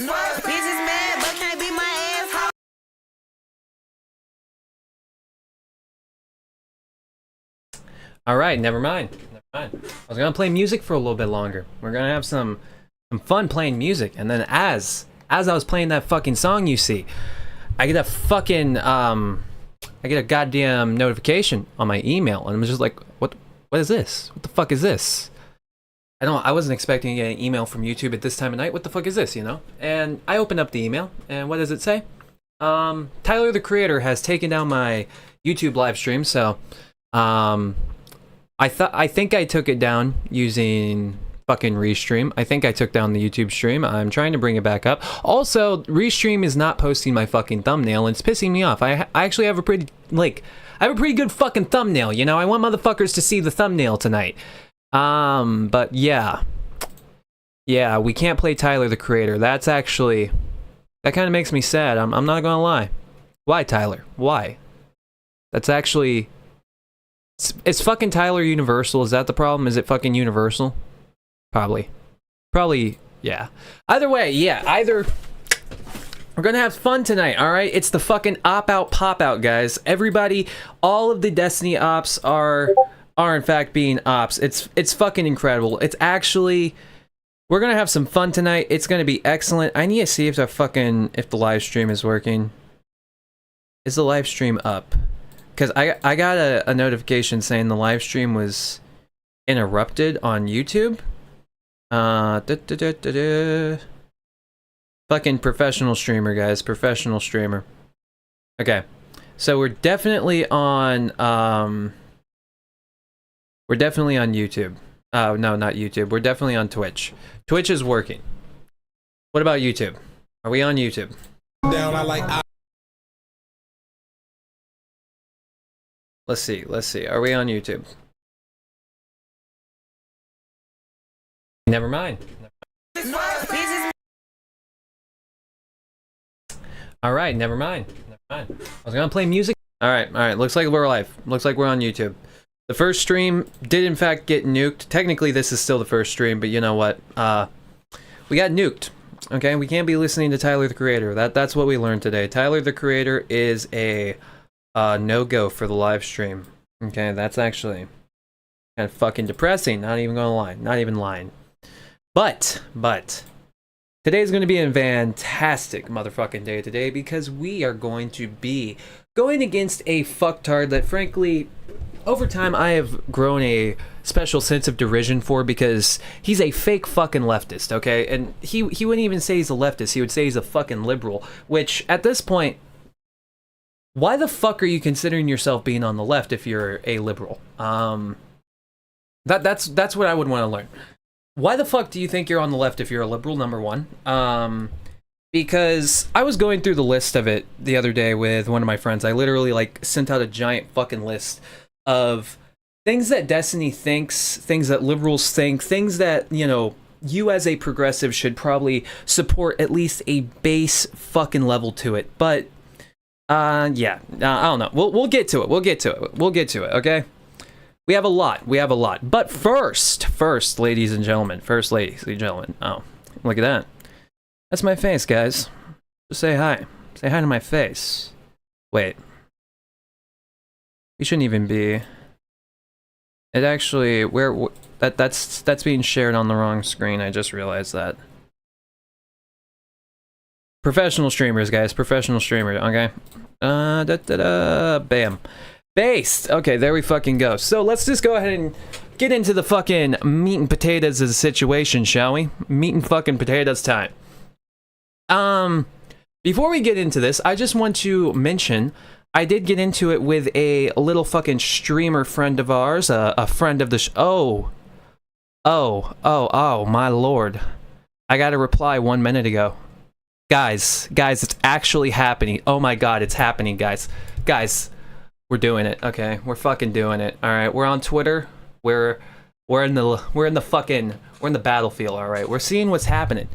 Bitches mad, but can't be my asshole. All right, never mind. Never mind. I was gonna play music for a little bit longer. We're gonna have some fun playing music, and then as I was playing that fucking song, you see, I get a fucking I get a goddamn notification on my email, and I'm just like, what is this? What the fuck is this? I wasn't expecting to get an email from YouTube at this time of night. What the fuck is this, you know? And I opened up the email, and what does it say? Tyler the Creator has taken down my YouTube live stream, so I think I took it down using fucking Restream. I think I took down the YouTube stream. I'm trying to bring it back up. Also, Restream is not posting my fucking thumbnail, and it's pissing me off. I actually have a pretty good fucking thumbnail, you know? I want motherfuckers to see the thumbnail tonight. But yeah. Yeah, we can't play Tyler the Creator. That kind of makes me sad. I'm not gonna lie. Why, Tyler? Why? That's actually... Is fucking Tyler universal? Is that the problem? Is it fucking universal? Probably, yeah. Either way, yeah, we're gonna have fun tonight, alright? It's the fucking op-out, pop-out, guys. Everybody, all of the Destiny ops are in fact being ops. It's fucking incredible. It's actually... We're gonna have some fun tonight. It's gonna be excellent. I need to see if the live stream is working. Is the live stream up? Because I got a notification saying the live stream was interrupted on YouTube. Fucking professional streamer, guys. Professional streamer. Okay. So we're definitely on YouTube. Oh, no, not YouTube. We're definitely on Twitch. Twitch is working. What about YouTube? Are we on YouTube? Let's see. Are we on YouTube? Never mind. All right, never mind. I was gonna play music. All right. Looks like we're live. Looks like we're on YouTube. The first stream did in fact get nuked. Technically, this is still the first stream, but you know what? We got nuked. Okay, we can't be listening to Tyler the Creator. That's what we learned today. Tyler the Creator is a no-go for the live stream. Okay, that's actually kind of fucking depressing. Not even gonna lie. Not even lying. But today's going to be a fantastic motherfucking day today because we are going to be going against a fucktard that frankly, over time I have grown a special sense of derision for because he's a fake fucking leftist, okay? And he wouldn't even say he's a leftist, he would say he's a fucking liberal, which at this point, why the fuck are you considering yourself being on the left if you're a liberal? That's what I would want to learn. Why the fuck do you think you're on the left if you're a liberal, number one? Because I was going through the list of it the other day with one of my friends. I literally, like, sent out a giant fucking list of things that Destiny thinks, things that liberals think, things that, you know, you as a progressive should probably support at least a base fucking level to it. But, yeah, I don't know. We'll get to it. We'll get to it, okay? We have a lot. But first, ladies and gentlemen. Oh, look at that. That's my face, guys. Just say hi. Say hi to my face. Wait. You shouldn't even be. It actually, that's being shared on the wrong screen. I just realized that. Professional streamers, guys. Professional streamers, okay? Bam. Based. Okay, there we fucking go. So let's just go ahead and get into the fucking meat and potatoes of the situation, shall we? Meat and fucking potatoes time. Before we get into this, I just want to mention I did get into it with a little fucking streamer friend of ours, a friend of the oh, my lord. I got a reply 1 minute ago. Guys, it's actually happening. Oh my god, it's happening, guys. We're doing it, okay? We're fucking doing it. All right, we're on Twitter. We're in the battlefield. All right, we're seeing what's happening.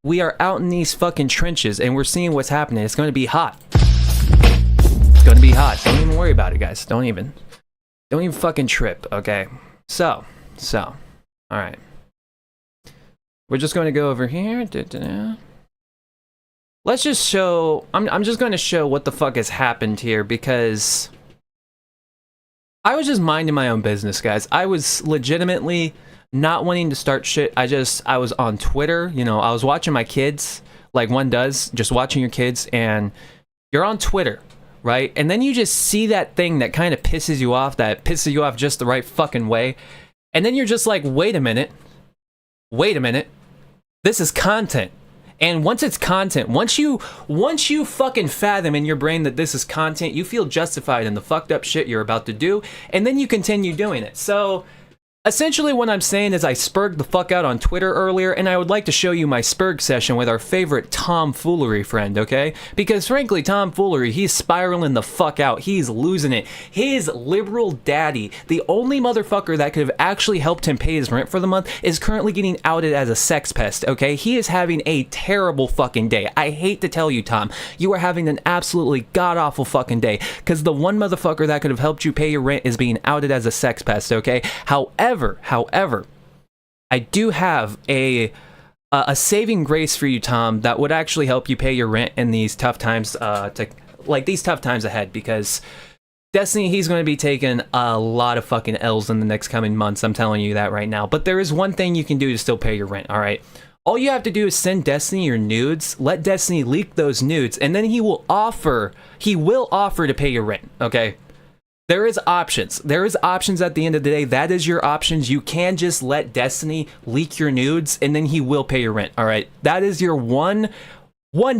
We are out in these fucking trenches, and we're seeing what's happening. It's going to be hot. It's going to be hot. Don't even worry about it, guys. Don't even fucking trip. Okay. So, all right. We're just going to go over here. let's just show, I'm just going to show what the fuck has happened here, because I was just minding my own business, guys. I was legitimately not wanting to start shit. I was on Twitter, you know, I was watching my kids, like one does, just watching your kids, and you're on Twitter, right? And then you just see that thing that kind of pisses you off, just the right fucking way. And then you're just like, wait a minute, this is content. And once it's content, once you fucking fathom in your brain that this is content, you feel justified in the fucked up shit you're about to do, and then you continue doing it. So essentially what I'm saying is I spurged the fuck out on Twitter earlier, and I would like to show you my spurg session with our favorite tomfoolery friend, okay? Because frankly, tomfoolery, he's spiraling the fuck out. He's losing it. His liberal daddy, the only motherfucker that could have actually helped him pay his rent for the month, is currently getting outed as a sex pest, okay? He is having a terrible fucking day. I hate to tell you, Tom, you are having an absolutely god-awful fucking day, because the one motherfucker that could have helped you pay your rent is being outed as a sex pest, okay? However, I do have a saving grace for you, Tom, that would actually help you pay your rent in these tough times, these tough times ahead, because Destiny, he's going to be taking a lot of fucking L's in the next coming months, I'm telling you that right now. But there is one thing you can do to still pay your rent, alright? All you have to do is send Destiny your nudes, let Destiny leak those nudes, and then he will offer to pay your rent, okay? There is options at the end of the day. That is your options. You can just let Destiny leak your nudes, and then he will pay your rent, alright? That is your one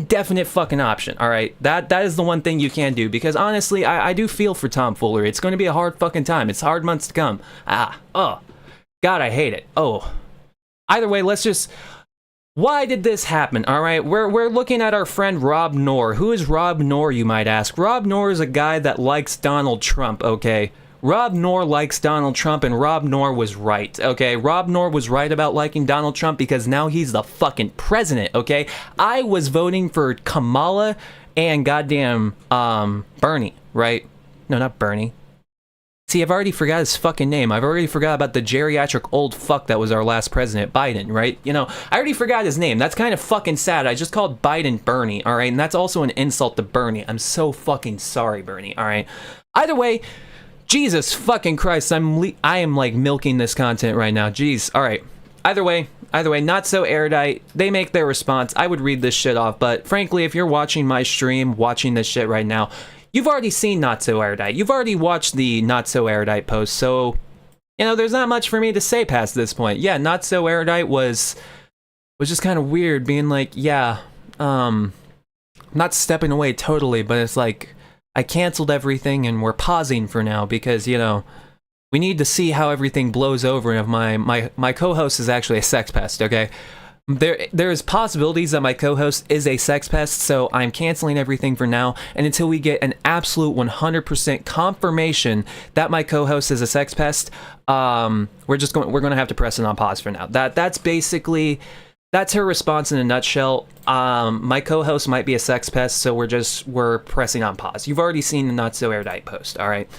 definite fucking option, alright? That is the one thing you can do, because honestly, I do feel for tomfoolery. It's going to be a hard fucking time. It's hard months to come. God, I hate it. Either way, let's just... Why did this happen? All right, we're looking at our friend Rob Noor. Who is Rob Noor, you might ask? Rob Noor is a guy that likes Donald Trump, okay? Rob Noor likes Donald Trump, and Rob Noor was right, okay? Rob Noor was right about liking Donald Trump because now he's the fucking president, okay? I was voting for Kamala and goddamn Bernie, right? No, not Bernie. See, I've already forgot his fucking name. I've already forgot about the geriatric old fuck that was our last president, Biden, right? You know, I already forgot his name. That's kind of fucking sad. I just called Biden Bernie, all right? And that's also an insult to Bernie. I'm so fucking sorry, Bernie, all right? Either way, Jesus fucking Christ, I am like milking this content right now. Jeez, all right. Either way, Not So Erudite, they make their response. I would read this shit off, but frankly, if you're watching my stream, watching this shit right now, you've already seen Not So Erudite. You've already watched the Not So Erudite post, so, you know, there's not much for me to say past this point. Yeah, Not So Erudite was just kind of weird, being like, yeah, not stepping away totally, but it's like, I canceled everything and we're pausing for now because, you know, we need to see how everything blows over and if my co-host is actually a sex pest, okay? There is possibilities that my co-host is a sex pest, so I'm canceling everything for now, and until we get an absolute 100% confirmation that my co-host is a sex pest, we're going to have to press it on pause for now. That's her response in a nutshell. My co-host might be a sex pest, so we're pressing on pause. You've already seen the Not So Erudite post, all right?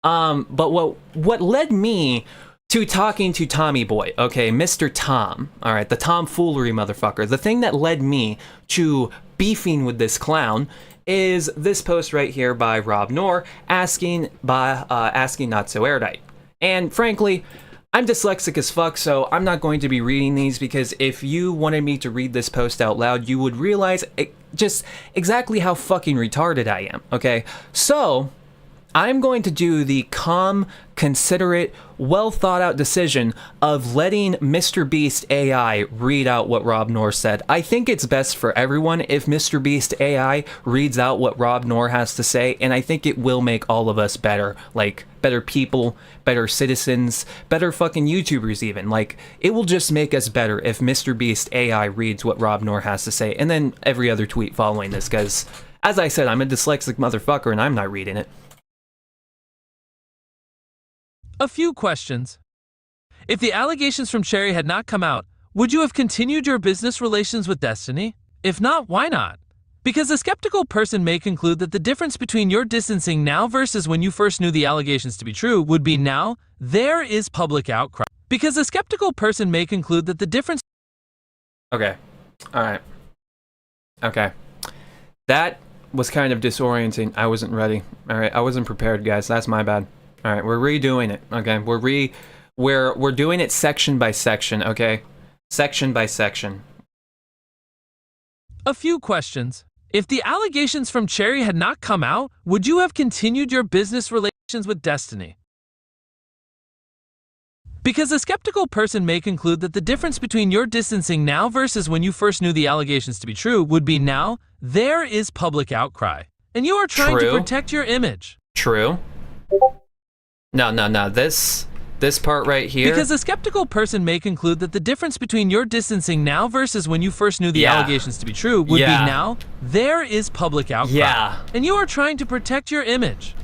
But what led me to talking to Tommy Boy, okay, Mr. Tom, all right, the tomfoolery motherfucker. The thing that led me to beefing with this clown is this post right here by Rob Noor asking Not So Erudite. And frankly, I'm dyslexic as fuck, so I'm not going to be reading these because if you wanted me to read this post out loud, you would realize just exactly how fucking retarded I am, okay? So I'm going to do the calm, considerate, well-thought-out decision of letting Mr. Beast AI read out what Rob Noor said. I think it's best for everyone if Mr. Beast AI reads out what Rob Noor has to say, and I think it will make all of us better. Like, better people, better citizens, better fucking YouTubers even. Like, it will just make us better if Mr. Beast AI reads what Rob Noor has to say, and then every other tweet following this, because, as I said, I'm a dyslexic motherfucker and I'm not reading it. A few questions. If the allegations from Cherry had not come out, would you have continued your business relations with Destiny? If not, why not? Because a skeptical person may conclude that the difference between your distancing now versus when you first knew the allegations to be true would be now there is public outcry. Because a skeptical person may conclude that the difference... Okay. Alright. Okay. That was kind of disorienting. I wasn't ready. All right, I wasn't prepared, guys. That's my bad. All right, we're redoing it. Okay, we're doing it section by section. Okay, section by section. A few questions. If the allegations from Cherry had not come out, would you have continued your business relations with Destiny? Because a skeptical person may conclude that the difference between your distancing now versus when you first knew the allegations to be true would be now there is public outcry, and you are trying to protect your image. True. No. This part right here. Because a skeptical person may conclude that the difference between your distancing now versus when you first knew the allegations to be true would be now there is public outcry, and you are trying to protect your image.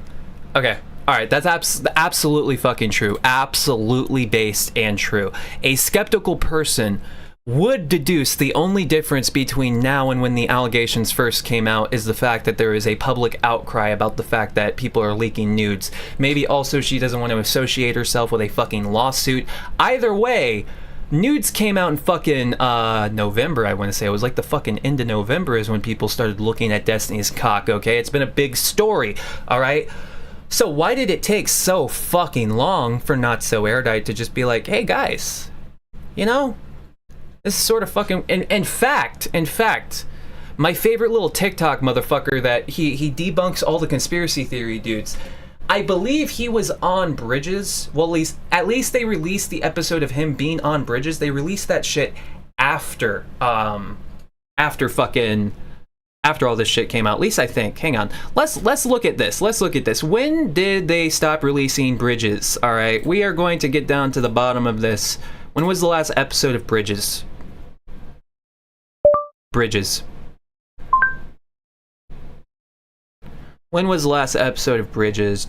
Okay. All right, that's absolutely fucking true. Absolutely based and true. A skeptical person would deduce the only difference between now and when the allegations first came out is the fact that there is a public outcry about the fact that people are leaking nudes. Maybe also she doesn't want to associate herself with a fucking lawsuit. Either way, nudes came out in fucking November, I want to say. It was like the fucking end of November is when people started looking at Destiny's cock, okay? It's been a big story, all right? So why did it take so fucking long for Not So Erudite to just be like, hey guys, you know, this is sort of fucking, in fact, my favorite little TikTok motherfucker that he debunks all the conspiracy theory dudes. I believe he was on Bridges. Well, at least they released the episode of him being on Bridges. They released that shit after all this shit came out. At least I think. Hang on. Let's look at this. Let's look at this. When did they stop releasing Bridges? All right. We are going to get down to the bottom of this. When was the last episode of Bridges? Bridges. When was the last episode of Bridges?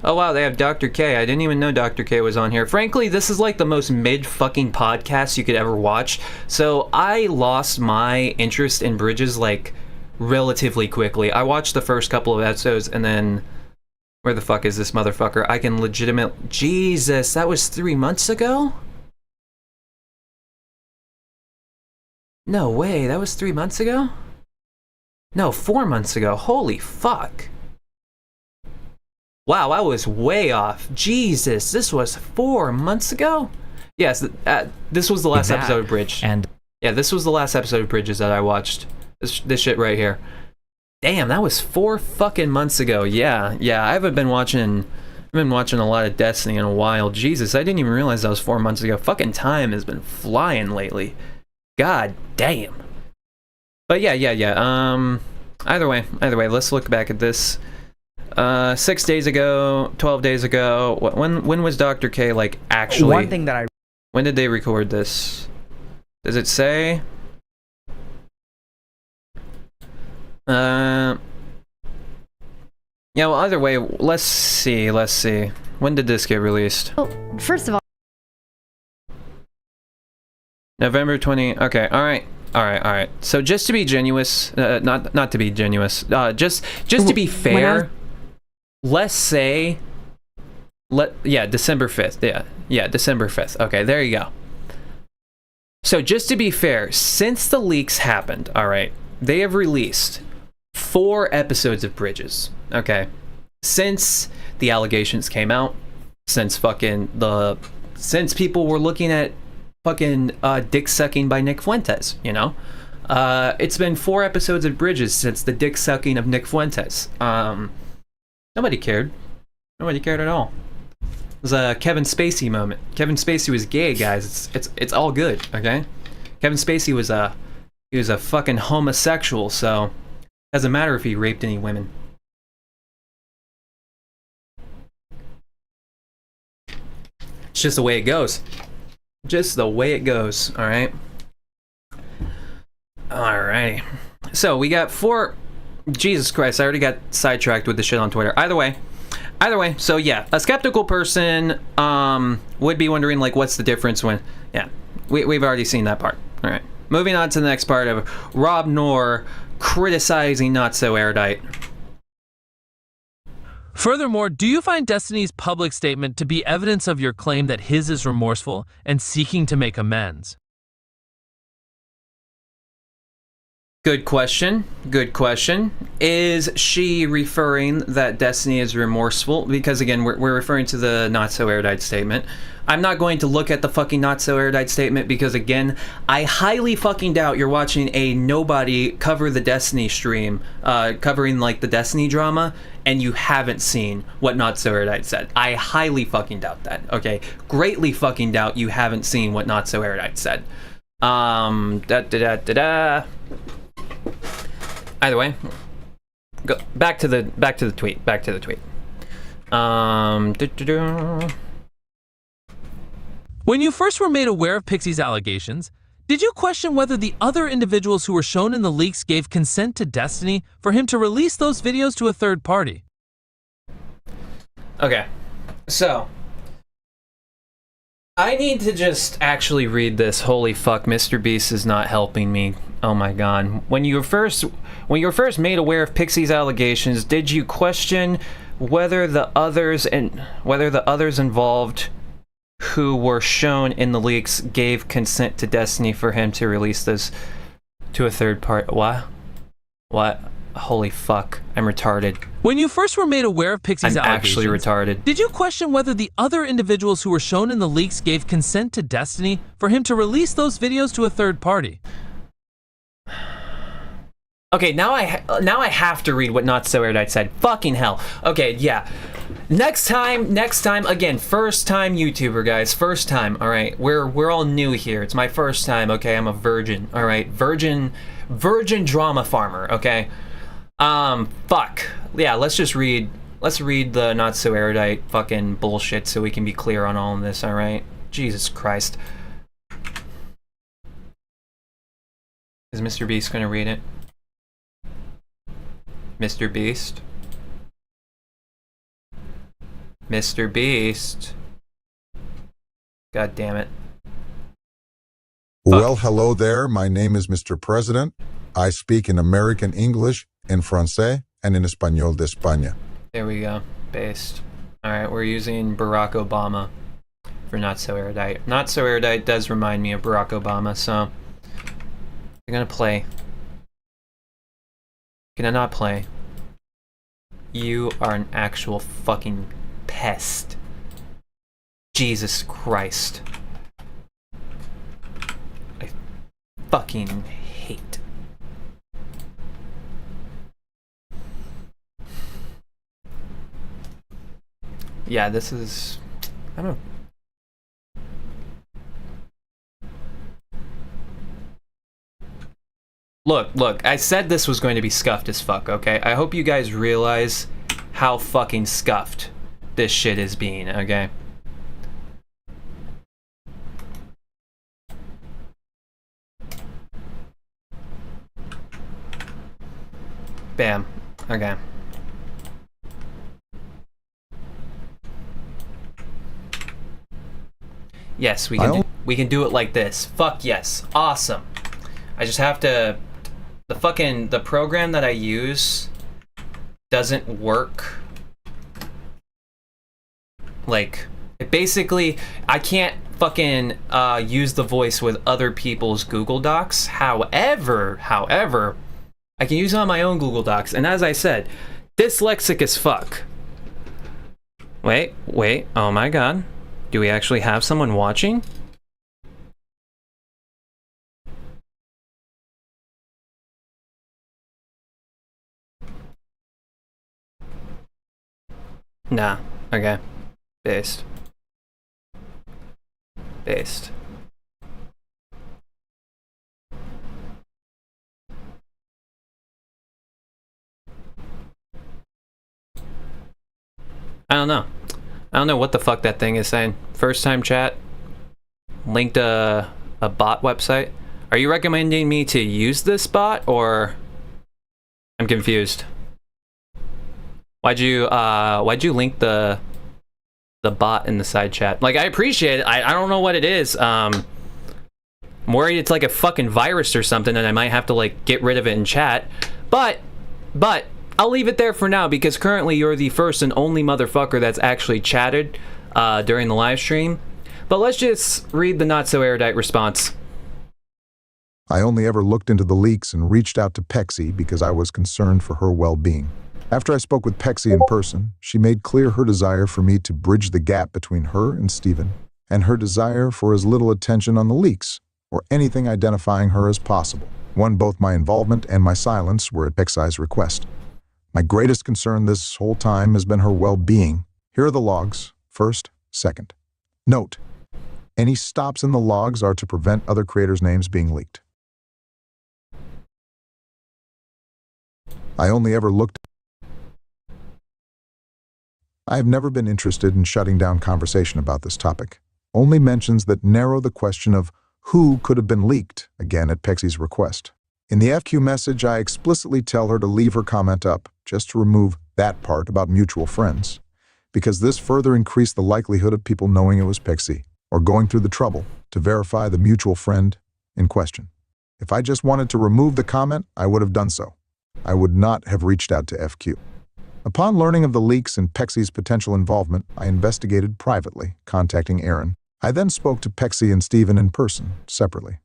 Oh wow, they have Dr. K. I didn't even know Dr. K was on here. Frankly, this is like the most mid-fucking podcast you could ever watch. So I lost my interest in Bridges like relatively quickly. I watched the first couple of episodes and then... Where the fuck is this motherfucker? I can legitimate... Jesus, that was 3 months ago? No way, that was 3 months ago? No, 4 months ago. Holy fuck. Wow, I was way off. Jesus, this was 4 months ago? Yes, this was the last episode of Bridge. Yeah, this was the last episode of Bridges that I watched. This shit right here. Damn, that was 4 fucking months ago. Yeah, I haven't been watching... I've been watching a lot of Destiny in a while. Jesus, I didn't even realize that was 4 months ago. Fucking time has been flying lately. God damn. But yeah. Either way, let's look back at this. 6 days ago, 12 days ago. When was Dr. K like actually? One thing that When did they record this? Does it say? Yeah, well, either way, let's see. When did this get released? well, first of all, November 20. Okay, all right. So just to be genuous, not to be genuous, just to be fair, let's say, December 5th. Yeah, December 5th. Okay, there you go. So just to be fair, since the leaks happened, all right, they have released 4 episodes of Bridges. Okay, since the allegations came out, since people were looking at fucking dick sucking by Nick Fuentes, you know, it's been 4 episodes of Bridges since the dick sucking of Nick Fuentes. Nobody cared at all. It was a Kevin Spacey moment. Kevin Spacey was gay, guys. It's all good, okay? Kevin Spacey was a fucking homosexual, so doesn't matter if he raped any women. It's just the way it goes. Just the way it goes, all right? Alrighty. So we got 4... Jesus Christ, I already got sidetracked with the shit on Twitter. Either way, so yeah, a skeptical person would be wondering, like, what's the difference when... Yeah, we've already seen that part. All right. Moving on to the next part of Rob Noor criticizing Not So Erudite. Furthermore, do you find Destiny's public statement to be evidence of your claim that his is remorseful and seeking to make amends? Good question. Good question. Is she referring that Destiny is remorseful? Because again, we're referring to the not so erudite statement. I'm not going to look at the fucking not so erudite statement because again, I highly fucking doubt you're watching a nobody cover the Destiny stream, covering like the Destiny drama, and you haven't seen what not so erudite said. I highly fucking doubt that. Okay, greatly fucking doubt you haven't seen what not so erudite said. Either way, go back to the tweet. Back to the tweet. When you first were made aware of Pixie's allegations, did you question whether the other individuals who were shown in the leaks gave consent to Destiny for him to release those videos to a third party? Okay, so I need to just actually read this. Holy fuck, Mr. Beast is not helping me. Oh my god. When you were first made aware of Pixie's allegations, did you question whether the others involved who were shown in the leaks gave consent to Destiny for him to release this to a third party? What? Holy fuck, I'm retarded. When you first were made aware of Pixie's I'm allegations, actually retarded. did you question whether the other individuals who were shown in the leaks gave consent to Destiny for him to release those videos to a third party? Okay, now I have to read what Not So Erudite said. Fucking hell. Okay, yeah. Next time, again, first time YouTuber, guys, first time, all right? We're all new here. It's my first time, okay? I'm a virgin, all right? Virgin drama farmer, okay? Fuck. Yeah, let's read the Not So Erudite fucking bullshit so we can be clear on all of this, all right? Jesus Christ. Is Mr. Beast gonna read it? Mr. Beast? Mr. Beast? God damn it. Well, hello there. My name is Mr. President. I speak in American English, in Francais, and in Español de España. There we go. Based. Alright, we're using Barack Obama for Not So Erudite. Not So Erudite does remind me of Barack Obama, so I'm gonna play. Can I not play? You are an actual fucking pest. Jesus Christ. I fucking hate. Yeah, this is... I don't know. Look, I said this was going to be scuffed as fuck, okay? I hope you guys realize how fucking scuffed this shit is being, okay? Bam. Okay. Yes, we can do it like this. Fuck yes. Awesome. I just have to... The program that I use doesn't work. Like, basically, I can't fucking use the voice with other people's Google Docs. However, I can use it on my own Google Docs. And as I said, dyslexic as fuck. Wait, oh my god. Do we actually have someone watching? Nah, okay. Based. I don't know. I don't know what the fuck that thing is saying. First time chat. Linked a bot website. Are you recommending me to use this bot or... I'm confused. Why'd you link the bot in the side chat? Like, I appreciate it. I don't know what it is. I'm worried it's like a fucking virus or something and I might have to like get rid of it in chat. But I'll leave it there for now because currently you're the first and only motherfucker that's actually chatted during the live stream. But let's just read the Not So Erudite response. I only ever looked into the leaks and reached out to Pexi because I was concerned for her well-being. After I spoke with Pexi in person, she made clear her desire for me to bridge the gap between her and Stephen, and her desire for as little attention on the leaks, or anything identifying her as possible. Both my involvement and my silence were at Pexi's request. My greatest concern this whole time has been her well-being. Here are the logs, first, second. Note, any stops in the logs are to prevent other creators' names being leaked. I have never been interested in shutting down conversation about this topic. Only mentions that narrow the question of who could have been leaked, again at Pexi's request. In the FQ message, I explicitly tell her to leave her comment up, just to remove that part about mutual friends, because this further increased the likelihood of people knowing it was Pexi, or going through the trouble to verify the mutual friend in question. If I just wanted to remove the comment, I would have done so. I would not have reached out to FQ. Upon learning of the leaks and Pexi's potential involvement, I investigated privately, contacting Aaron. I then spoke to Pexi and Stephen in person, separately.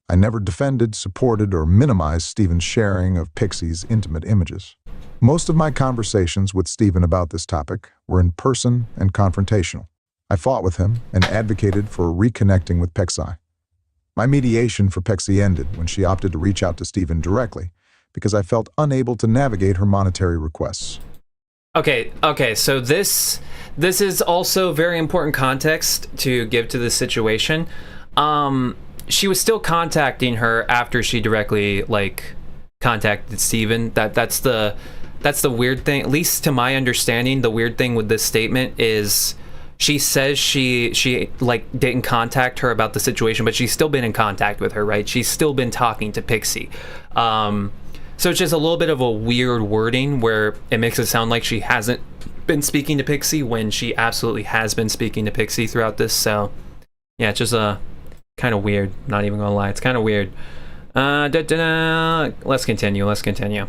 I never defended, supported, or minimized Stephen's sharing of Pexi's intimate images. Most of my conversations with Stephen about this topic were in person and confrontational. I fought with him and advocated for reconnecting with Pexi. My mediation for Pexi ended when she opted to reach out to Stephen directly, because I felt unable to navigate her monetary requests. Okay, so this is also very important context to give to this situation. She was still contacting her after she directly contacted Stephen. That's the weird thing, at least to my understanding. The weird thing with this statement is she says she didn't contact her about the situation, but she's still been in contact with her, right? She's still been talking to Pexi. So it's just a little bit of a weird wording where it makes it sound like she hasn't been speaking to Pexi when she absolutely has been speaking to Pexi throughout this. So yeah, it's just kind of weird. Not even gonna lie, it's kind of weird. Let's continue.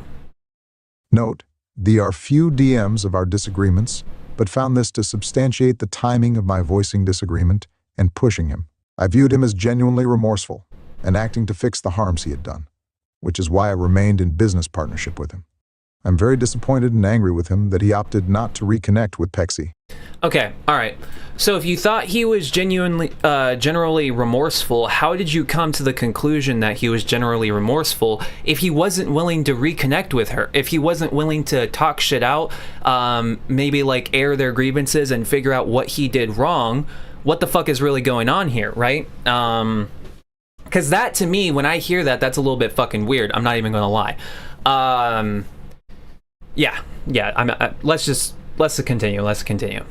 Note, there are few DMs of our disagreements, but found this to substantiate the timing of my voicing disagreement and pushing him. I viewed him as genuinely remorseful and acting to fix the harms he had done, which is why I remained in business partnership with him. I'm very disappointed and angry with him that he opted not to reconnect with Pexi. Okay, all right. So if you thought he was generally remorseful, how did you come to the conclusion that he was generally remorseful if he wasn't willing to reconnect with her? If he wasn't willing to talk shit out, maybe air their grievances and figure out what he did wrong, what the fuck is really going on here, right? Because that, to me, when I hear that, that's a little bit fucking weird. I'm not even gonna lie. Yeah. Let's continue.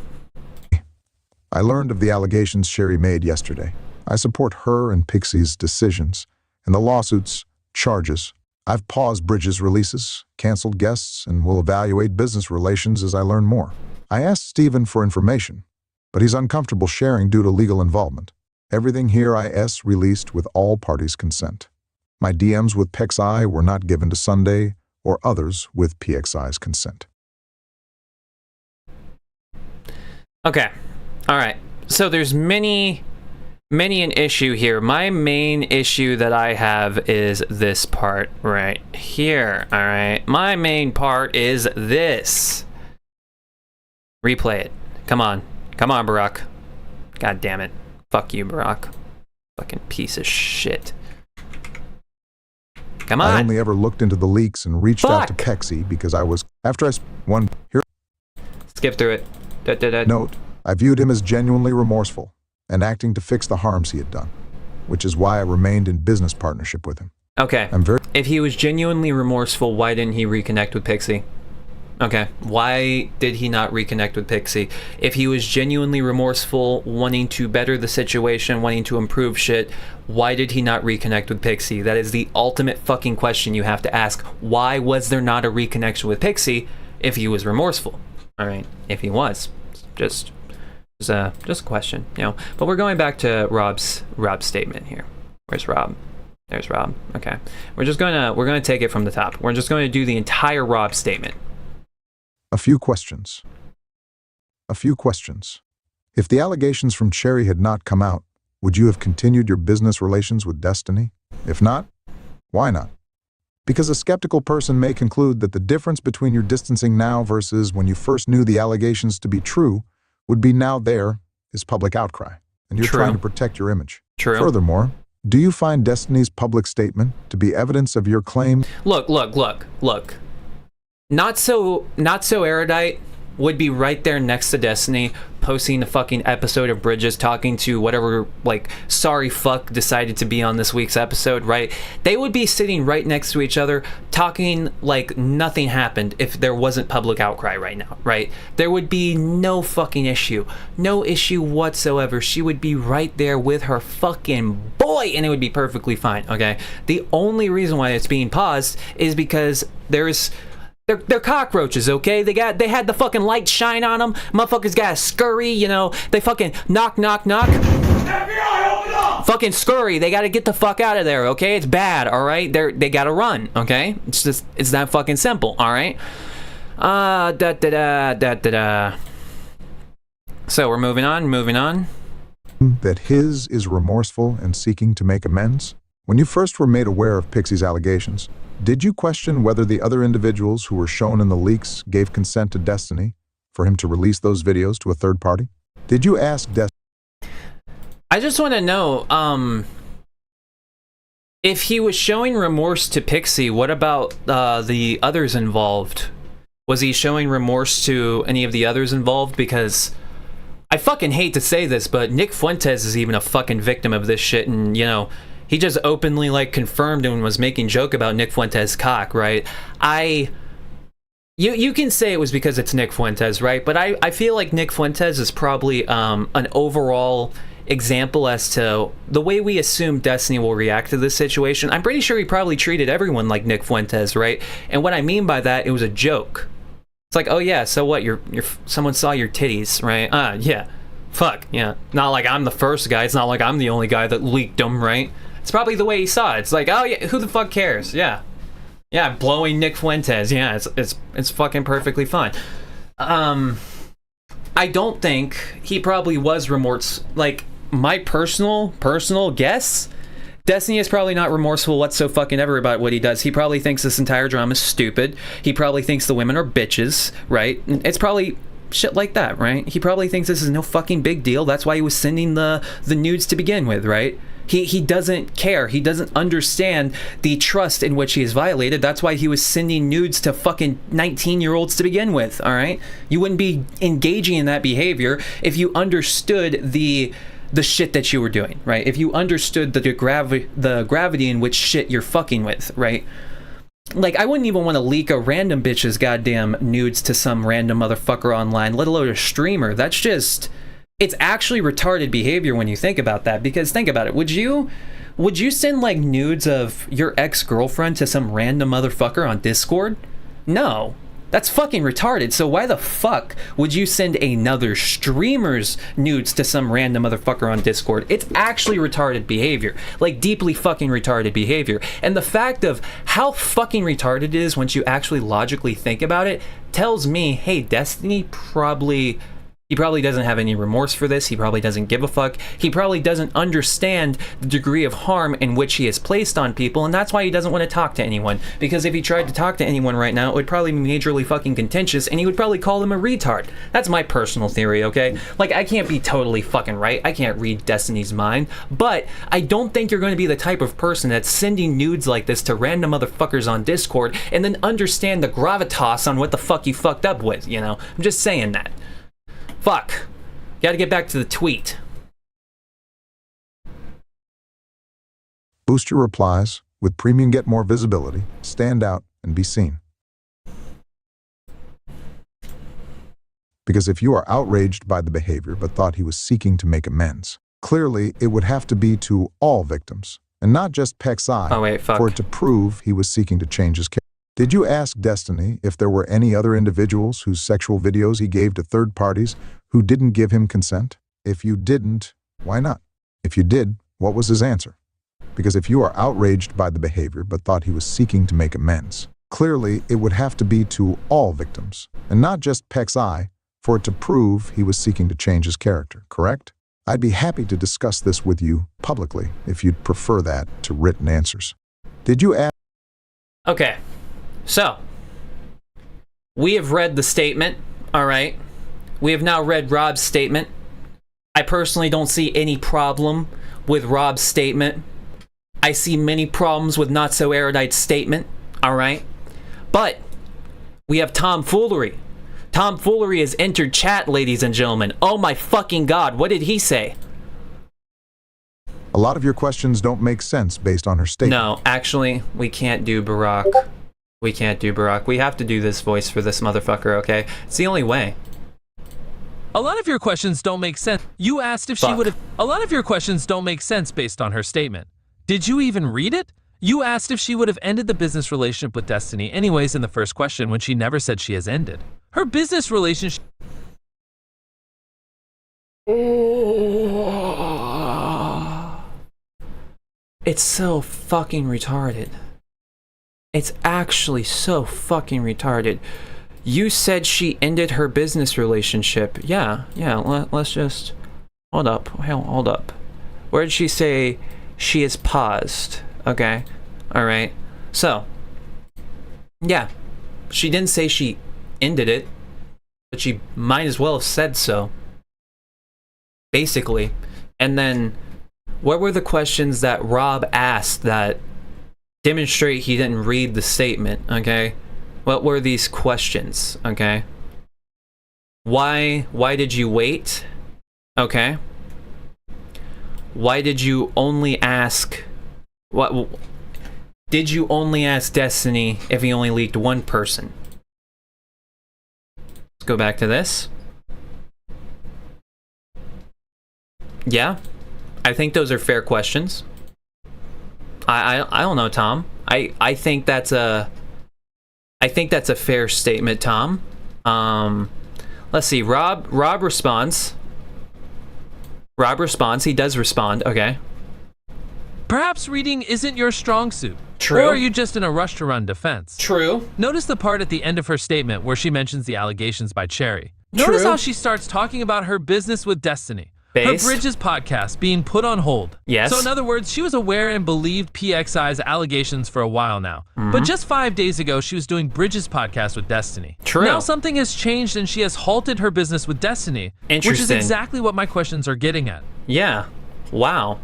I learned of the allegations Sherry made yesterday. I support her and Pexi's decisions and the lawsuits, charges. I've paused Bridges releases, canceled guests, and will evaluate business relations as I learn more. I asked Stephen for information, but he's uncomfortable sharing due to legal involvement. Everything here is released with all parties' consent. My DMs with Pexi were not given to Sunday or others with PXI's consent. Okay. All right. So there's many an issue here. My main issue that I have is this part right here. All right. My main part is this. Replay it. Come on, Barack. God damn it. Fuck you, Barack. Fucking piece of shit. Come on. I only ever looked into the leaks and reached out to Pexi because I was, here. Skip through it. Note, I viewed him as genuinely remorseful and acting to fix the harms he had done, which is why I remained in business partnership with him. Okay. If he was genuinely remorseful, why didn't he reconnect with Pexi? Okay. Why did he not reconnect with Pexi? If he was genuinely remorseful, wanting to better the situation, wanting to improve shit, why did he not reconnect with Pexi? That is the ultimate fucking question you have to ask. Why was there not a reconnection with Pexi if he was remorseful? All right. If he was, just a question, But we're going back to Rob's statement here. Where's Rob? There's Rob. Okay. We're gonna take it from the top. We're just going to do the entire Rob statement. A few questions. If the allegations from Cherry had not come out, would you have continued your business relations with Destiny? If not, why not? Because a skeptical person may conclude that the difference between your distancing now versus when you first knew the allegations to be true would be now there is public outcry, and you're True. trying to protect your image. True. Furthermore, do you find Destiny's public statement to be evidence of your claim? Look. Not so erudite would be right there next to Destiny, posting a fucking episode of Bridges, talking to whatever, like, sorry fuck decided to be on this week's episode, right? They would be sitting right next to each other, talking like nothing happened if there wasn't public outcry right now, right? There would be no fucking issue. No issue whatsoever. She would be right there with her fucking boy, and it would be perfectly fine, okay? The only reason why it's being paused is because they're cockroaches, okay? They had the fucking light shine on them. Motherfuckers got to scurry, you know. They fucking knock. FBI, open up! Fucking scurry. They got to get the fuck out of there, okay? It's bad, all right? They got to run, okay? It's that fucking simple, all right? So we're moving on. That his is remorseful and seeking to make amends? When you first were made aware of Pixie's allegations, did you question whether the other individuals who were shown in the leaks gave consent to Destiny for him to release those videos to a third party? Did you ask Destiny? I just want to know, if he was showing remorse to Pixie, what about the others involved? Was he showing remorse to any of the others involved? Because I fucking hate to say this, but Nick Fuentes is even a fucking victim of this shit, and, you know, he just openly, like, confirmed and was making joke about Nick Fuentes' cock, right? You can say it was because it's Nick Fuentes, right? But I feel like Nick Fuentes is probably an overall example as to the way we assume Destiny will react to this situation. I'm pretty sure he probably treated everyone like Nick Fuentes, right? And what I mean by that, it was a joke. It's like, oh yeah, so what? Someone saw your titties, right? Yeah. Fuck, yeah. Not like I'm the first guy. It's not like I'm the only guy that leaked them, right? It's probably the way he saw it. It's like, oh yeah, who the fuck cares? Yeah. Yeah, blowing Nick Fuentes. Yeah, it's fucking perfectly fine. I don't think he probably was remorse. Like, my personal guess, Destiny is probably not remorseful whatsoever about what he does. He probably thinks this entire drama is stupid. He probably thinks the women are bitches, right? It's probably shit like that, right? He probably thinks this is no fucking big deal. That's why he was sending the nudes to begin with, right? He doesn't care. He doesn't understand the trust in which he is violated. That's why he was sending nudes to fucking 19-year-olds to begin with, all right? You wouldn't be engaging in that behavior if you understood the shit that you were doing, right? If you understood the gravity in which shit you're fucking with, right? Like, I wouldn't even want to leak a random bitch's goddamn nudes to some random motherfucker online, let alone a streamer. That's just... It's actually retarded behavior when you think about that, because think about it. Would you send, like, nudes of your ex-girlfriend to some random motherfucker on Discord? No. That's fucking retarded. So why the fuck would you send another streamer's nudes to some random motherfucker on Discord? It's actually retarded behavior. Like, deeply fucking retarded behavior. And the fact of how fucking retarded it is once you actually logically think about it tells me, hey, Destiny probably... He probably doesn't have any remorse for this. He probably doesn't give a fuck. He probably doesn't understand the degree of harm in which he has placed on people, and that's why he doesn't want to talk to anyone. Because if he tried to talk to anyone right now, it would probably be majorly fucking contentious, and he would probably call them a retard. That's my personal theory, okay? Like, I can't be totally fucking right. I can't read Destiny's mind, but I don't think you're going to be the type of person that's sending nudes like this to random motherfuckers on Discord and then understand the gravitas on what the fuck you fucked up with, you know? I'm just saying that. Fuck. Gotta get back to the tweet. Boost your replies. With Premium, get more visibility, stand out, and be seen. Because if you are outraged by the behavior but thought he was seeking to make amends, clearly it would have to be to all victims, and not just Pexi, Oh wait, fuck. for it to prove he was seeking to change his character. Did you ask Destiny if there were any other individuals whose sexual videos he gave to third parties who didn't give him consent? If you didn't, why not? If you did, what was his answer? Because if you are outraged by the behavior but thought he was seeking to make amends, clearly it would have to be to all victims, and not just Pexi, for it to prove he was seeking to change his character, correct? I'd be happy to discuss this with you publicly if you'd prefer that to written answers. Did you ask? Okay, so we have read the statement, all right? We have now read Rob's statement. I personally don't see any problem with Rob's statement. I see many problems with Not So Erudite's statement, all right? But we have tomfoolery. Tomfoolery has entered chat, ladies and gentlemen. Oh my fucking god, what did he say? A lot of your questions don't make sense based on her statement. No, actually, we can't do Barack. We can't do Barack. We have to do this voice for this motherfucker, okay? It's the only way. A lot of your questions don't make sense. You asked if she would have. A lot of your questions don't make sense based on her statement. Did you even read it? You asked if she would have ended the business relationship with Destiny anyways in the first question when she never said she has ended. Her business relationship. It's so fucking retarded. It's actually so fucking retarded. You said she ended her business relationship. Yeah, let's just... Hold up. Where did she say she is paused? Okay, alright. So, yeah, she didn't say she ended it, but she might as well have said so. Basically. And then, what were the questions that Rob asked that demonstrate he didn't read the statement, okay? What were these questions, okay? Why did you wait? Okay. Why did you only ask... What did you only ask Destiny if he only leaked one person? Let's go back to this. Yeah, I think those are fair questions. I don't know, Tom. I think that's a fair statement, Tom. Let's see. Rob responds. He does respond. Okay. Perhaps reading isn't your strong suit. True. Or are you just in a rush to run defense? True. Notice the part at the end of her statement where she mentions the allegations by Cherry. Notice how she starts talking about her business with Destiny. Based. Her Bridges podcast being put on hold. Yes. So in other words, she was aware and believed PXI's allegations for a while now. But just 5 days ago, she was doing Bridges podcast with Destiny. True. Now something has changed and she has halted her business with Destiny. Which is Interesting. exactly what my questions are getting at. Yeah. Wow.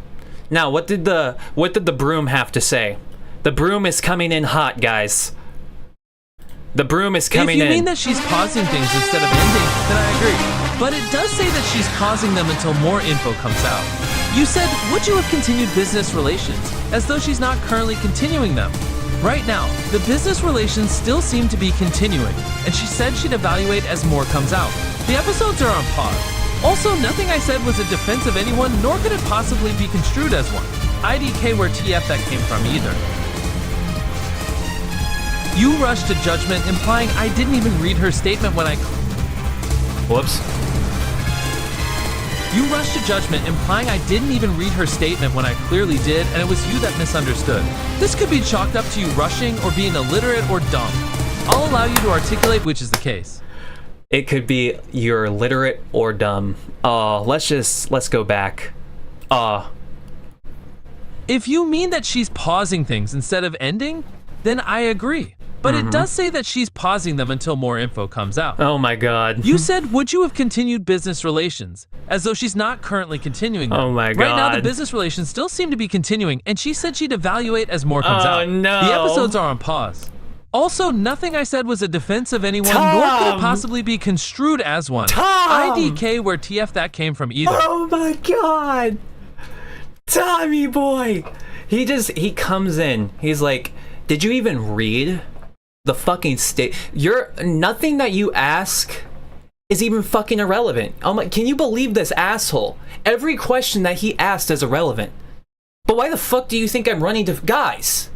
Now, what did the broom have to say? The broom is coming in hot, guys. The broom is coming in. If you mean that she's pausing things instead of ending, then I agree. But it does say that she's pausing them until more info comes out. You said, would you have continued business relations, as though she's not currently continuing them? Right now, the business relations still seem to be continuing, and she said she'd evaluate as more comes out. The episodes are on pause. Also, nothing I said was a defense of anyone, nor could it possibly be construed as one. IDK where TF that came from either. You rushed to judgment, implying I didn't even read her statement when I... Whoops. You rushed to judgment, implying I didn't even read her statement when I clearly did, and it was you that misunderstood. This could be chalked up to you rushing or being illiterate or dumb. I'll allow you to articulate which is the case. It could be you're illiterate or dumb. Let's go back. If you mean that she's pausing things instead of ending, then I agree. But it does say that she's pausing them until more info comes out. Oh my god. You said, would you have continued business relations? As though she's not currently continuing them. Oh my god. Right now, the business relations still seem to be continuing, and she said she'd evaluate as more comes out. Oh no. The episodes are on pause. Also, nothing I said was a defense of anyone, Tom! nor could it possibly be construed as one. Tom! IDK where TF that came from either. Oh my god. Tommy boy. He comes in. He's like, did you even read the fucking state? Nothing that you ask is even fucking irrelevant. I'm like, can you believe this asshole? Every question that he asked is irrelevant. But why the fuck do you think I'm running to... Guys,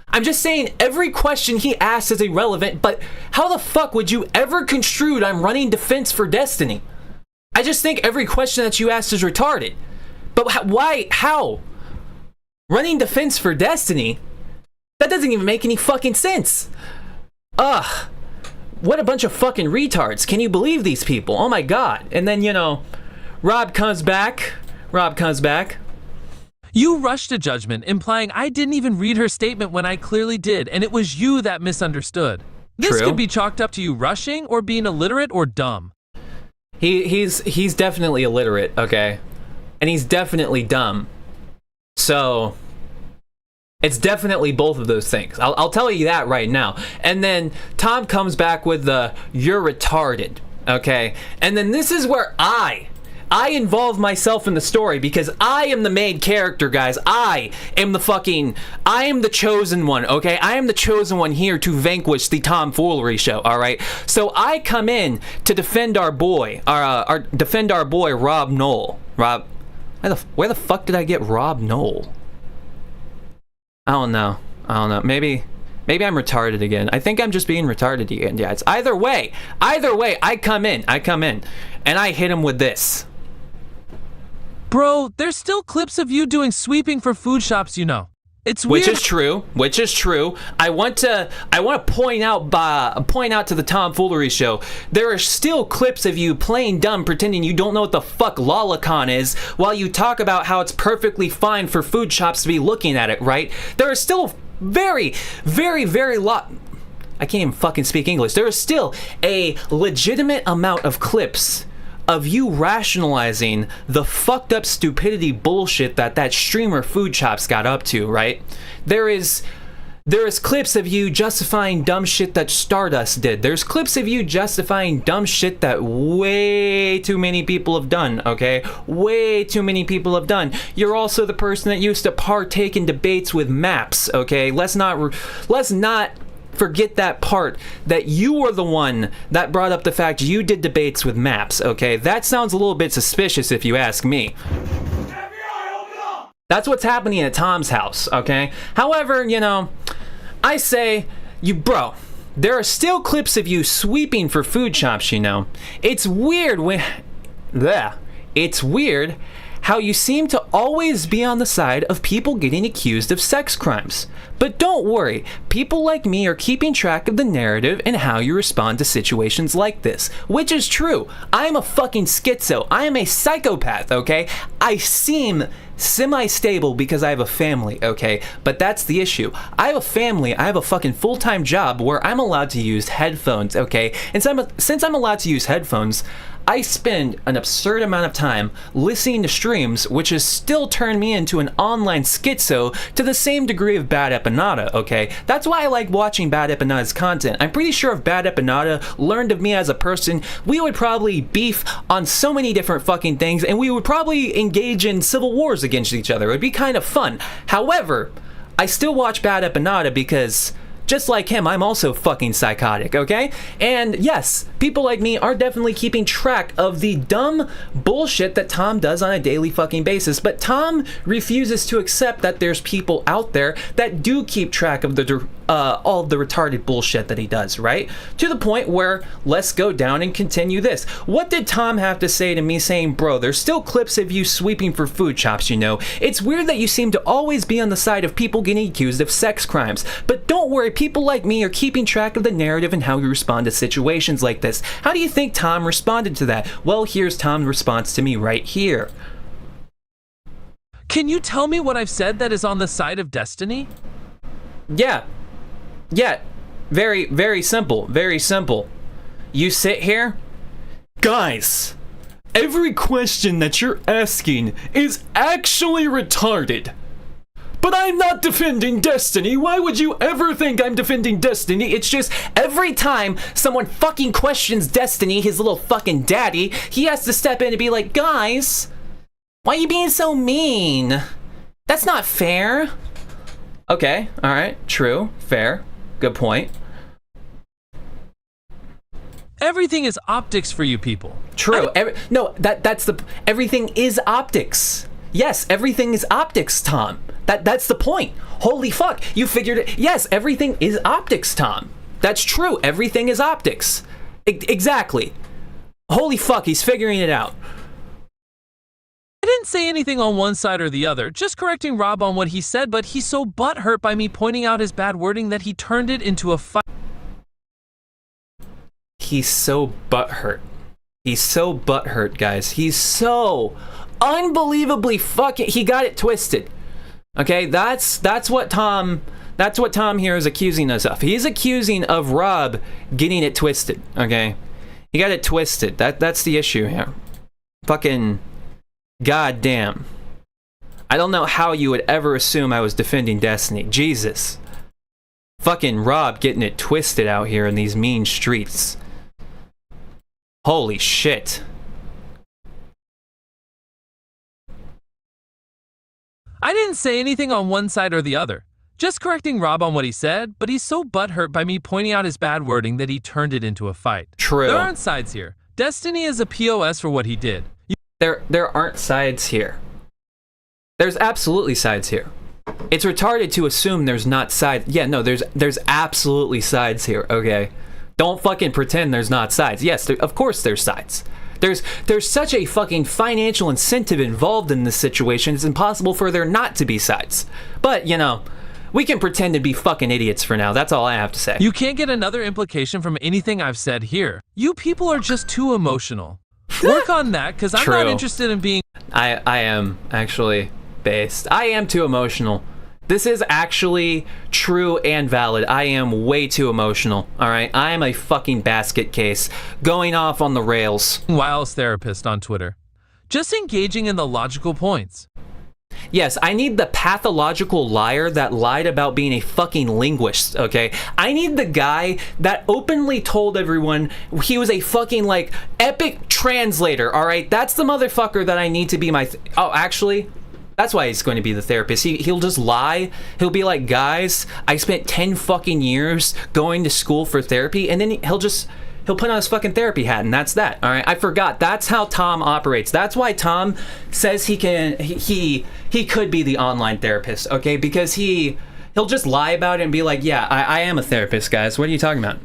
I'm just saying every question he asked is irrelevant, but how the fuck would you ever construe I'm running defense for Destiny? I just think every question that you asked is retarded. But why? How? Running defense for Destiny? That doesn't even make any fucking sense. Ugh. What a bunch of fucking retards. Can you believe these people? Oh my god. And then, Rob comes back. Rob comes back. You rushed to judgment, implying I didn't even read her statement when I clearly did, and it was you that misunderstood. This True. could be chalked up to you rushing or being illiterate or dumb. He's definitely illiterate, okay? And he's definitely dumb. So it's definitely both of those things. I'll tell you that right now. And then Tom comes back with the "you're retarded," okay? And then this is where I involve myself in the story because I am the main character, guys. I am the chosen one, okay? I am the chosen one here to vanquish the tomfoolery show, all right? So I come in to defend our boy, Rob Knoll. Rob, where the fuck did I get Rob Knoll? I don't know. Maybe I'm retarded again. I think I'm just being retarded again. Yeah, it's either way, I come in, and I hit him with this. Bro, there's still clips of you doing sweeping for food shops, you know. It's weird. Which is true. I want to point out to the tomfoolery show. There are still clips of you playing dumb, pretending you don't know what the fuck lolicon is, while you talk about how it's perfectly fine for food shops to be looking at it, right? There are still very, very, very lot. I can't even fucking speak English. There is still a legitimate amount of clips of you rationalizing the fucked up stupidity bullshit that streamer Food Chops got up to, right? There is clips of you justifying dumb shit that Stardust did. There's clips of you justifying dumb shit that way too many people have done, okay? Way too many people have done. You're also the person that used to partake in debates with Maps, okay? Let's not forget that part, that you were the one that brought up the fact you did debates with Maps, okay? That sounds a little bit suspicious if you ask me. FBI, open up! That's what's happening at Tom's house, okay? However, you know, I say, bro, there are still clips of you sweeping for food shops, you know? It's weird how you seem to always be on the side of people getting accused of sex crimes. But don't worry, people like me are keeping track of the narrative and how you respond to situations like this. Which is true. I am a fucking schizo. I am a psychopath, okay? I seem semi-stable because I have a family, okay? But that's the issue. I have a family, I have a fucking full-time job where I'm allowed to use headphones, okay? And since I'm allowed to use headphones, I spend an absurd amount of time listening to streams, which has still turned me into an online schizo to the same degree of Bad Epanada, okay? That's why I like watching Bad Epanada's content. I'm pretty sure if Bad Epanada learned of me as a person, we would probably beef on so many different fucking things, and we would probably engage in civil wars against each other. It would be kind of fun. However, I still watch Bad Epanada because just like him, I'm also fucking psychotic, okay? And yes, people like me are definitely keeping track of the dumb bullshit that Tom does on a daily fucking basis, but Tom refuses to accept that there's people out there that do keep track of all of the retarded bullshit that he does, right? To the point where, let's go down and continue this. What did Tom have to say to me saying, bro, there's still clips of you sweeping for food shops, you know? It's weird that you seem to always be on the side of people getting accused of sex crimes, but don't worry, people like me are keeping track of the narrative and how we respond to situations like this. How do you think Tom responded to that? Well, here's Tom's response to me right here. Can you tell me what I've said that is on the side of Destiny? Yeah, very, very simple, very simple. You sit here, guys, every question that you're asking is actually retarded. But I'm not defending Destiny. Why would you ever think I'm defending Destiny? It's just every time someone fucking questions Destiny, his little fucking daddy, he has to step in and be like, guys, why are you being so mean? That's not fair. Okay, alright, true, fair, good point. Everything is optics for you people. True. Everything is optics. Yes, everything is optics, Tom. That's the point. Holy fuck, you figured it. Yes, everything is optics, Tom. That's true. Everything is optics. Exactly. Holy fuck, he's figuring it out. I didn't say anything on one side or the other, just correcting Rob on what he said, but he's so butthurt by me pointing out his bad wording that he turned it into a fight. He's so butthurt. He's so butthurt, guys. He's so unbelievably fucking, he got it twisted. Okay, that's what Tom here is accusing us of. He's accusing of Rob getting it twisted. Okay, he got it twisted. That's the issue here. Fucking goddamn. I don't know how you would ever assume I was defending Destiny. Jesus. Fucking Rob getting it twisted out here in these mean streets. Holy shit. I didn't say anything on one side or the other. Just correcting Rob on what he said, but he's so butthurt by me pointing out his bad wording that he turned it into a fight. True. There aren't sides here. Destiny is a POS for what he did. There aren't sides here. There's absolutely sides here. It's retarded to assume there's not sides. Yeah, no, there's absolutely sides here, okay? Don't fucking pretend there's not sides. Yes, of course there's sides. There's such a fucking financial incentive involved in this situation, it's impossible for there not to be sides. But, you know, we can pretend to be fucking idiots for now. That's all I have to say. You can't get another implication from anything I've said here. You people are just too emotional. Work on that, because I'm not interested in being... I am, actually, based. I am too emotional. This is actually true and valid. I am way too emotional, alright? I am a fucking basket case, going off on the rails. Wiles therapist on Twitter. Just engaging in the logical points. Yes, I need the pathological liar that lied about being a fucking linguist, okay? I need the guy that openly told everyone he was a fucking, like, epic translator, alright? That's the motherfucker that I need to be my... Oh, actually... That's why he's going to be the therapist. He'll just lie. He'll be like, guys, I spent 10 fucking years going to school for therapy, and then he'll put on his fucking therapy hat, and that's that. All right, I forgot. That's how Tom operates. That's why Tom says he could be the online therapist, okay? Because he'll just lie about it and be like, yeah, I am a therapist, guys. What are you talking about?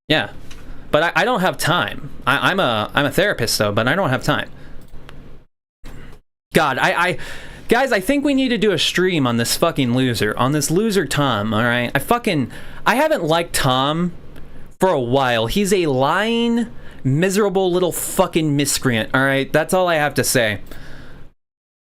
Yeah, but I don't have time. I'm a therapist though, but I don't have time. God, Guys, I think we need to do a stream on this fucking loser. On this loser Tom, alright? I haven't liked Tom for a while. He's a lying, miserable little fucking miscreant, alright? That's all I have to say.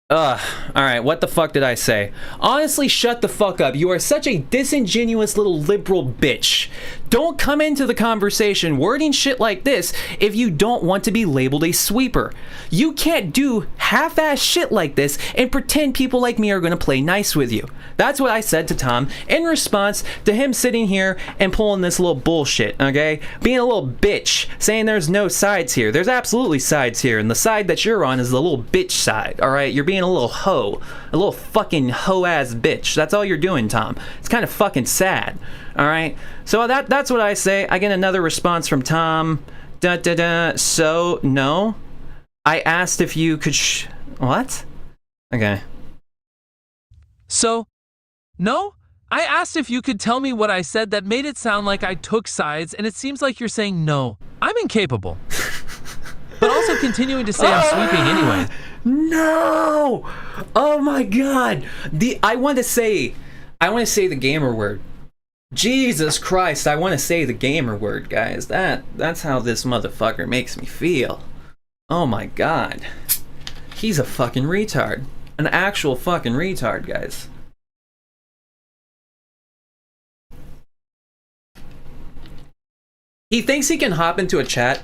Alright, what the fuck did I say? Honestly, shut the fuck up. You are such a disingenuous little liberal bitch. Don't come into the conversation wording shit like this if you don't want to be labeled a sweeper. You can't do half-ass shit like this and pretend people like me are gonna play nice with you. That's what I said to Tom in response to him sitting here and pulling this little bullshit, okay? Being a little bitch, saying there's no sides here. There's absolutely sides here, and the side that you're on is the little bitch side, alright? You're being a little hoe. A little fucking hoe-ass bitch. That's all you're doing, Tom. It's kind of fucking sad, alright? So that's what I say. I get another response from Tom. So, no. I asked if you could what? Okay. So, no? I asked if you could tell me what I said that made it sound like I took sides, and it seems like you're saying no. I'm incapable. But also continuing to say I'm sweeping anyway. No! Oh my god! I want to say the gamer word. Jesus Christ, I want to say the gamer word, guys. That's how this motherfucker makes me feel. Oh my god. He's a fucking retard. An actual fucking retard, guys. He thinks he can hop into a chat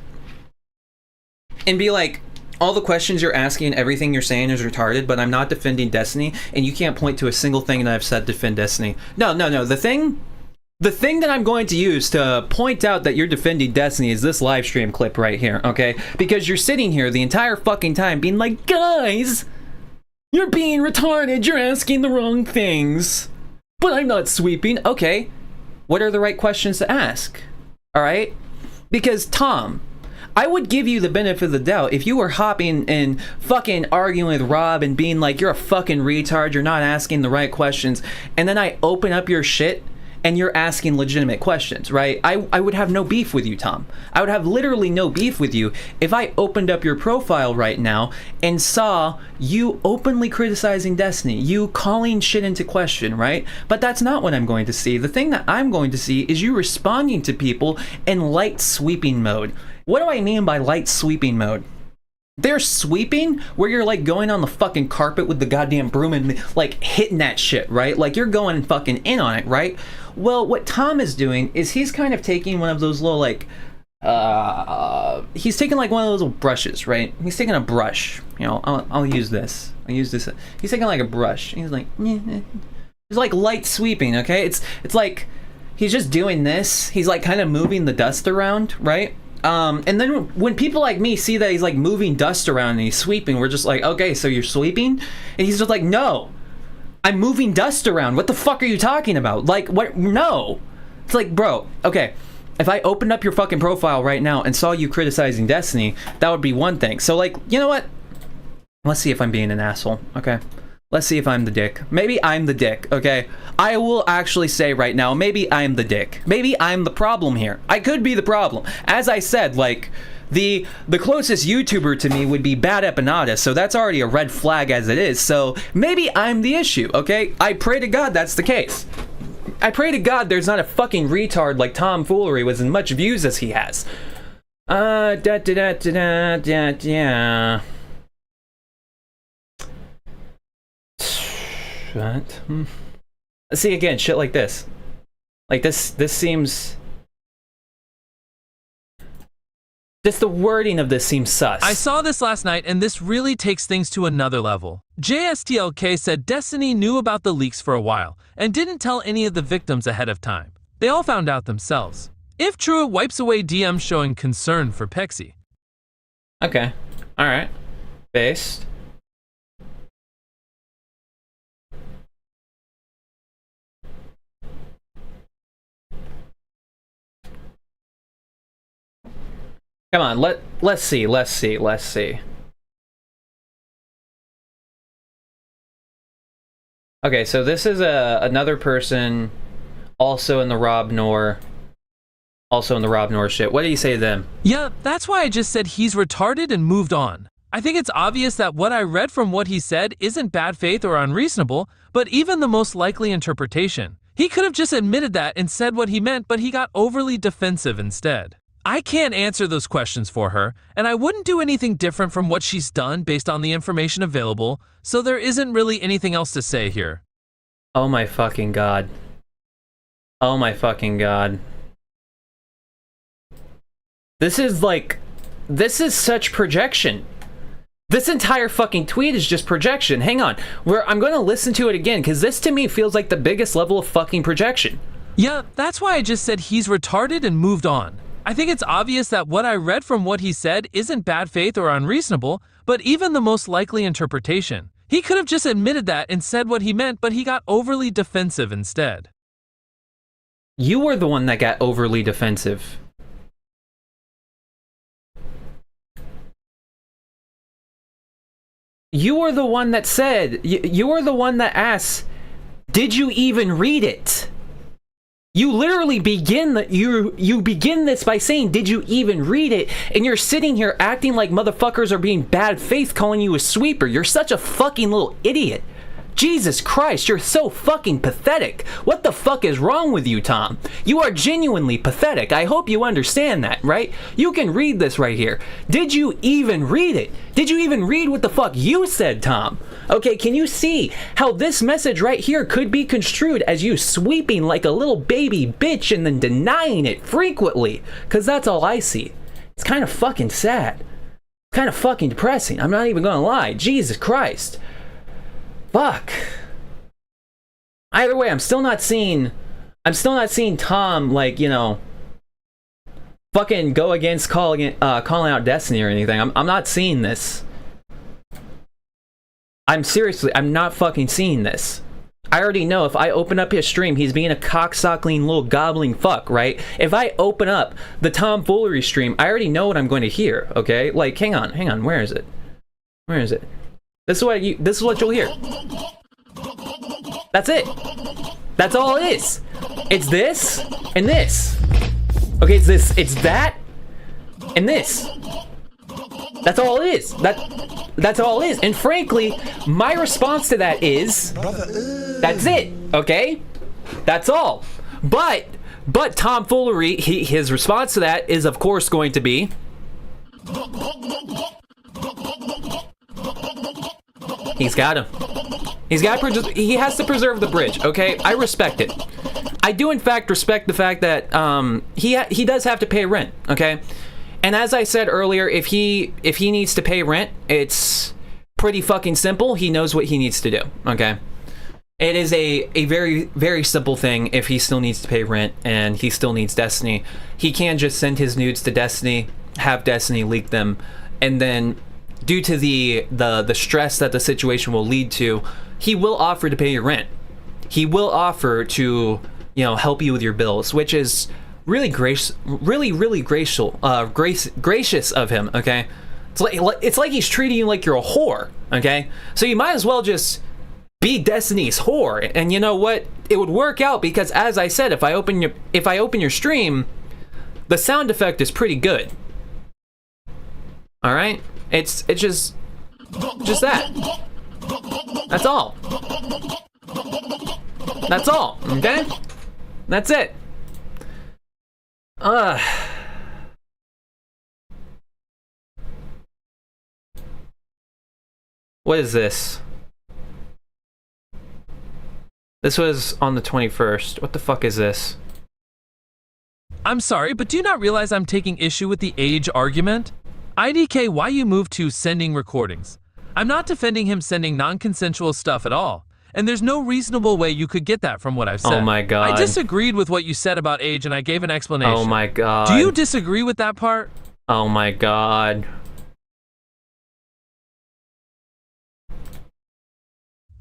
and be like, all the questions you're asking and everything you're saying is retarded, but I'm not defending Destiny, and you can't point to a single thing that I've said to defend Destiny. No. The thing that I'm going to use to point out that you're defending Destiny is this live stream clip right here, okay? Because you're sitting here the entire fucking time being like, guys, you're being retarded, you're asking the wrong things. But I'm not sweeping. Okay, what are the right questions to ask? Alright? Because, Tom, I would give you the benefit of the doubt if you were hopping and fucking arguing with Rob and being like, you're a fucking retard, you're not asking the right questions, and then I open up your shit and you're asking legitimate questions, right? I would have no beef with you, Tom. I would have literally no beef with you if I opened up your profile right now and saw you openly criticizing Destiny, you calling shit into question, right? But that's not what I'm going to see. The thing that I'm going to see is you responding to people in light sweeping mode. What do I mean by light sweeping mode? They're sweeping where you're like going on the fucking carpet with the goddamn broom and like hitting that shit, right? Like you're going fucking in on it, right? Well, what Tom is doing is he's kind of taking one of those little like, he's taking like one of those little brushes, right? He's taking a brush, you know, I'll use this. I'll use this. He's taking like a brush. He's like, he's like light sweeping, okay? It's like, he's just doing this. He's like kind of moving the dust around, right? And then when people like me see that he's like moving dust around and he's sweeping, we're just like, okay, so you're sweeping? And he's just like, no, I'm moving dust around. What the fuck are you talking about? Like, what? No. It's like, bro, okay, if I opened up your fucking profile right now and saw you criticizing Destiny, that would be one thing. So like, you know what? Let's see if I'm being an asshole, okay? Let's see if I'm the dick. Maybe I'm the dick, okay? I will actually say right now, maybe I'm the dick. Maybe I'm the problem here. I could be the problem. As I said, like, the closest YouTuber to me would be Bad Epinata, so that's already a red flag as it is. So maybe I'm the issue, okay? I pray to God that's the case. I pray to God there's not a fucking retard like Tom Foolery with as much views as he has. What? See, again, shit like this. Like this seems... Just the wording of this seems sus. I saw this last night, and this really takes things to another level. JSTLK said Destiny knew about the leaks for a while, and didn't tell any of the victims ahead of time. They all found out themselves. If true, it wipes away DMs showing concern for Pexy. Okay. Alright. Based. Come on, let's see. Okay, so this is another person also in the Rob Noor shit. What do you say to them? Yeah, that's why I just said he's retarded and moved on. I think it's obvious that what I read from what he said isn't bad faith or unreasonable, but even the most likely interpretation. He could have just admitted that and said what he meant, but he got overly defensive instead. I can't answer those questions for her, and I wouldn't do anything different from what she's done based on the information available, so there isn't really anything else to say here. Oh my fucking god. Oh my fucking god. This is such projection. This entire fucking tweet is just projection. Hang on. I'm going to listen to it again, because this to me feels like the biggest level of fucking projection. Yeah, that's why I just said he's retarded and moved on. I think it's obvious that what I read from what he said isn't bad faith or unreasonable, but even the most likely interpretation. He could have just admitted that and said what he meant, but he got overly defensive instead. You were the one that got overly defensive. You were the one that said, you were the one that asked, did you even read it? You literally begin you begin this by saying, did you even read it? And you're sitting here acting like motherfuckers are being bad faith calling you a sweeper. You're such a fucking little idiot. Jesus Christ, you're so fucking pathetic. What the fuck is wrong with you, Tom? You are genuinely pathetic. I hope you understand that, right? You can read this right here. Did you even read it? Did you even read what the fuck you said, Tom? Okay, can you see how this message right here could be construed as you sweeping like a little baby bitch and then denying it frequently? Because that's all I see. It's kind of fucking sad. Kind of fucking depressing. I'm not even gonna lie. Jesus Christ. Fuck. Either way, I'm still not seeing Tom, like, you know, fucking go against calling out Destiny or anything. I'm not seeing this. I'm not fucking seeing this. I already know if I open up his stream, he's being a cocksuckling little gobbling fuck, right? If I open up the Tom Foolery stream, I already know what I'm going to hear, okay? Like, hang on, where is it? Where is it? This is what you'll hear. That's it. That's all it is. It's this and this. Okay, it's that and this. That's all it is. That's all it is. And frankly, my response to that is, that's it. Okay? That's all. But Tom Foolery, his response to that is of course going to be, He's got him. He has to preserve the bridge, okay? I respect it. I do, in fact, respect the fact that he does have to pay rent, okay? And as I said earlier, if he needs to pay rent, it's pretty fucking simple. He knows what he needs to do, okay? It is a very, very simple thing if he still needs to pay rent and he still needs Destiny. He can just send his nudes to Destiny, have Destiny leak them, and then due to the stress that the situation will lead to, he will offer to pay your rent. He will offer to, you know, help you with your bills, which is really gracious of him, okay? It's like he's treating you like you're a whore, okay? So you might as well just be Destiny's whore. And you know what? It would work out because, as I said, if I open your stream, the sound effect is pretty good. All right? It's just that. That's all. That's all, okay? That's it. What is this? This was on the 21st. What the fuck is this? I'm sorry, but do you not realize I'm taking issue with the age argument? IDK, why you moved to sending recordings? I'm not defending him sending non-consensual stuff at all. And there's no reasonable way you could get that from what I've said. Oh my god. I disagreed with what you said about age and I gave an explanation. Oh my god. Do you disagree with that part? Oh my god.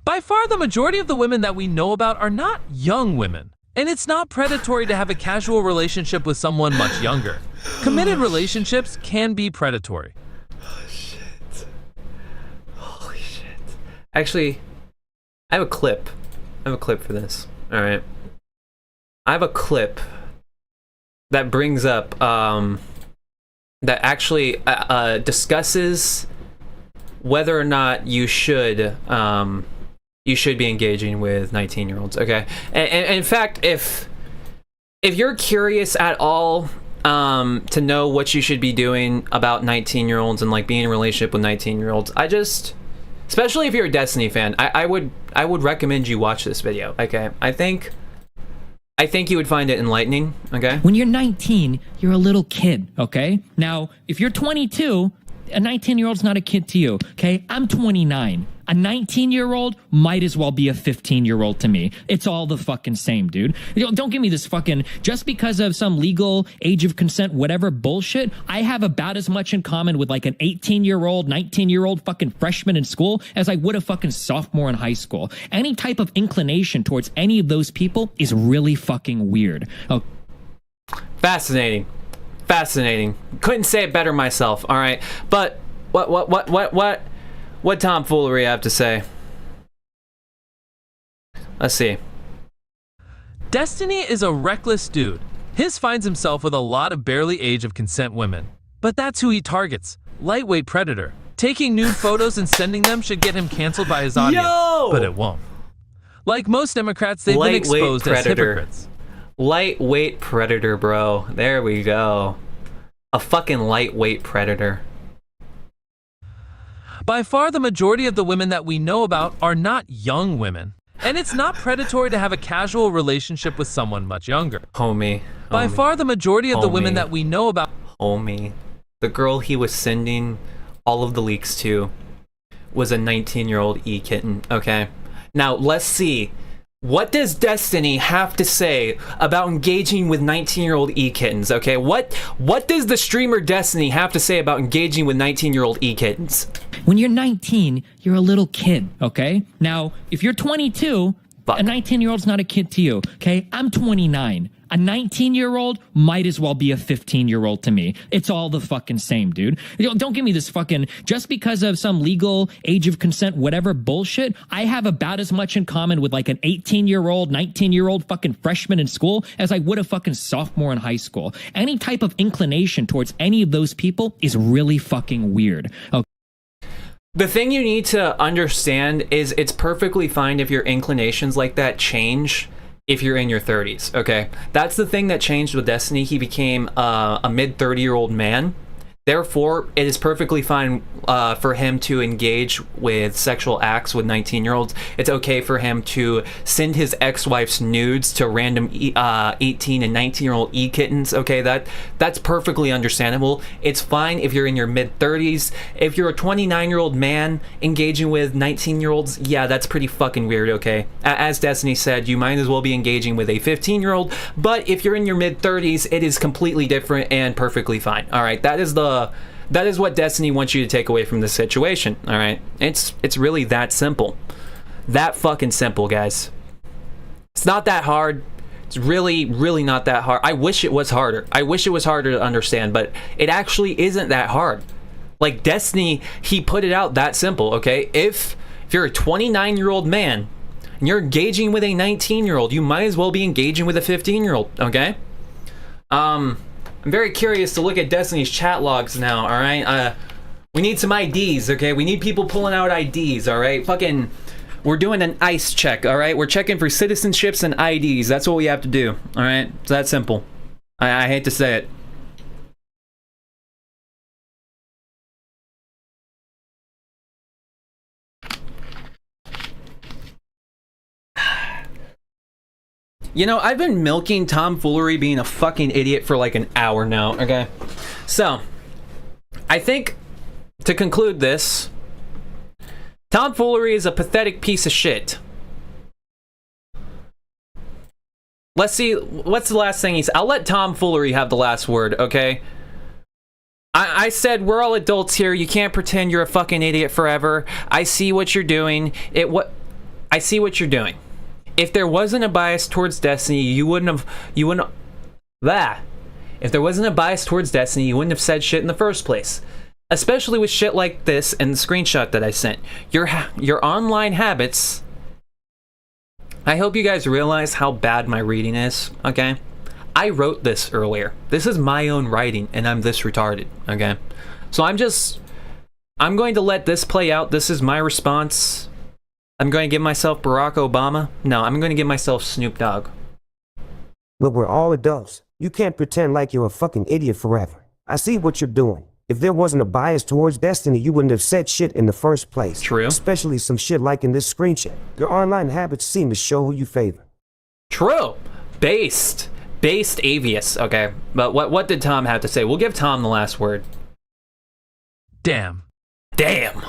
By far the majority of the women that we know about are not young women. And it's not predatory to have a casual relationship with someone much younger. Committed relationships can be predatory. Oh shit. Holy shit. Actually, I have a clip. For this. Alright. I have a clip that brings up, that actually discusses whether or not you should be engaging with 19-year-olds, okay? And in fact, if you're curious at all to know what you should be doing about 19-year-olds and like being in a relationship with 19-year-olds, especially if you're a Destiny fan, I would recommend you watch this video, okay? I think you would find it enlightening, okay? When you're 19, you're a little kid, okay? Now, if you're 22, a 19-year-old's not a kid to you, okay? I'm 29. A 19-year-old might as well be a 15-year-old to me. It's all the fucking same, dude. Don't give me this fucking, just because of some legal age of consent, whatever bullshit, I have about as much in common with like an 18-year-old, 19-year-old fucking freshman in school as I would a fucking sophomore in high school. Any type of inclination towards any of those people is really fucking weird. Oh. Fascinating. Couldn't say it better myself, all right? But what tomfoolery I have to say? Let's see. Destiny is a reckless dude. His finds himself with a lot of barely age of consent women. But that's who he targets. Lightweight predator. Taking nude photos and sending them should get him canceled by his audience. Yo! But it won't. Like most Democrats, they've been exposed as hypocrites. Lightweight predator, bro. There we go. A fucking lightweight predator. By far the majority of the women that we know about are not young women. And it's not predatory to have a casual relationship with someone much younger. Homie. By far the majority of the women that we know about... Homie. The girl he was sending all of the leaks to was a 19-year-old e-kitten, okay? Now, let's see. What does Destiny have to say about engaging with 19-year-old e-kittens, okay? What does the streamer Destiny have to say about engaging with 19-year-old e-kittens? When you're 19, you're a little kid, okay? Now, if you're 22, a 19-year-old's not a kid to you, okay? I'm 29. A 19-year-old might as well be a 15-year-old to me. It's all the fucking same, dude. Don't give me this fucking, just because of some legal age of consent, whatever bullshit, I have about as much in common with like an 18-year-old, 19-year-old fucking freshman in school as I would a fucking sophomore in high school. Any type of inclination towards any of those people is really fucking weird. Okay. The thing you need to understand is it's perfectly fine if your inclinations like that change if you're in your 30s, okay? That's the thing that changed with Destiny. He became a mid-30-year-old man. Therefore, it is perfectly fine for him to engage with sexual acts with 19-year-olds. It's okay for him to send his ex-wife's nudes to random 18 and 19-year-old e-kittens. Okay, that's perfectly understandable. It's fine if you're in your mid-30s. If you're a 29-year-old man engaging with 19-year-olds, yeah, that's pretty fucking weird, okay? As Destiny said, you might as well be engaging with a 15-year-old, but if you're in your mid-30s, it is completely different and perfectly fine. All right, that is what Destiny wants you to take away from this situation, all right? It's really that simple. That fucking simple, guys. It's not that hard. It's really, really not that hard. I wish it was harder. I wish it was harder to understand, but it actually isn't that hard. Like Destiny, he put it out that simple, okay? If you're a 29-year-old man and you're engaging with a 19-year-old, you might as well be engaging with a 15-year-old, okay? I'm very curious to look at Destiny's chat logs now, alright? We need some IDs, okay? We need people pulling out IDs, alright? Fucking, we're doing an ICE check, alright? We're checking for citizenships and IDs. That's what we have to do, alright? It's that simple. I hate to say it. You know, I've been milking tomfoolery being a fucking idiot for like an hour now, okay? So, I think, to conclude this, tomfoolery is a pathetic piece of shit. Let's see, what's the last thing he said? I'll let tomfoolery have the last word, okay? I said, we're all adults here, you can't pretend you're a fucking idiot forever. I see what you're doing. I see what you're doing. If there wasn't a bias towards Destiny, if there wasn't a bias towards Destiny, you wouldn't have said shit in the first place. Especially with shit like this and the screenshot that I sent. Your online habits, I hope you guys realize how bad my reading is, okay? I wrote this earlier. This is my own writing, and I'm this retarded, okay? So I'm going to let this play out. This is my response. I'm going to give myself Barack Obama. No, I'm going to give myself Snoop Dogg. But we're all adults. You can't pretend like you're a fucking idiot forever. I see what you're doing. If there wasn't a bias towards Destiny, you wouldn't have said shit in the first place. True. Especially some shit like in this screenshot. Your online habits seem to show who you favor. True. Based Avius, okay. But what did Tom have to say? We'll give Tom the last word. Damn. Damn.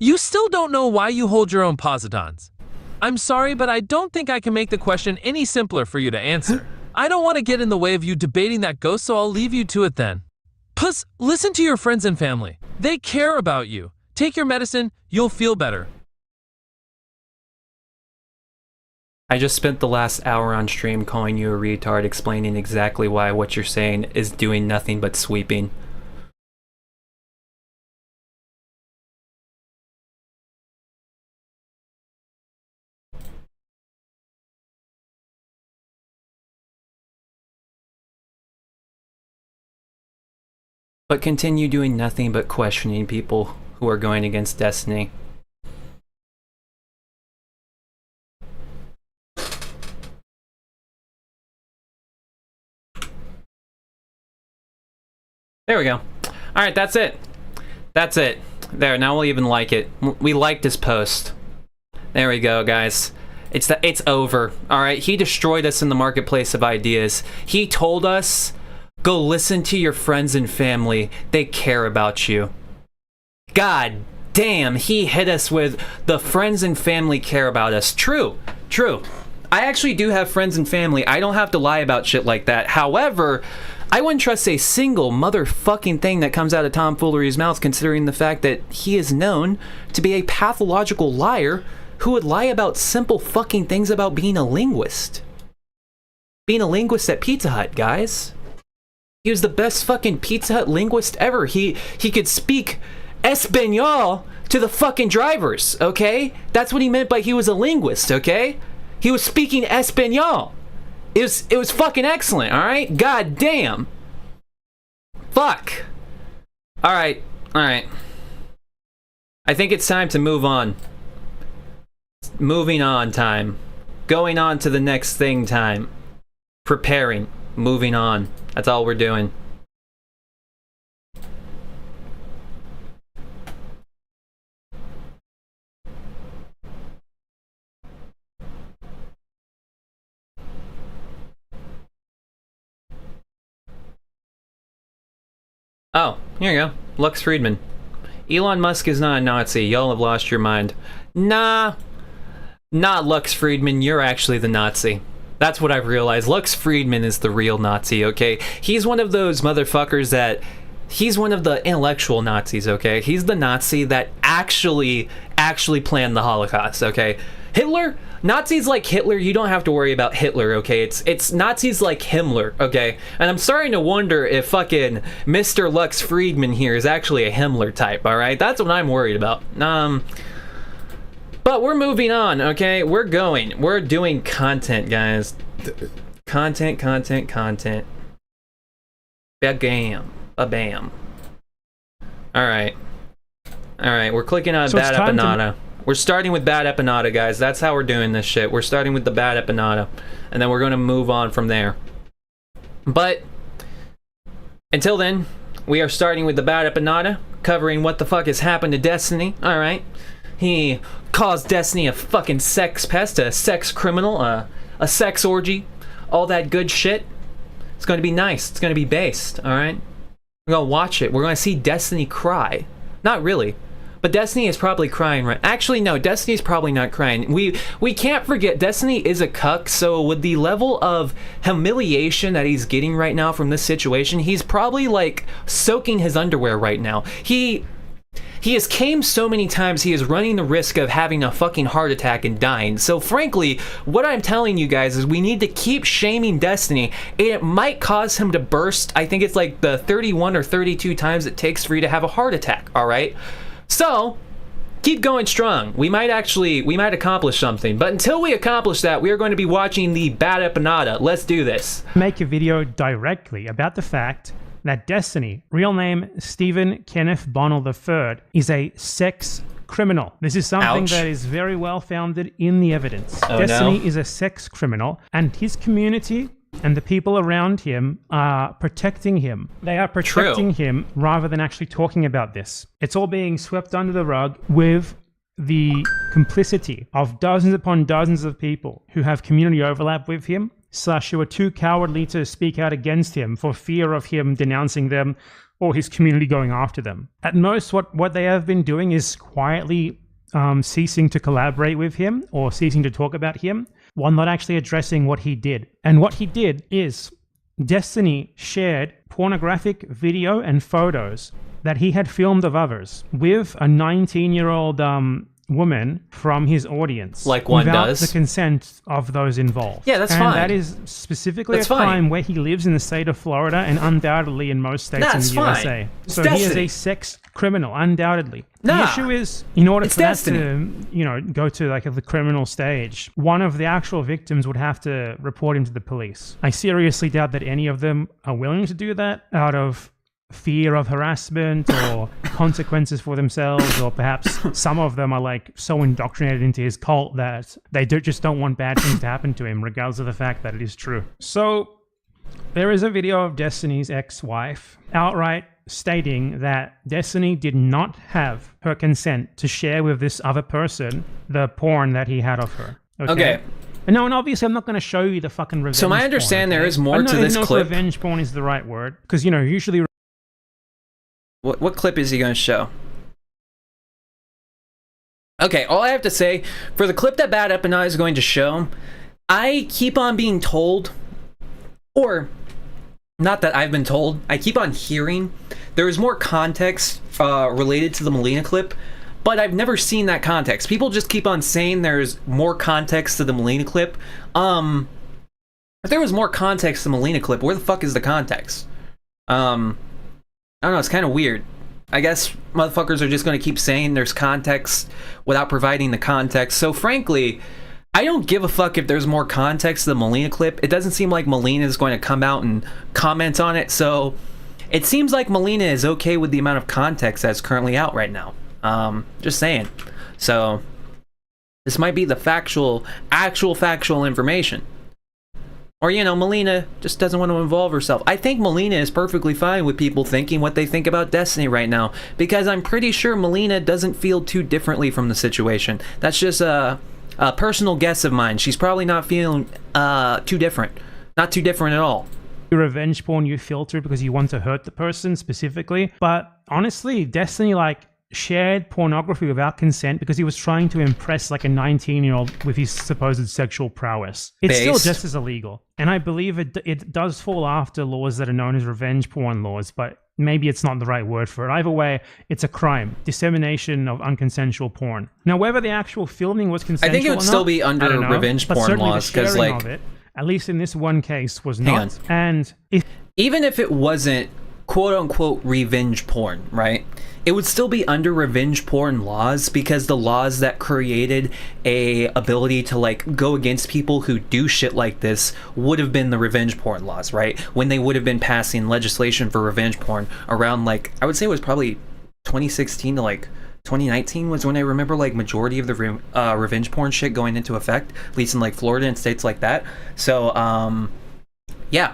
You still don't know why you hold your own positons. I'm sorry, but I don't think I can make the question any simpler for you to answer. I don't want to get in the way of you debating that ghost, so I'll leave you to it then. Plus, listen to your friends and family. They care about you. Take your medicine, you'll feel better. I just spent the last hour on stream calling you a retard, explaining exactly why what you're saying is doing nothing but sweeping. But continue doing nothing but questioning people who are going against Destiny. There we go. Alright, that's it. That's it. There, now we'll even like it. We liked his post. There we go, guys. It's over. Alright, he destroyed us in the marketplace of ideas. He told us, go listen to your friends and family. They care about you. God damn, he hit us with the friends and family care about us. True. I actually do have friends and family. I don't have to lie about shit like that. However, I wouldn't trust a single motherfucking thing that comes out of tomfoolery's mouth, considering the fact that he is known to be a pathological liar who would lie about simple fucking things about being a linguist. Being a linguist at Pizza Hut, guys. He was the best fucking Pizza Hut linguist ever. He could speak Espanol to the fucking drivers, okay? That's what he meant by he was a linguist, okay? He was speaking Espanol. It was fucking excellent, alright? God damn. Fuck. Alright. I think it's time to move on. Moving on time. Going on to the next thing time. Preparing. Moving on. That's all we're doing. Oh, here you go. Lux Friedman. Elon Musk is not a Nazi. Y'all have lost your mind. Nah. Not Lux Friedman. You're actually the Nazi. That's what I've realized. Lux Friedman is the real Nazi, okay? He's one of those motherfuckers that... He's one of the intellectual Nazis, okay? He's the Nazi that actually planned the Holocaust, okay? Hitler? Nazis like Hitler, you don't have to worry about Hitler, okay? It's Nazis like Himmler, okay? And I'm starting to wonder if fucking Mr. Lux Friedman here is actually a Himmler type, alright? That's what I'm worried about. But we're moving on, okay? We're doing content, guys. Content. Bam. Alright, we're clicking on Bad Epanada. We're starting with Bad Epanada, guys. That's how we're doing this shit. We're starting with the Bad Epanada, and then we're going to move on from there. But until then, we are starting with the Bad Epanada, covering what the fuck has happened to Destiny. Alright. He calls Destiny a fucking sex pest, a sex criminal, a sex orgy, all that good shit. It's going to be nice. It's going to be based, alright? We're going to watch it. We're going to see Destiny cry. Not really. But Destiny is probably crying right... Actually, no. Destiny's probably not crying. We can't forget, Destiny is a cuck, so with the level of humiliation that he's getting right now from this situation, he's probably, like, soaking his underwear right now. He has came so many times, he is running the risk of having a fucking heart attack and dying. So frankly, what I'm telling you guys is we need to keep shaming Destiny. It might cause him to burst. I think it's like the 31 or 32 times it takes for you to have a heart attack, alright? So, keep going strong. We might accomplish something. But until we accomplish that, we are going to be watching the Bad Epanada. Let's do this. Make a video directly about the fact that Destiny, real name Stephen Kenneth Bonnell III, is a sex criminal. This is something Ouch. that is very well founded in the evidence. Oh, Destiny no. is a sex criminal, and his community and the people around him are protecting him. They are protecting him rather than actually talking about this. It's all being swept under the rug with the complicity of dozens upon dozens of people who have community overlap with him, / who are too cowardly to speak out against him for fear of him denouncing them or his community going after them. At most, what they have been doing is quietly ceasing to collaborate with him or ceasing to talk about him, while not actually addressing what he did. And what he did is Destiny shared pornographic video and photos that he had filmed of others with a 19-year-old woman from his audience. Like one without does. the consent of those involved. Yeah, that's and fine. That is specifically That's a crime fine. where he lives in the state of Florida and undoubtedly in most states That's in the fine. USA. It's So he is Destiny. a sex criminal, undoubtedly. Nah. The issue is, in order It's for Destiny. that to, go to like the criminal stage, one of the actual victims would have to report him to the police. I seriously doubt that any of them are willing to do that out of fear of harassment or consequences for themselves, or perhaps some of them are like so indoctrinated into his cult that they just don't want bad things to happen to him, regardless of the fact that it is true. So there is a video of Destiny's ex-wife outright stating that Destiny did not have her consent to share with this other person the porn that he had of her. Okay. No, and obviously I'm not going to show you the fucking revenge So my porn, understand there okay? is more I to this don't know clip. if revenge porn is the right word, because, usually... What clip is he going to show? Okay, all I have to say, for the clip that Bad Epanada is going to show, I keep on being told, or not that I've been told, I keep on hearing there is more context related to the Melina clip, but I've never seen that context. People just keep on saying there's more context to the Melina clip. If there was more context to the Melina clip, where the fuck is the context? I don't know, it's kind of weird. I guess motherfuckers are just going to keep saying there's context without providing the context. So frankly, I don't give a fuck if there's more context to the Melina clip. It doesn't seem like Melina is going to come out and comment on it. So it seems like Melina is okay with the amount of context that's currently out right now. Just saying. So this might be the actual factual information. Or, Melina just doesn't want to involve herself. I think Melina is perfectly fine with people thinking what they think about Destiny right now, because I'm pretty sure Melina doesn't feel too differently from the situation. That's just a personal guess of mine. She's probably not feeling too different. Not too different at all. revenge porn you filter because you want to hurt the person specifically. But honestly, Destiny like shared pornography without consent because he was trying to impress like a 19-year-old with his supposed sexual prowess. It's still just as illegal. And I believe it does fall after laws that are known as revenge porn laws, but maybe it's not the right word for it. Either way, it's a crime. Dissemination of unconsensual porn. Now, whether the actual filming was consensual I think it would still be under I don't know, revenge but porn certainly laws the because, sharing like, of it, at least in this one case, was Hang not. And if even if it wasn't quote unquote revenge porn, right? It would still be under revenge porn laws because the laws that created a ability to like go against people who do shit like this would have been the revenge porn laws, right? When they would have been passing legislation for revenge porn around, like, I would say it was probably 2016 to like 2019 was when I remember like majority of the revenge porn shit going into effect, at least in like Florida and states like that. So yeah.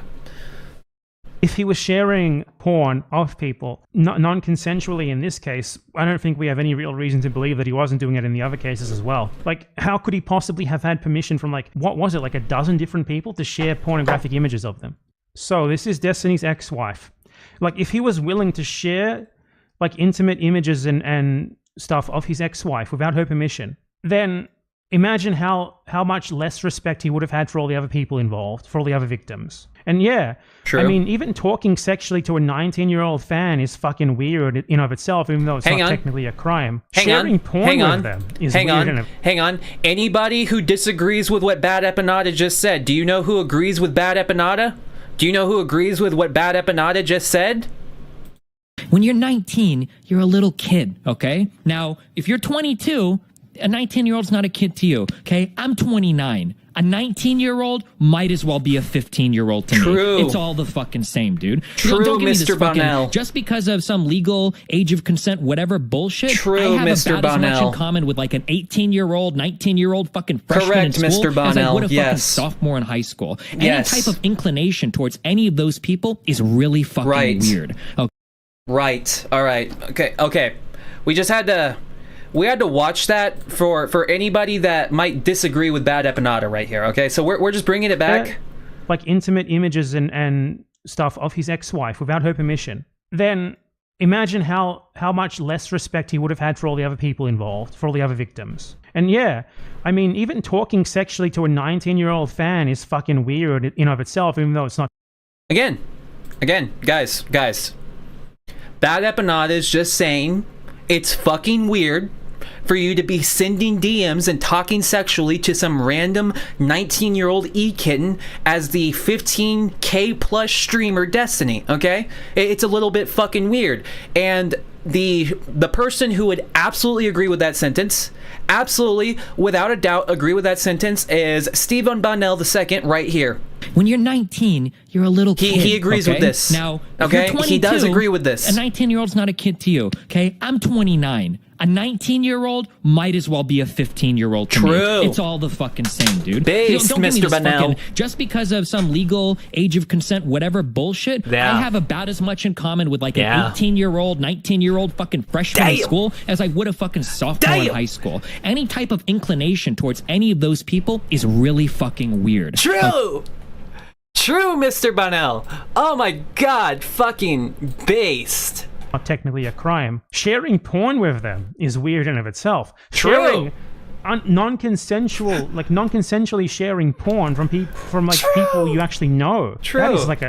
If he was sharing porn of people, non-consensually in this case, I don't think we have any real reason to believe that he wasn't doing it in the other cases as well. Like, how could he possibly have had permission from, like, what was it, like a dozen different people to share pornographic images of them? So this is Destiny's ex-wife. Like, if he was willing to share, like, intimate images and stuff of his ex-wife without her permission, then imagine how much less respect he would have had for all the other people involved, for all the other victims. And yeah, True. I mean, even talking sexually to a 19-year-old fan is fucking weird in of itself, even though it's not technically a crime. Sharing porn with them is weird. Hang on. Anybody who disagrees with what Bad Epanada just said, do you know who agrees with Bad Epanada? Do you know who agrees with what Bad Epanada just said? When you're 19, you're a little kid, okay? Now, if you're 22, a 19-year-old's not a kid to you, okay? I'm 29. A 19-year-old might as well be a 15-year-old to True. me. It's all the fucking same, dude. True, Don't give me this Mr. fucking, Bonnell. just because of some legal age of consent, whatever bullshit, True, I have Mr. about as much Bonnell. in common with like an 18-year-old, 19-year-old fucking freshman Correct, in school Mr. Bonnell. as I would a fucking Yes. sophomore in high school. Yes. Any type of inclination towards any of those people is really fucking Right. weird. Okay. Right. All right. Okay. We just had to watch that for anybody that might disagree with Bad Epanada right here. Okay, so we're just bringing it back. Like intimate images and stuff of his ex-wife without her permission. Then imagine how much less respect he would have had for all the other people involved, for all the other victims. And yeah, I mean, even talking sexually to a 19-year-old fan is fucking weird in of itself, even though it's not. Again, guys. Bad Epanada is just saying it's fucking weird for you to be sending DMs and talking sexually to some random 19-year-old e-kitten as the 15K plus streamer Destiny, okay? It's a little bit fucking weird. And the person who would absolutely agree with that sentence, absolutely, without a doubt, agree with that sentence is Stephen Bonnell II right here. When you're 19, you're a little kid. He agrees with this. Now, if Okay? you're 22, He does agree with this. A 19-year-old's not a kid to you, okay? I'm 29. A 19-year-old might as well be a 15-year-old to me. True. It's all the fucking same, dude. Based, Don't give me Mr. this Bonnell. fucking, just because of some legal age of consent, whatever bullshit, Yeah. I have about as much in common with like Yeah. an 18-year-old, 19-year-old fucking freshman in Damn. school as I would a fucking sophomore in Damn. high school. Any type of inclination towards any of those people is really fucking weird. True, Mr. Bonnell. Oh my god, fucking based. Not technically a crime. Sharing porn with them is weird in of itself. True. Sharing non-consensually sharing porn from people you actually know. True. That is like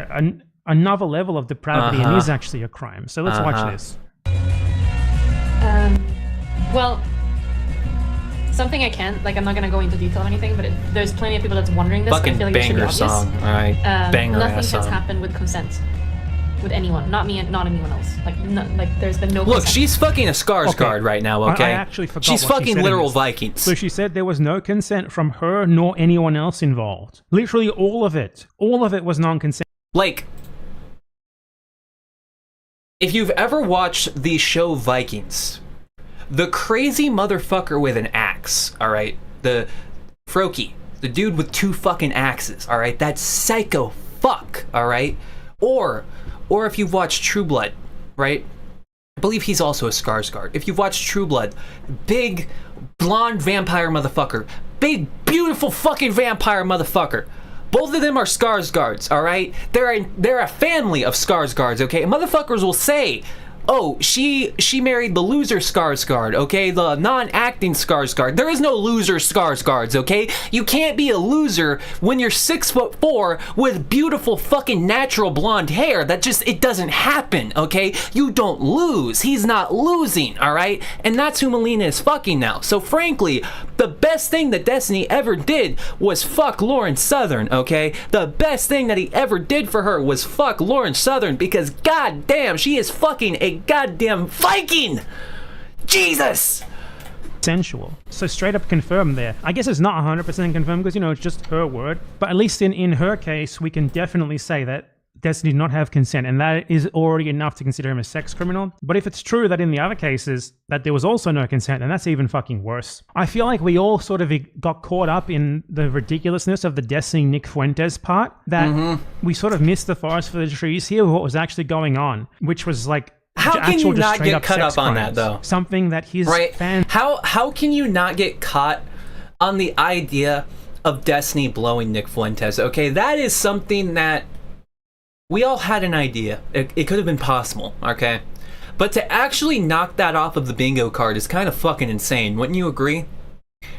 another level of depravity and Uh-huh. is actually a crime. So let's watch this. Well, something I can't, like, I'm not gonna go into detail or anything, but there's plenty of people that's wondering this. Fucking I feel like it should be banger obvious. song, alright? Banger Nothing ass has song. happened with consent. With anyone, not me and not anyone else. Like there's been no Look, consent. she's fucking a Skarsgård right now, okay? I actually forgot She's what she fucking said in literal this. Vikings. So she said there was no consent from her nor anyone else involved. Literally all of it. All of it was non-consent. Like, if you've ever watched the show Vikings, the crazy motherfucker with an axe, alright? The Froki, the dude with 2 fucking axes, alright? That psycho fuck, alright? Or if you've watched True Blood, right? I believe he's also a Skarsgård. If you've watched True Blood, big, blonde vampire motherfucker. Big, beautiful fucking vampire motherfucker. Both of them are Skarsgårds, all right? They're a family of Skarsgårds, okay? Motherfuckers will say, oh, she married the loser Skarsgård, okay? The non-acting Skarsgård. There is no loser Skarsgårds, okay? You can't be a loser when you're 6'4" with beautiful fucking natural blonde hair. It doesn't happen, okay? You don't lose. He's not losing, all right? And that's who Melina is fucking now. So frankly, the best thing that Destiny ever did was fuck Lauren Southern, okay? The best thing that he ever did for her was fuck Lauren Southern, because goddamn, she is fucking a goddamn Viking! Jesus! Sensual. So straight up confirmed there. I guess it's not 100% confirmed because, you know, it's just her word. But at least in her case, we can definitely say that Destiny did not have consent, and that is already enough to consider him a sex criminal. But if it's true that in the other cases that there was also no consent, then that's even fucking worse. I feel like we all sort of got caught up in the ridiculousness of the Destiny Nick Fuentes part, that we sort of missed the forest for the trees here with what was actually going on, which was like how can you not get cut up on that, though? Something that his fans... How can you not get caught on the idea of Destiny blowing Nick Fuentes? Okay, that is something that we all had an idea. It could have been possible, okay? But to actually knock that off of the bingo card is kind of fucking insane, wouldn't you agree?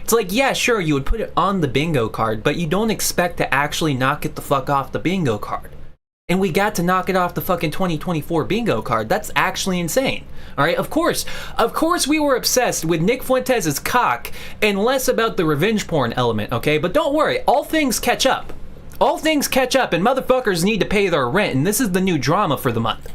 It's like, yeah, sure, you would put it on the bingo card, but you don't expect to actually knock it the fuck off the bingo card. And we got to knock it off the fucking 2024 bingo card. That's actually insane. All right, of course we were obsessed with Nick Fuentes' cock and less about the revenge porn element, okay? But don't worry, all things catch up. All things catch up, and motherfuckers need to pay their rent, and this is the new drama for the month.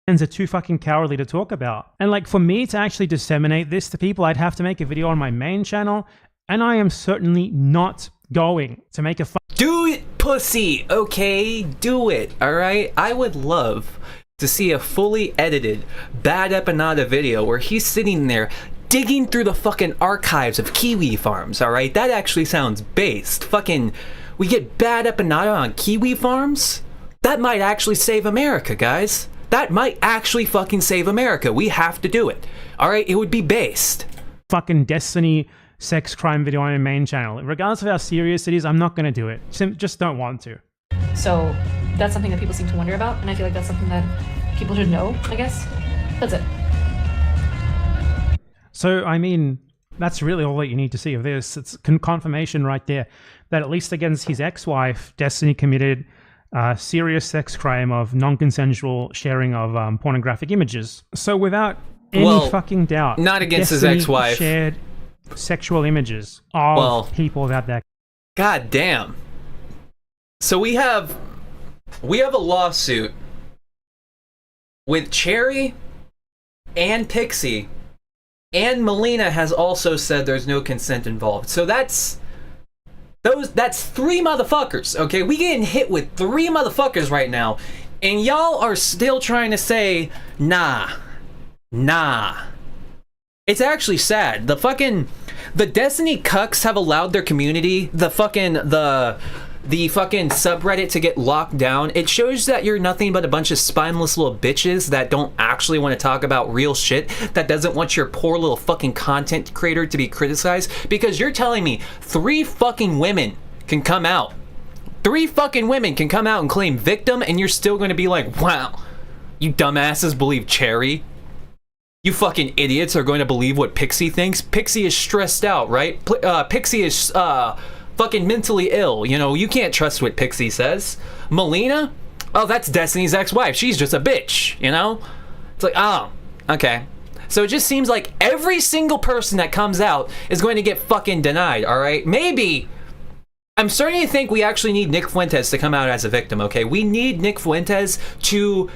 Are too fucking cowardly to talk about. And like, for me to actually disseminate this to people, I'd have to make a video on my main channel, and I am certainly not going to make a do it, pussy, okay? Do it, alright? I would love to see a fully edited Bad Epanada video where he's sitting there digging through the fucking archives of kiwi farms, alright? That actually sounds based. Fucking, we get Bad Epanada on kiwi farms? That might actually save America, guys. That might actually fucking save America. We have to do it. Alright, it would be based. Fucking Destiny sex crime video on my main channel. Regardless of how serious it is, I'm not going to do it. Just don't want to. So that's something that people seem to wonder about, and I feel like that's something that people should know, I guess. That's it. So, I mean, that's really all that you need to see of this. It's confirmation right there that at least against his ex-wife, Destiny committed a serious sex crime of non-consensual sharing of pornographic images. So without any fucking doubt, not against Destiny his ex-wife, shared sexual images of people without that. God damn. So we have a lawsuit with Cherry and Pixie, and Melina has also said there's no consent involved. So that's three motherfuckers, okay? We getting hit with three motherfuckers right now, and y'all are still trying to say nah. It's actually sad. The Destiny cucks have allowed their community, the fucking subreddit, to get locked down. It shows that you're nothing but a bunch of spineless little bitches that don't actually want to talk about real shit, that doesn't want your poor little fucking content creator to be criticized, because you're telling me three fucking women can come out. Three fucking women can come out and claim victim, and you're still going to be like, wow, you dumbasses believe Cherry? You fucking idiots are going to believe what Pixie thinks? Pixie is stressed out, right? Pixie is fucking mentally ill. You know, you can't trust what Pixie says. Melina? Oh, that's Destiny's ex-wife. She's just a bitch, you know? It's like, oh, okay. So it just seems like every single person that comes out is going to get fucking denied, all right? Maybe, I'm starting to think we actually need Nick Fuentes to come out as a victim, okay? We need Nick Fuentes to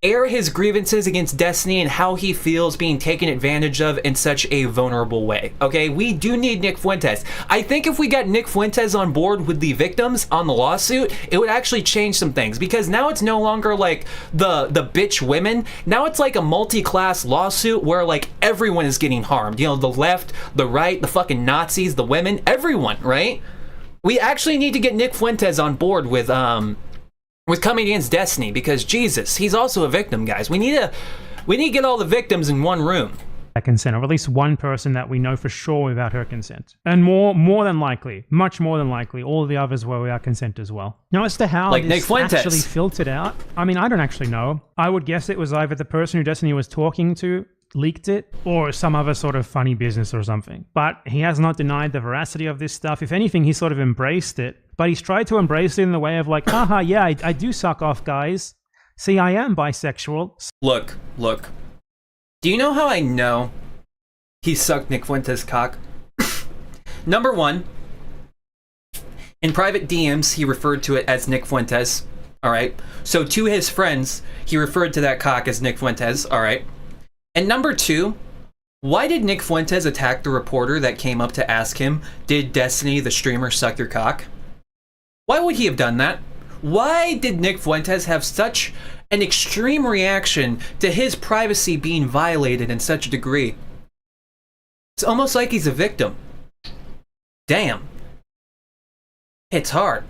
air his grievances against Destiny and how he feels being taken advantage of in such a vulnerable way, okay? We do need Nick Fuentes. I think if we got Nick Fuentes on board with the victims on the lawsuit, it would actually change some things, because now it's no longer like the bitch women. Now it's like a multi-class lawsuit where like everyone is getting harmed. You know, the left, the right, the fucking Nazis, the women, everyone, right? We actually need to get Nick Fuentes on board with coming against Destiny, because Jesus, he's also a victim, guys. We need to get all the victims in one room. consent, or at least one person that we know for sure without her consent. And more than likely, much more than likely, all of the others were without consent as well. Now, as to how Like this Nick Fuentes. actually filtered out, I mean, I don't actually know. I would guess it was either the person who Destiny was talking to leaked it, or some other sort of funny business or something. But he has not denied the veracity of this stuff. If anything, he sort of embraced it. But he's tried to embrace it in the way of like, haha, yeah, I do suck off guys. See, I am bisexual. Look. Do you know how I know he sucked Nick Fuentes' cock? Number one, in private DMs, he referred to it as Nick Fuentes. All right. So to his friends, he referred to that cock as Nick Fuentes. All right. And number two, why did Nick Fuentes attack the reporter that came up to ask him, did Destiny, the streamer, suck your cock? Why would he have done that? Why did Nick Fuentes have such an extreme reaction to his privacy being violated in such a degree? It's almost like he's a victim. Damn. It's hard.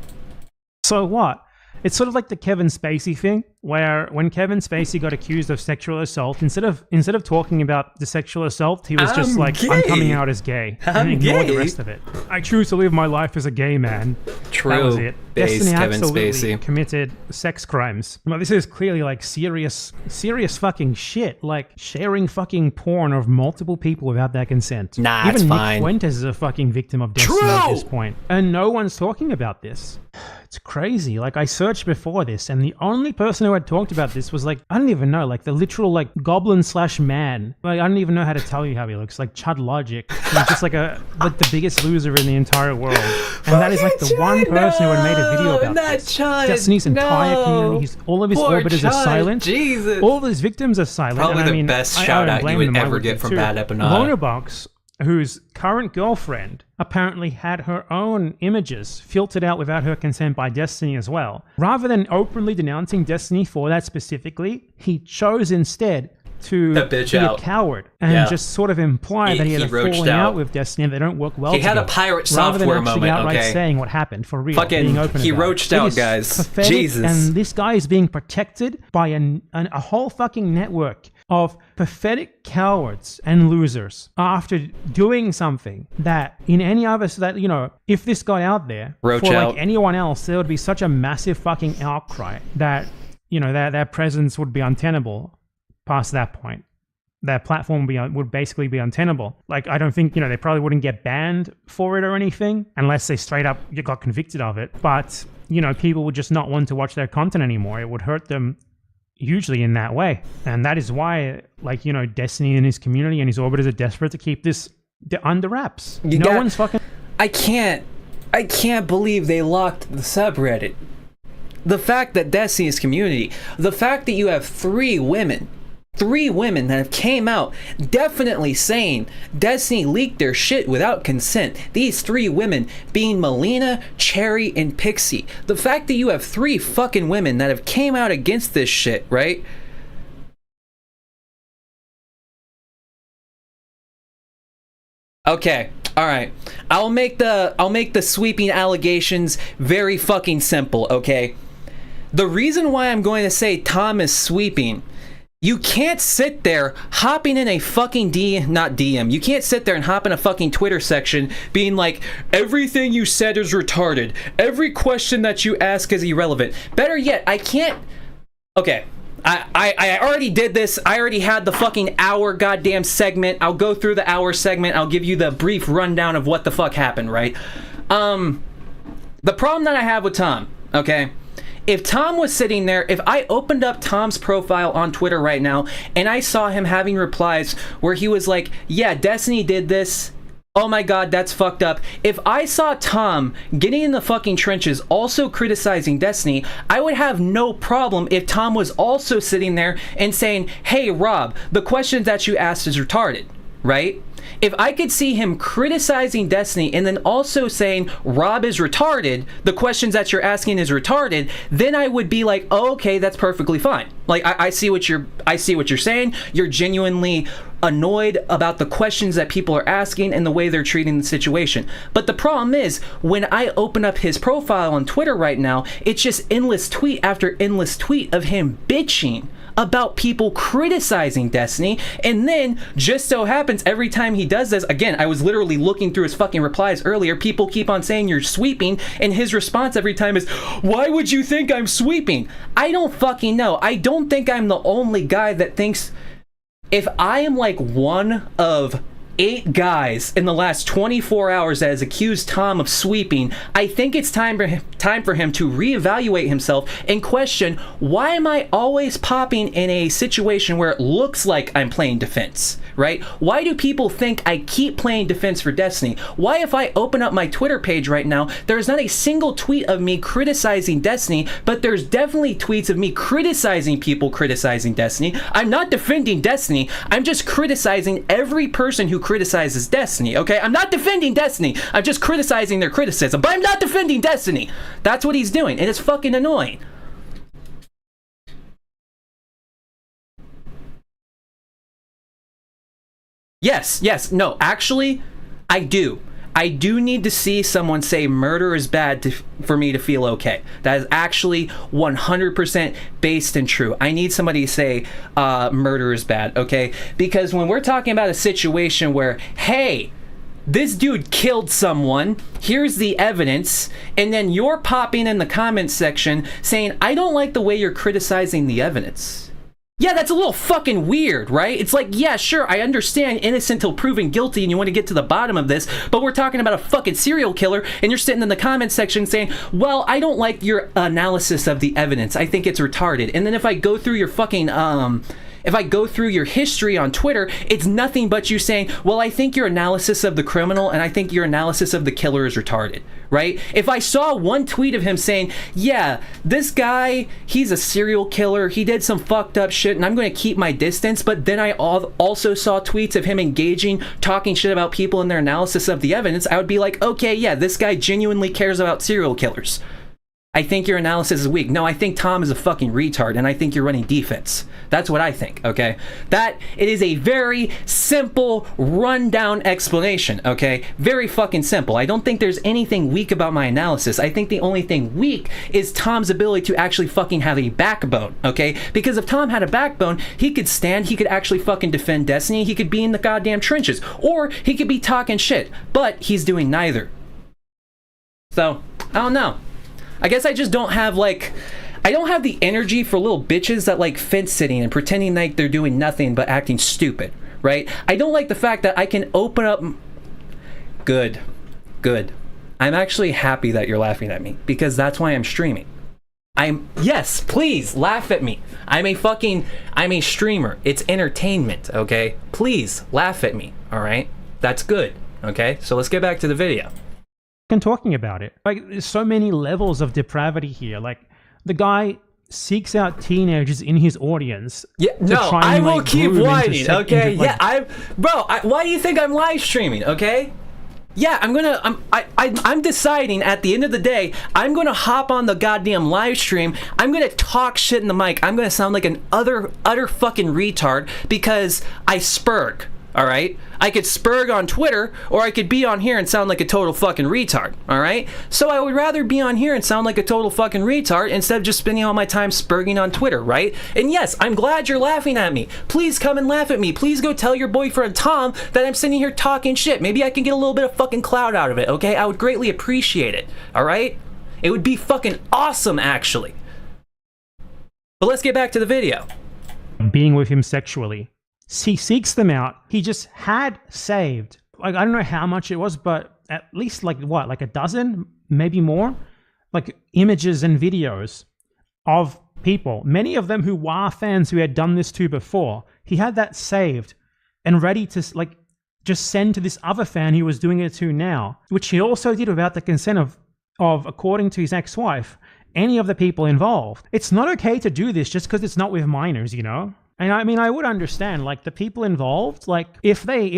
So what? It's sort of like the Kevin Spacey thing, where when Kevin Spacey got accused of sexual assault, instead of talking about the sexual assault, he was just like, gay. I'm coming out as gay. And ignored the rest of it. I choose to live my life as a gay man. True. That was it. Base Destiny Kevin absolutely Spacey. committed sex crimes. Well, this is clearly like serious fucking shit. Like sharing fucking porn of multiple people without their consent. Nah, Even it's Nick fine. Fuentes is a fucking victim of Destiny at this point. And no one's talking about this. It's crazy. Like, I searched before this, and the only person who had talked about this was like, I don't even know, like the literal like goblin/man. Like, I don't even know how to tell you how he looks. Like Chud Logic. He's just like the biggest loser in the entire world. And that is like the one person who had made a video about this. Destiny's entire community. All of his orbiters are silent. Jesus. All of his victims are silent. Probably and I the mean, best I shout don't out you blame would them, I ever would get from too. Bad Epanada. Lonerbox, whose current girlfriend apparently had her own images filtered out without her consent by Destiny as well. Rather than openly denouncing Destiny for that specifically, he chose instead to bitch be out. a coward and just sort of imply that he had a roached falling out. out with Destiny and they don't work well He had a together. pirate Rather than software actually moment, outright okay? saying what happened for real, Fucking, being open he about roached it. out, It is guys. pathetic, Jesus. And this guy is being protected by a whole fucking network of pathetic cowards and losers after doing something that in any other, so that, you know, if this got out there Roach for out. like anyone else, there would be such a massive fucking outcry that, you know, their presence would be untenable past that point. Their platform would basically be untenable. Like, I don't think, you know, they probably wouldn't get banned for it or anything unless they straight up got convicted of it. But, you know, people would just not want to watch their content anymore. It would hurt them hugely in that way. And that is why, like, you know, Destiny and his community and his orbiters are desperate to keep this under wraps. One's fucking... I can't believe they locked the subreddit. The fact that Destiny's community, the fact that you have three women that have came out definitely saying Destiny leaked their shit without consent. These three women being Melina, Cherry, and Pixie. The fact that you have three fucking women that have came out against this shit, right? Okay, all right. I'll make the sweeping allegations very fucking simple, okay? The reason why I'm going to say Tom is sweeping, you can't sit there hopping in a fucking DM. You can't sit there and hop in a fucking Twitter section being like, everything you said is retarded. Every question that you ask is irrelevant. Better yet, I can't... Okay, I already did this. I already had the fucking hour goddamn segment. I'll go through the hour segment. I'll give you the brief rundown of what the fuck happened, right? The problem that I have with Tom, okay? If Tom was sitting there, if I opened up Tom's profile on Twitter right now and I saw him having replies where he was like, yeah, Destiny did this. Oh my god, that's fucked up. If I saw Tom getting in the fucking trenches also criticizing Destiny, I would have no problem if Tom was also sitting there and saying, hey Rob, the questions that you asked is retarded, right? If I could see him criticizing Destiny and then also saying Rob is retarded, the questions that you're asking is retarded, then I would be like, oh, okay, that's perfectly fine. Like, I see what you're saying. You're genuinely annoyed about the questions that people are asking and the way they're treating the situation. But the problem is, when I open up his profile on Twitter right now, it's just endless tweet after endless tweet of him bitching about people criticizing Destiny. And then just so happens every time he does this, again, I was literally looking through his fucking replies earlier, people keep on saying you're sweeping, and his response every time is, why would you think I'm sweeping? I don't fucking know. I don't think I'm the only guy that thinks, if I am like one of 8 guys in the last 24 hours that has accused Tom of sweeping, I think it's time for him to reevaluate himself and question, why am I always popping in a situation where it looks like I'm playing defense, right? Why do people think I keep playing defense for Destiny? Why, if I open up my Twitter page right now, there's not a single tweet of me criticizing Destiny, but there's definitely tweets of me criticizing people criticizing Destiny. I'm not defending Destiny, I'm just criticizing every person who criticizes Destiny, okay? I'm not defending Destiny, I'm just criticizing their criticism, but I'm not defending Destiny. That's what he's doing, and it's fucking annoying. Yes, no, actually, I do need to see someone say murder is bad for me to feel okay. That is actually 100% based and true. I need somebody to say murder is bad, okay? Because when we're talking about a situation where, hey, this dude killed someone, here's the evidence, and then you're popping in the comments section saying, I don't like the way you're criticizing the evidence. Yeah, that's a little fucking weird, right? It's like, yeah, sure, I understand innocent till proven guilty and you want to get to the bottom of this, but we're talking about a fucking serial killer and you're sitting in the comments section saying, well, I don't like your analysis of the evidence. I think it's retarded. And then if I go through your fucking, if I go through your history on Twitter, it's nothing but you saying, well, I think your analysis of the criminal and I think your analysis of the killer is retarded, right? If I saw one tweet of him saying, yeah, this guy, he's a serial killer, he did some fucked up shit and I'm going to keep my distance, but then I also saw tweets of him engaging, talking shit about people in their analysis of the evidence, I would be like, okay, yeah, this guy genuinely cares about serial killers. I think your analysis is weak. No, I think Tom is a fucking retard and I think you're running defense. That's what I think, okay? It is a very simple, rundown explanation, okay? Very fucking simple. I don't think there's anything weak about my analysis. I think the only thing weak is Tom's ability to actually fucking have a backbone, okay? Because if Tom had a backbone, he could stand, he could actually fucking defend Destiny, he could be in the goddamn trenches, or he could be talking shit, but he's doing neither. So, I don't know. I guess I just don't have, like, I don't have the energy for little bitches that like fence sitting and pretending like they're doing nothing but acting stupid, right? I don't like the fact that I can open up... Good. I'm actually happy that you're laughing at me, because that's why I'm streaming. Yes, please, laugh at me. I'm a streamer. It's entertainment, okay? Please, laugh at me, alright? That's good, okay? So let's get back to the video. Talking about it, like, there's so many levels of depravity here. Like, the guy seeks out teenagers in his audience. Yeah, no, I will keep whining, okay? Yeah, why do you think I'm live streaming, okay? Yeah, I'm deciding at the end of the day, I'm gonna hop on the goddamn live stream, I'm gonna talk shit in the mic, I'm gonna sound like an utter fucking retard because I spurg. Alright? I could spurg on Twitter, or I could be on here and sound like a total fucking retard. Alright? So I would rather be on here and sound like a total fucking retard instead of just spending all my time spurging on Twitter, right? And yes, I'm glad you're laughing at me. Please come and laugh at me. Please go tell your boyfriend Tom that I'm sitting here talking shit. Maybe I can get a little bit of fucking clout out of it, okay? I would greatly appreciate it. Alright? It would be fucking awesome, actually. But let's get back to the video. Being with him sexually. He seeks them out. He just had saved, like, I don't know how much it was, but at least like a dozen, maybe more, like images and videos of people, many of them who were fans who had done this to before. He had that saved and ready to like just send to this other fan he was doing it to now, which he also did without the consent of according to his ex-wife, any of the people involved. It's not okay to do this just because it's not with minors, you know? And I mean, I would understand, like, the people involved, like, if they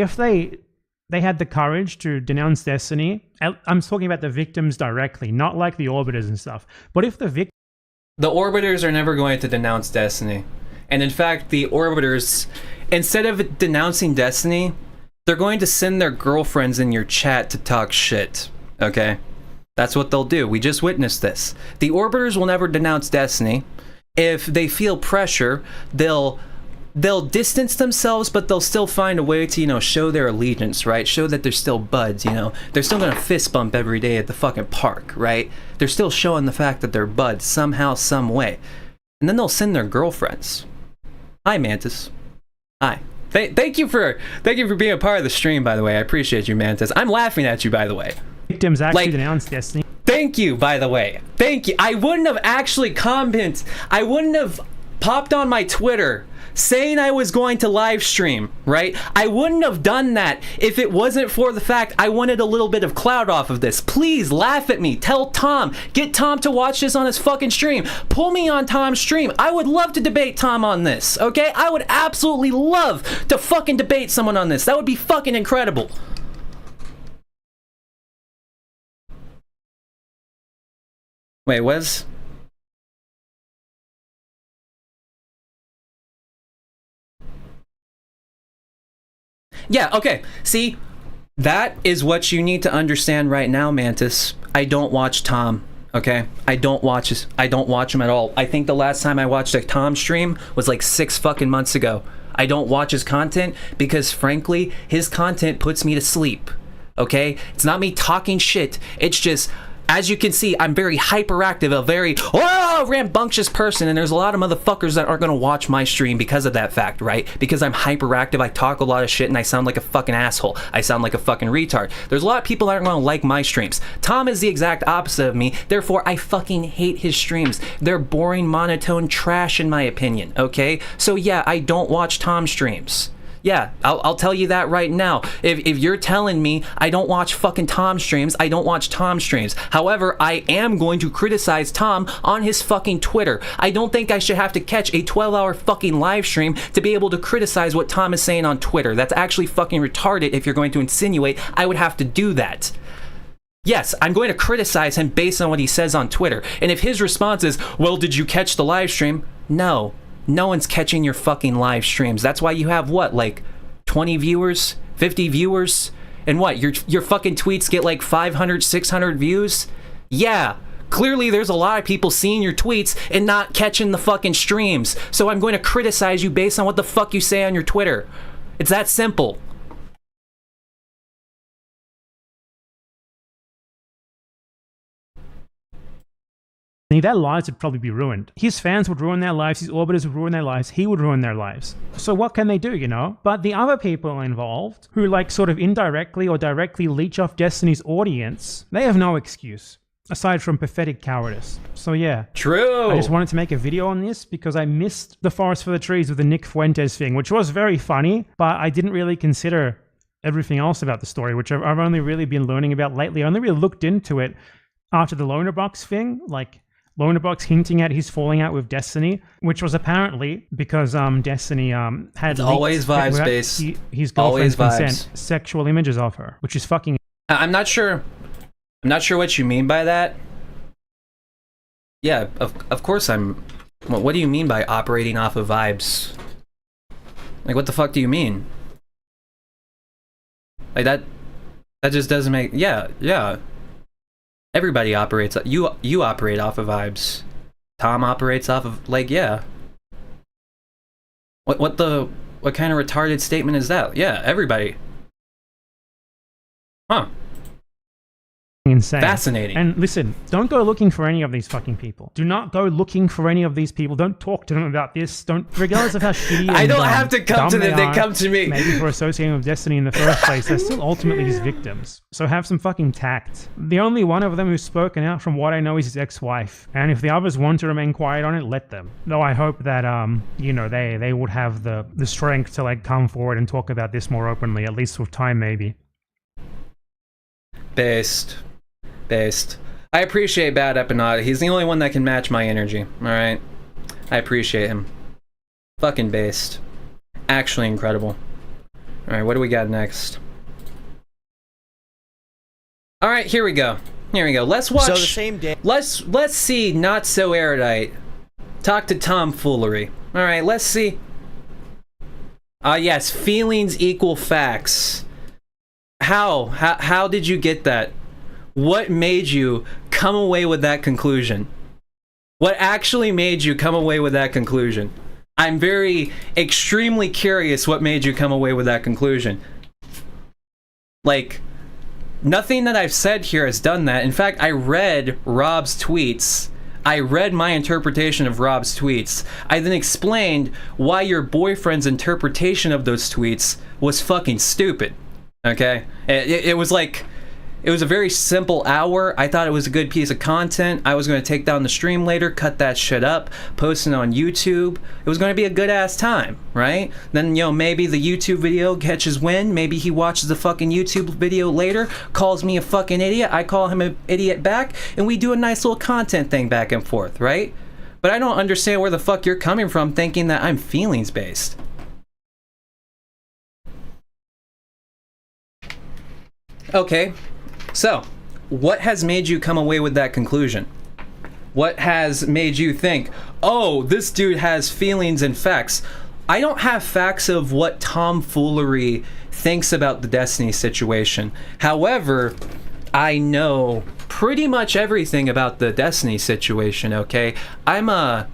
had the courage to denounce Destiny, I'm talking about the victims directly, not like the Orbiters and stuff, but if the Orbiters are never going to denounce Destiny. And in fact, the Orbiters, instead of denouncing Destiny, they're going to send their girlfriends in your chat to talk shit, okay? That's what they'll do. We just witnessed this. The Orbiters will never denounce Destiny. if they feel pressure, they'll distance themselves, but they'll still find a way to, you know, show their allegiance, right? Show that they're still buds, you know? They're still gonna fist bump every day at the fucking park, right? They're still showing the fact that they're buds somehow, some way. And then they'll send their girlfriends. Hi, Mantis. Hi. Thank you for being a part of the stream, by the way. I appreciate you, Mantis. I'm laughing at you, by the way. Victims actually denounced Destiny. Thank you, by the way. Thank you. I wouldn't have actually commented. I wouldn't have popped on my Twitter saying I was going to live stream, right? I wouldn't have done that if it wasn't for the fact I wanted a little bit of clout off of this. Please laugh at me. Tell Tom. Get Tom to watch this on his fucking stream. Pull me on Tom's stream. I would love to debate Tom on this, okay? I would absolutely love to fucking debate someone on this. That would be fucking incredible. Wait, Wes? Yeah, okay. See, that is what you need to understand right now, Mantis. I don't watch Tom, okay? I don't watch him at all. I think the last time I watched a Tom stream was like 6 fucking months ago. I don't watch his content because, frankly, his content puts me to sleep, okay? It's not me talking shit. It's just, as you can see, I'm very hyperactive, a very rambunctious person, and there's a lot of motherfuckers that aren't gonna watch my stream because of that fact, right? Because I'm hyperactive, I talk a lot of shit, and I sound like a fucking asshole. I sound like a fucking retard. There's a lot of people that aren't gonna like my streams. Tom is the exact opposite of me, therefore I fucking hate his streams. They're boring, monotone trash in my opinion, okay? So yeah, I don't watch Tom streams. Yeah, I'll tell you that right now. If you're telling me I don't watch fucking Tom streams, I don't watch Tom streams. However, I am going to criticize Tom on his fucking Twitter. I don't think I should have to catch a 12-hour fucking live stream to be able to criticize what Tom is saying on Twitter. That's actually fucking retarded if you're going to insinuate I would have to do that. Yes, I'm going to criticize him based on what he says on Twitter. And if his response is, well, did you catch the live stream? No. No one's catching your fucking live streams. That's why you have, what, like 20 viewers, 50 viewers? And what, your fucking tweets get like 500, 600 views? Yeah, clearly there's a lot of people seeing your tweets and not catching the fucking streams. So I'm going to criticize you based on what the fuck you say on your Twitter. It's that simple. Their lives would probably be ruined. His fans would ruin their lives, his orbiters would ruin their lives, he would ruin their lives. So what can they do, you know? But the other people involved, who like sort of indirectly or directly leech off Destiny's audience, they have no excuse, aside from pathetic cowardice. So yeah. True! I just wanted to make a video on this because I missed the Forest for the Trees with the Nick Fuentes thing, which was very funny, but I didn't really consider everything else about the story, which I've only really been learning about lately. I only really looked into it after the Loner Box thing, like Lonerbox hinting at his falling out with Destiny, which was apparently because Destiny had it's always vibes based. His girlfriend's consent sexual images of her, which is fucking. I'm not sure what you mean by that. Yeah, of course I'm. What do you mean by operating off of vibes? Like, what the fuck do you mean? Like that just doesn't make. Yeah. Everybody operates. You operate off of vibes. Tom operates off of, like, yeah. What kind of retarded statement is that? Yeah, everybody. Huh. Insane. Fascinating. And listen, don't go looking for any of these fucking people. Do not go looking for any of these people. Don't talk to them about this. Don't, regardless of how shitty I don't have to come to them. They come to me. Maybe for associating with Destiny in the first place, they're still ultimately his victims. So have some fucking tact. The only one of them who's spoken out, from what I know, is his ex-wife. And if the others want to remain quiet on it, let them. Though I hope that you know, they would have the strength to like come forward and talk about this more openly, at least with time, maybe. Based. I appreciate Bad Epinata. He's the only one that can match my energy. Alright? I appreciate him. Fucking based. Actually incredible. Alright, what do we got next? Alright, here we go. Let's watch. So the same day. Let's see Not So Erudite talk to tomfoolery. Alright, let's see. Yes, feelings equal facts. How did you get that? What made you come away with that conclusion? What actually made you come away with that conclusion? I'm extremely curious what made you come away with that conclusion. Like, nothing that I've said here has done that. In fact, I read Rob's tweets. I read my interpretation of Rob's tweets. I then explained why your boyfriend's interpretation of those tweets was fucking stupid. Okay? It was like... It was a very simple hour. I thought it was a good piece of content. I was going to take down the stream later, cut that shit up, post it on YouTube. It was going to be a good-ass time, right? Then, you know, maybe the YouTube video catches wind. Maybe he watches the fucking YouTube video later, calls me a fucking idiot. I call him an idiot back, and we do a nice little content thing back and forth, right? But I don't understand where the fuck you're coming from thinking that I'm feelings-based. Okay. So, what has made you come away with that conclusion? What has made you think, oh, this dude has feelings and facts? I don't have facts of what tomfoolery thinks about the Destiny situation. However, I know pretty much everything about the Destiny situation, okay? I'm a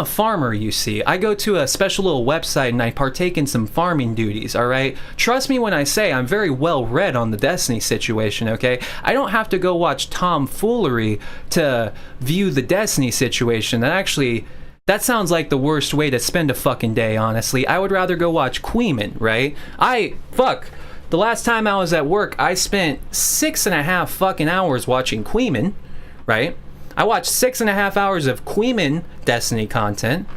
farmer, you see. I go to a special little website and I partake in some farming duties, alright? Trust me when I say I'm very well read on the Destiny situation, okay? I don't have to go watch tomfoolery to view the Destiny situation. That sounds like the worst way to spend a fucking day, honestly. I would rather go watch Queeman, right? The last time I was at work, I spent 6.5 fucking hours watching Queeman, right? I watched 6.5 hours of Queeman Destiny content.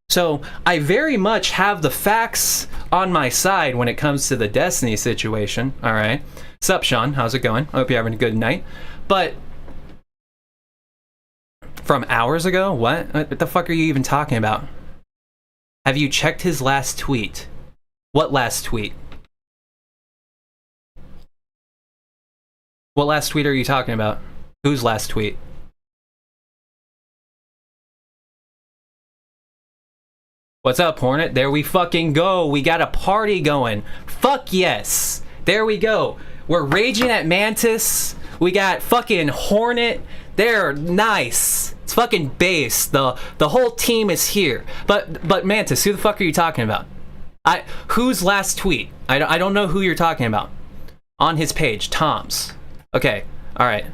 So I very much have the facts on my side when it comes to the Destiny situation. All right. Sup, Sean? How's it going? I hope you're having a good night. But from hours ago? What the fuck are you even talking about? Have you checked his last tweet? What last tweet? What last tweet are you talking about? Whose last tweet? What's up, Hornet? There we fucking go. We got a party going. Fuck yes. There we go. We're raging at Mantis. We got fucking Hornet. They're nice. It's fucking base. The whole team is here. But Mantis, who the fuck are you talking about? Whose last tweet? I don't know who you're talking about. On his page, Tom's. Okay. All right.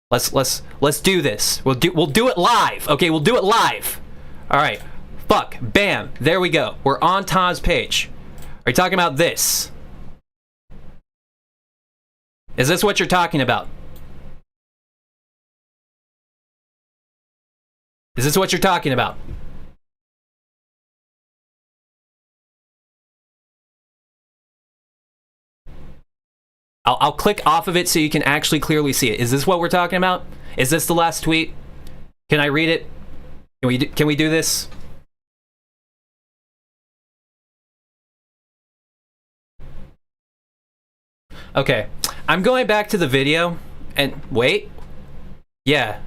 Let's do this. We'll do it live. Okay, we'll do it live. All right, fuck, bam, there we go. We're on Tom's page. Are you talking about this? Is this what you're talking about? Is this what you're talking about? I'll click off of it so you can actually clearly see it. Is this what we're talking about? Is this the last tweet? Can I read it? Can we do this? Okay, I'm going back to the video and wait. Yeah.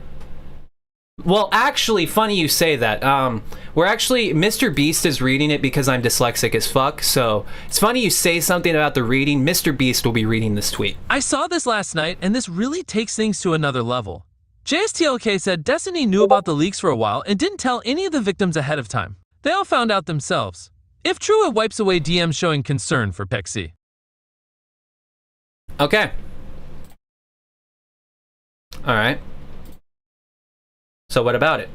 Well, actually, funny you say that. We're actually Mr. Beast is reading it because I'm dyslexic as fuck. So it's funny you say something about the reading. Mr. Beast will be reading this tweet. I saw this last night, and this really takes things to another level. JSTLK said Destiny knew about the leaks for a while and didn't tell any of the victims ahead of time. They all found out themselves. If true, it wipes away DMs showing concern for Pexy. Okay. All right. So what about it?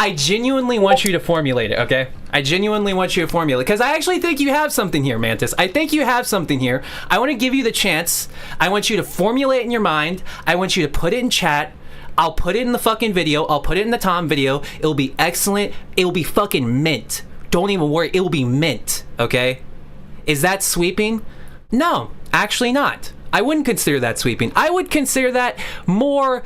I genuinely want you to formulate it, okay? I genuinely want you to formulate it, because I actually think you have something here, Mantis. I think you have something here. I want to give you the chance. I want you to formulate it in your mind. I want you to put it in chat. I'll put it in the fucking video. I'll put it in the Tom video. It'll be excellent. It'll be fucking mint. Don't even worry. It'll be mint, okay? Is that sweeping? No, actually not. I wouldn't consider that sweeping. I would consider that more...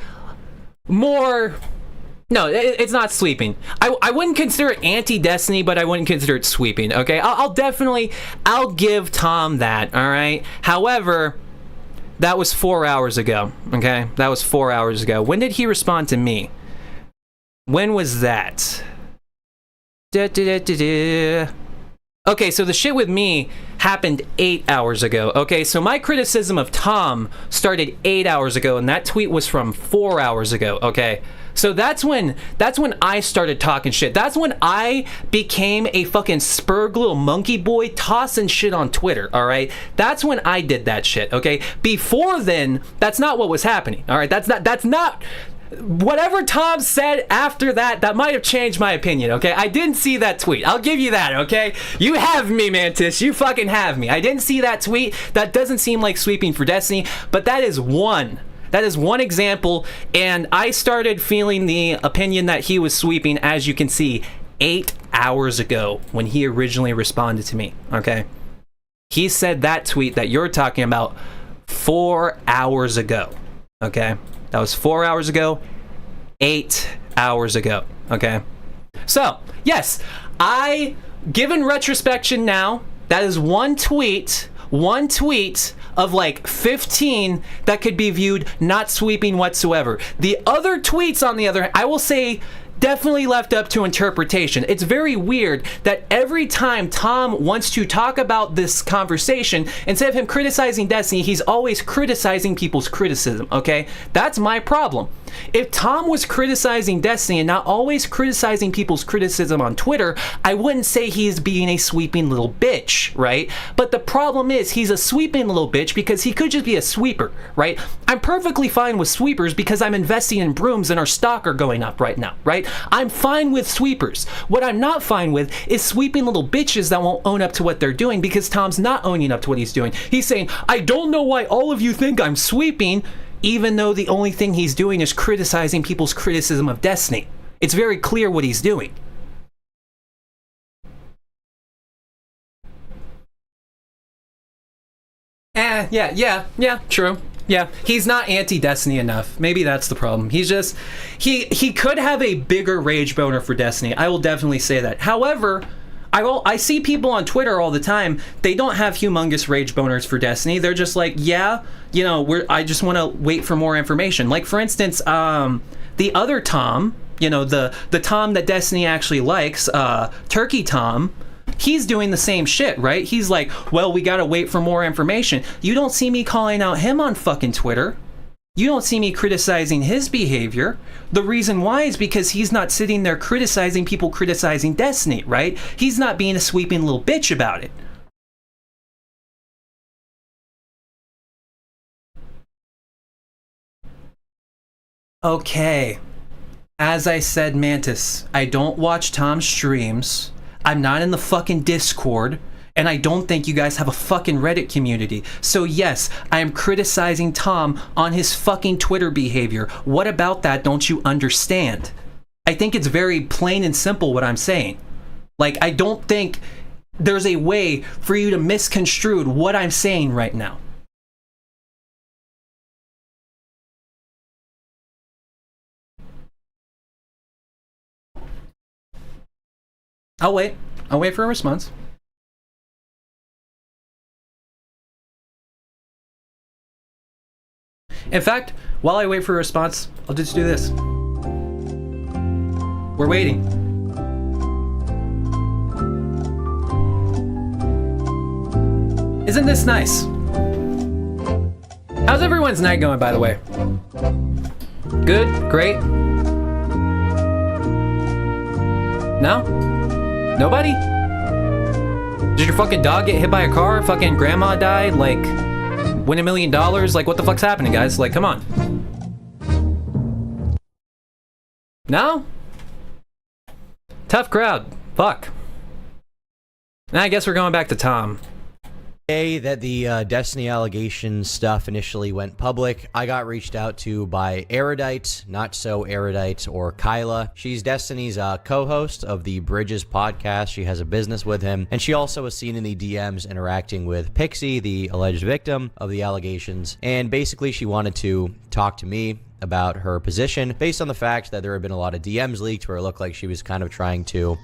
No, it's not sweeping. I wouldn't consider it anti-Destiny, but I wouldn't consider it sweeping, okay? I'll give Tom that, all right? However, that was 4 hours ago, okay? That was 4 hours ago. When did he respond to me? When was that? Okay, so the shit with me happened 8 hours ago. Okay, so my criticism of Tom started 8 hours ago, and that tweet was from 4 hours ago. Okay, so that's when I started talking shit. That's when I became a fucking spurg little monkey boy tossing shit on Twitter. All right, that's when I did that shit. Okay, before then, that's not what was happening. All right, that's not. Whatever Tom said after that might have changed my opinion, okay? I didn't see that tweet. I'll give you that, okay? You have me, Mantis. You fucking have me. I didn't see that tweet. That doesn't seem like sweeping for Destiny, but that is one. That is one example, and I started feeling the opinion that he was sweeping, as you can see, 8 hours ago when he originally responded to me, okay? He said that tweet that you're talking about 4 hours ago, okay? That was 4 hours ago, 8 hours ago, okay? So, yes, given retrospection now, that is one tweet of like 15 that could be viewed not sweeping whatsoever. The other tweets, on the other hand, I will say, definitely left up to interpretation. It's very weird that every time Tom wants to talk about this conversation, instead of him criticizing Destiny, he's always criticizing people's criticism, okay? That's my problem. If Tom was criticizing Destiny and not always criticizing people's criticism on Twitter, I wouldn't say he's being a sweeping little bitch, right? But the problem is he's a sweeping little bitch because he could just be a sweeper, right? I'm perfectly fine with sweepers because I'm investing in brooms and our stock are going up right now, right? I'm fine with sweepers. What I'm not fine with is sweeping little bitches that won't own up to what they're doing, because Tom's not owning up to what he's doing. He's saying, I don't know why all of you think I'm sweeping, even though the only thing he's doing is criticizing people's criticism of Destiny. It's very clear what he's doing. Yeah, true. Yeah, he's not anti-Destiny enough. Maybe that's the problem. He's just, he could have a bigger rage boner for Destiny. I will definitely say that. However, I see people on Twitter all the time, they don't have humongous rage boners for Destiny. They're just like, yeah, you know, I just want to wait for more information. Like, for instance, the other Tom, you know, the Tom that Destiny actually likes, Turkey Tom, he's doing the same shit, right? He's like, well, we gotta wait for more information. You don't see me calling out him on fucking Twitter. You don't see me criticizing his behavior. The reason why is because he's not sitting there criticizing people criticizing Destiny, right? He's not being a sweeping little bitch about it. Okay. As I said, Mantis, I don't watch Tom's streams. I'm not in the fucking Discord, and I don't think you guys have a fucking Reddit community. So yes, I am criticizing Tom on his fucking Twitter behavior. What about that don't you understand? I think it's very plain and simple what I'm saying. Like, I don't think there's a way for you to misconstrue what I'm saying right now. I'll wait. I'll wait for a response. In fact, while I wait for a response, I'll just do this. We're waiting. Isn't this nice? How's everyone's night going, by the way? Good? Great? No? Nobody? Did your fucking dog get hit by a car? Fucking grandma died? Like, win $1 million? Like, what the fuck's happening, guys? Like, come on. No? Tough crowd. Fuck. Now I guess we're going back to Tom. Day that the Destiny allegation stuff initially went public, I got reached out to by Erudite, Not So Erudite, or Kyla. She's Destiny's co-host of the Bridges podcast. She has a business with him, and she also was seen in the DMs interacting with Pixie, the alleged victim of the allegations. And basically, she wanted to talk to me about her position based on the fact that there had been a lot of DMs leaked where it looked like she was kind of trying to,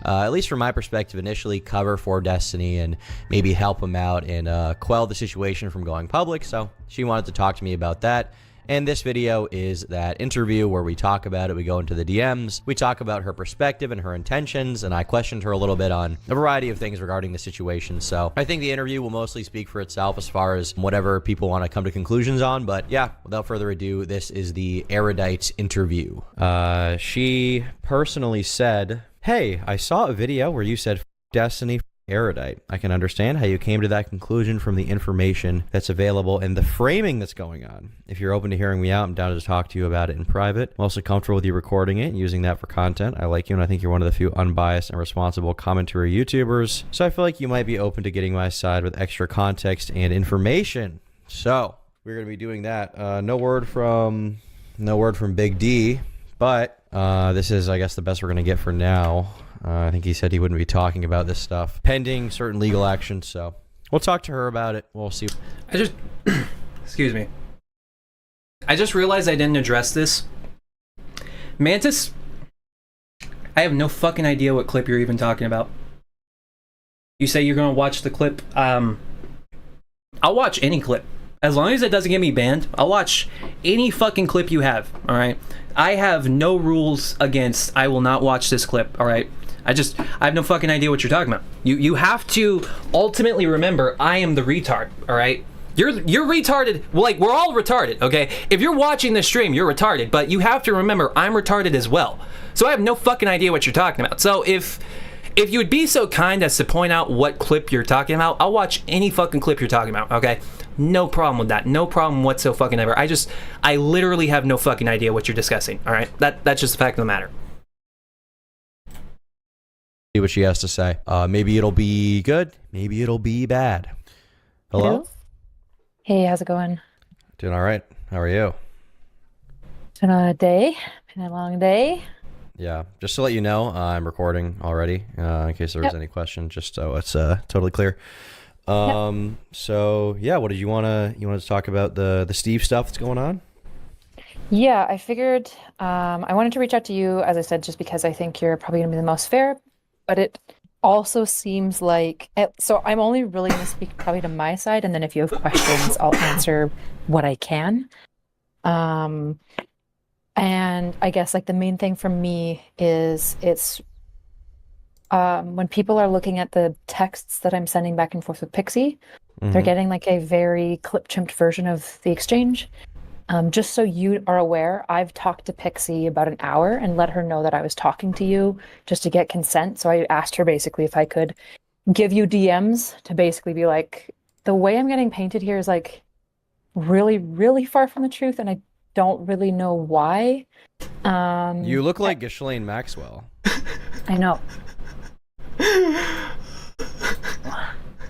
at least from my perspective, initially cover for Destiny and maybe help him out and quell the situation from going public. So she wanted to talk to me about that. And this video is that interview where we talk about it. We go into the DMs. We talk about her perspective and her intentions. And I questioned her a little bit on a variety of things regarding the situation. So I think the interview will mostly speak for itself as far as whatever people want to come to conclusions on. But yeah, without further ado, this is the Erudite interview. She personally said, "Hey, I saw a video where you said Destiny Erudite. I can understand how you came to that conclusion from the information that's available and the framing that's going on. If you're open to hearing me out, I'm down to talk to you about it in private. I'm also comfortable with you recording it and using that for content. I like you, and I think you're one of the few unbiased and responsible commentary YouTubers. So I feel like you might be open to getting my side with extra context and information." So we're going to be doing that. No word from Big D, but this is, I guess, the best we're going to get for now. I think he said he wouldn't be talking about this stuff pending certain legal action, so we'll talk to her about it. We'll see. Excuse me. I just realized I didn't address this. Mantis, I have no fucking idea what clip you're even talking about. You say you're gonna watch the clip. I'll watch any clip. As long as it doesn't get me banned, I'll watch any fucking clip you have, alright? I have no rules against I will not watch this clip, alright? I have no fucking idea what you're talking about. You have to ultimately remember I am the retard, alright? You're retarded, like we're all retarded, okay? If you're watching this stream, you're retarded, but you have to remember I'm retarded as well. So I have no fucking idea what you're talking about. So if you would be so kind as to point out what clip you're talking about, I'll watch any fucking clip you're talking about, okay? No problem with that. No problem whatsoever fucking ever. I literally have no fucking idea what you're discussing, alright? That's just the fact of the matter. See what she has to say. Maybe it'll be good. Maybe it'll be bad. Hello? Hey, how's it going? Doing all right. How are you? It's been a day. Been a long day. Yeah. Just to let you know, I'm recording already. In case there was any question, just so it's totally clear. So yeah, what did you wanna talk about the Steve stuff that's going on? Yeah, I figured I wanted to reach out to you, as I said, just because I think you're probably gonna be the most fair. But it also seems like, so I'm only really going to speak probably to my side, and then if you have questions, I'll answer what I can. And I guess like the main thing for me is it's when people are looking at the texts that I'm sending back and forth with Pixie, they're getting like a very clip-chimped version of the exchange. Just so you are aware, I've talked to Pixie about an hour and let her know that I was talking to you just to get consent. So I asked her basically if I could give you DMs to basically be like, the way I'm getting painted here is like really, really far from the truth, and I don't really know why. You look like Ghislaine Maxwell. I know.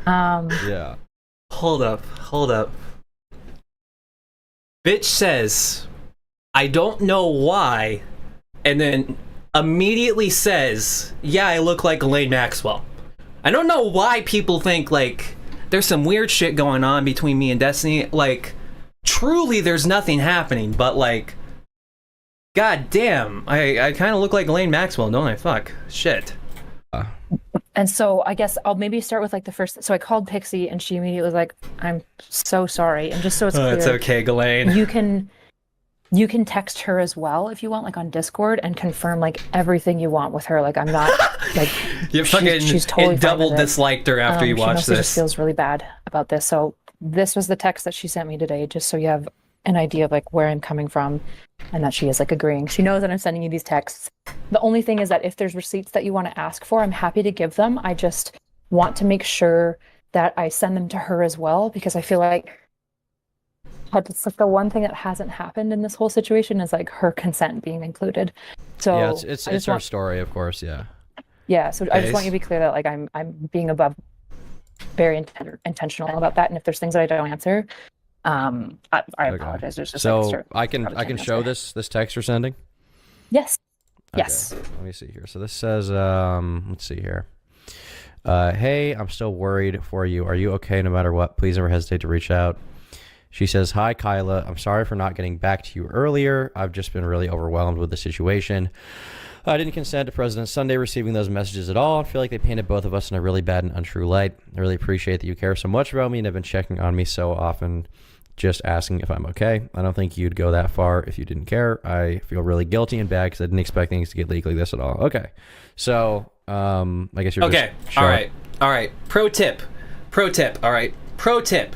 Yeah. Hold up. Bitch says, I don't know why, and then immediately says, yeah, I look like Ghislaine Maxwell. I don't know why people think, like, there's some weird shit going on between me and Destiny. Like, truly there's nothing happening, but, like, god damn, I kind of look like Ghislaine Maxwell, don't I? Fuck. Shit. And so I guess I'll maybe start with like the first. So I called Pixie and she immediately was like, "I'm so sorry." And just so it's clear, it's okay, Ghislaine. You can text her as well if you want, like on Discord, and confirm like everything you want with her. Like I'm not like she's totally double disliked her after you watched she this. Just feels really bad about this. So this was the text that she sent me today, just so you have an idea of like where I'm coming from, and that she is like agreeing. She knows that I'm sending you these texts. The only thing is that if there's receipts that you want to ask for, I'm happy to give them. I just want to make sure that I send them to her as well, because I feel like it's like the one thing that hasn't happened in this whole situation is like her consent being included. So yeah, it's her story, of course. Yeah. So I just want you to be clear that like I'm being very intentional about that, and if there's things that I don't answer, I apologize. There's just so I can show this text you're sending. Yes. Okay. Yes. Let me see here. So this says, let's see here. Hey, I'm still worried for you. Are you okay no matter what? Please never hesitate to reach out. She says, hi, Kyla. I'm sorry for not getting back to you earlier. I've just been really overwhelmed with the situation. I didn't consent to President Sunday receiving those messages at all. I feel like they painted both of us in a really bad and untrue light. I really appreciate that you care so much about me and have been checking on me so often. just asking if I'm okay. I don't think you'd go that far if you didn't care. I feel really guilty and bad because I didn't expect things to get leaked like this at all. Okay. So, I guess you're Okay. just All right. All right. Pro tip. All right. Pro tip.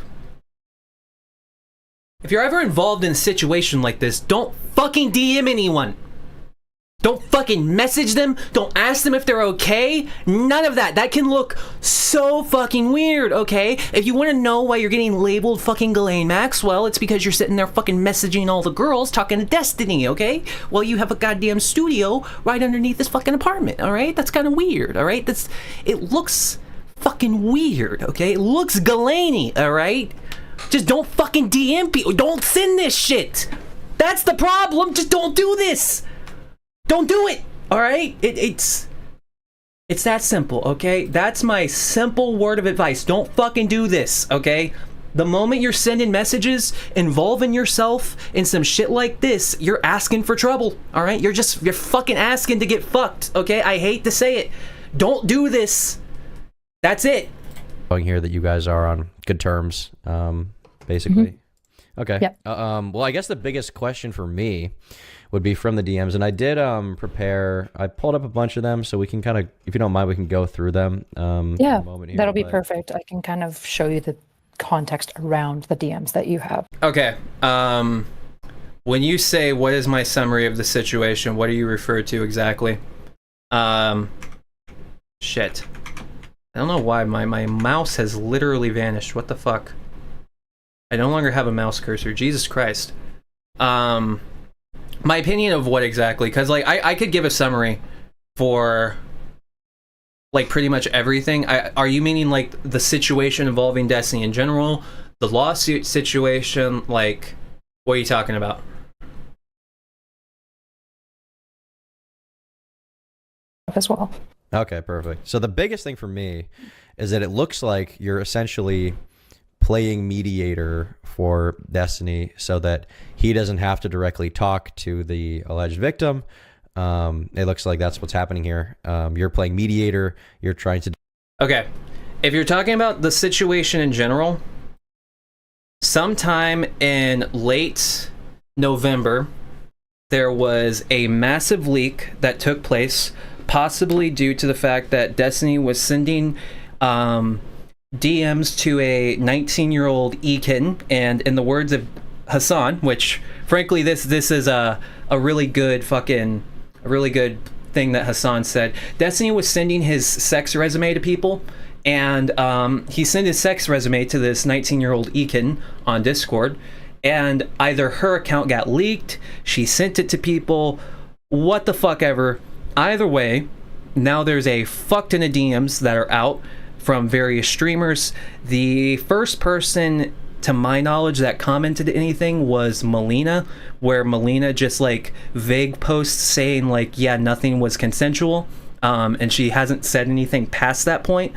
If you're ever involved in a situation like this, don't fucking DM anyone. Don't fucking message them. Don't ask them if they're okay. None of that. That can look so fucking weird, okay? If you want to know why you're getting labeled fucking Ghislaine Maxwell, it's because you're sitting there fucking messaging all the girls talking to Destiny, okay? Well, you have a goddamn studio right underneath this fucking apartment, all right? That's kind of weird, all right? It looks fucking weird, okay? It looks Ghislaine-y, all right? Just don't fucking DM people. Don't send this shit. That's the problem. Just don't do this. Don't do it, all right? It's that simple, okay? That's my simple word of advice. Don't fucking do this, okay? The moment you're sending messages involving yourself in some shit like this, you're asking for trouble, all right? You're fucking asking to get fucked, okay? I hate to say it. Don't do this. That's it. Showing here that you guys are on good terms, basically. Okay. Yep. Well, I guess the biggest question for me would be from the DMs, and I did prepare. I pulled up a bunch of them, so we can kind of, if you don't mind, we can go through them. In Yeah, a moment here, that'll be but- perfect. I can kind of show you the context around the DMs that you have. Okay. When you say what is my summary of the situation, what do you refer to exactly? Shit. I don't know why my mouse has literally vanished. What the fuck? I no longer have a mouse cursor. Jesus Christ. My opinion of what exactly? Because like I could give a summary for like pretty much everything. Are you meaning like the situation involving Destiny in general, the lawsuit situation? Like, what are you talking about? As well. Okay, perfect. So the biggest thing for me is that it looks like you're essentially playing mediator for Destiny so that he doesn't have to directly talk to the alleged victim. It looks like that's what's happening here. You're playing mediator. You're trying to... Okay. If you're talking about the situation in general, sometime in late November, there was a massive leak that took place, possibly due to the fact that Destiny was sending DMs to a 19-year-old Ekin, and in the words of Hassan, which frankly this is a really good thing that Hassan said. Destiny was sending his sex resume to people, and he sent his sex resume to this 19-year-old Ekin on Discord, and either her account got leaked, she sent it to people, what the fuck ever. Either way, now there's a fuck ton of DMs that are out from various streamers. The first person, to my knowledge, that commented anything was Melina, where Melina just like vague posts saying like, yeah, nothing was consensual, and she hasn't said anything past that point.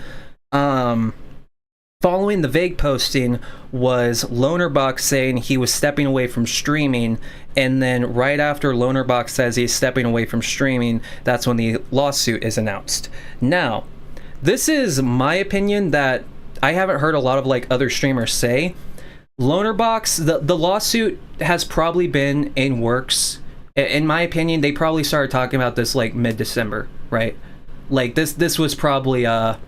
Following the vague posting was Lonerbox saying he was stepping away from streaming, and then right after Lonerbox says he's stepping away from streaming, that's when the lawsuit is announced. Now, this is my opinion that I haven't heard a lot of like other streamers say. Lonerbox, the lawsuit has probably been in works. In my opinion, they probably started talking about this like mid-December, right? Like this was probably a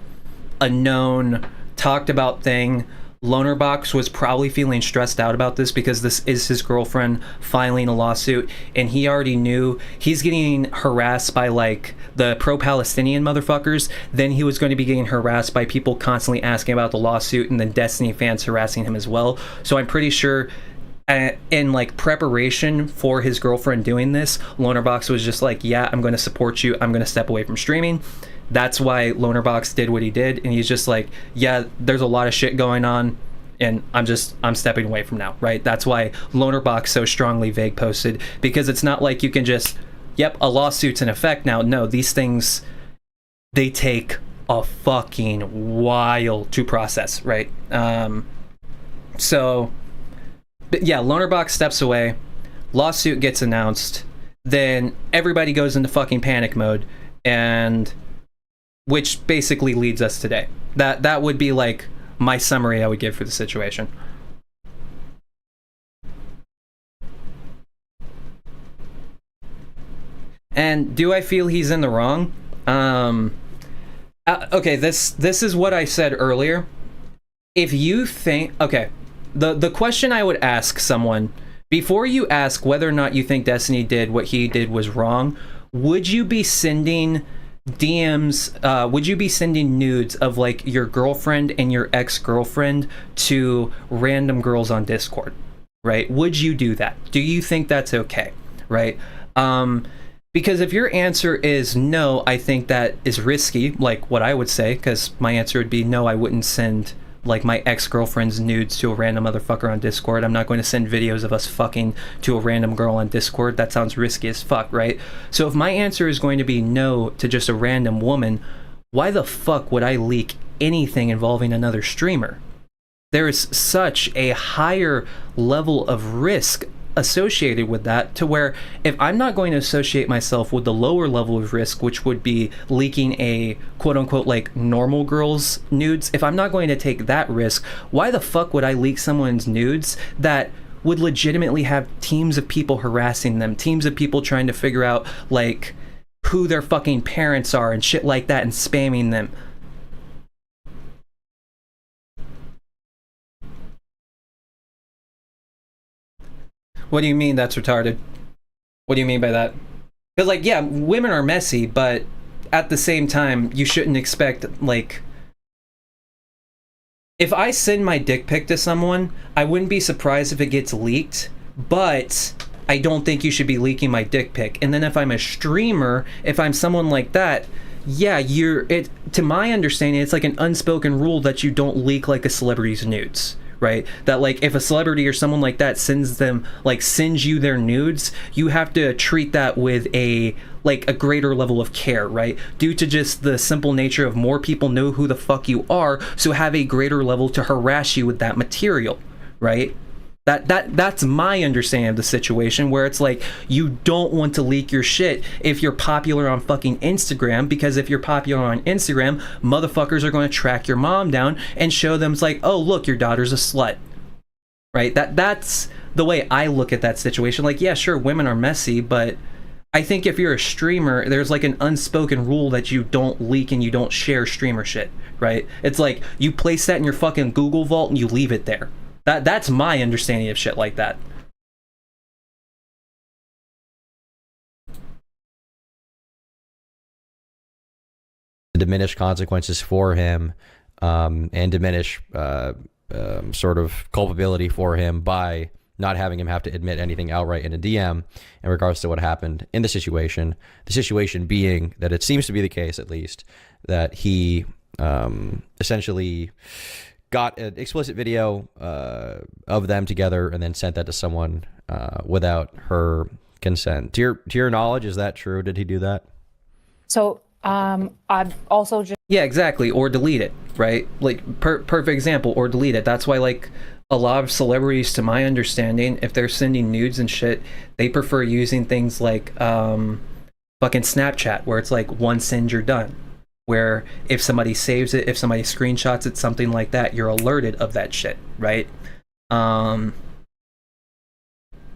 known, talked about thing. Lonerbox was probably feeling stressed out about this because this is his girlfriend filing a lawsuit, and he already knew he's getting harassed by like the pro-Palestinian motherfuckers. Then he was going to be getting harassed by people constantly asking about the lawsuit, and then Destiny fans harassing him as well. So I'm pretty sure in like preparation for his girlfriend doing this, Lonerbox was just like, yeah, I'm going to support you, I'm going to step away from streaming. That's why Lonerbox did what he did, and he's just like, yeah, there's a lot of shit going on, and I'm stepping away from now, right? That's why Lonerbox so strongly vague posted, because it's not like you can just, yep, a lawsuit's in effect now. No, these things, they take a fucking while to process, right? So, but yeah, Lonerbox steps away, lawsuit gets announced, then everybody goes into fucking panic mode, and which basically leads us today. That would be like my summary I would give for the situation. And do I feel he's in the wrong? Okay, this is what I said earlier. If you think, okay, the question I would ask someone before you ask whether or not you think Destiny did what he did was wrong, would you be sending DMs, would you be sending nudes of like your girlfriend and your ex-girlfriend to random girls on Discord, right? Would you do that? Do you think that's okay, right? Because if your answer is no, I think that is risky, like what I would say, because my answer would be no, I wouldn't send like my ex-girlfriend's nudes to a random motherfucker on Discord. I'm not going to send videos of us fucking to a random girl on Discord. That sounds risky as fuck, right? So if my answer is going to be no to just a random woman, why the fuck would I leak anything involving another streamer? There is such a higher level of risk associated with that, to where if I'm not going to associate myself with the lower level of risk, which would be leaking a quote-unquote like normal girl's nudes, if I'm not going to take that risk, why the fuck would I leak someone's nudes that would legitimately have teams of people harassing them, teams of people trying to figure out like who their fucking parents are and shit like that and spamming them? What do you mean that's retarded? What do you mean by that? Because, like, yeah, women are messy, but at the same time, you shouldn't expect, like... If I send my dick pic to someone, I wouldn't be surprised if it gets leaked, but I don't think you should be leaking my dick pic. And then if I'm a streamer, if I'm someone like that, yeah, to my understanding, it's like an unspoken rule that you don't leak, like, a celebrity's nudes. Right? That like if a celebrity or someone like that sends you their nudes, you have to treat that with a greater level of care, right? Due to just the simple nature of more people know who the fuck you are, so have a greater level to harass you with that material, right? That's my understanding of the situation, where it's like you don't want to leak your shit if you're popular on fucking Instagram, because if you're popular on Instagram, motherfuckers are going to track your mom down and show them, it's like, oh look, your daughter's a slut, right? That's the way I look at that situation. Like, yeah, sure, women are messy, but I think if you're a streamer, there's like an unspoken rule that you don't leak and you don't share streamer shit, right? It's like you place that in your fucking Google Vault and you leave it there. That's my understanding of shit like that. Diminish consequences for him, and diminish sort of culpability for him by not having him have to admit anything outright in a DM in regards to what happened in the situation. The situation being that it seems to be the case, at least, that he essentially got an explicit video of them together and then sent that to someone without her consent. To your knowledge, is that true? Did he do that? So I've also just... Yeah, exactly. Or delete it, right? Like, perfect example, or delete it. That's why, like, a lot of celebrities, to my understanding, if they're sending nudes and shit, they prefer using things like fucking Snapchat, where it's like one send, you're done. Where if somebody saves it, if somebody screenshots it, something like that, you're alerted of that shit, right?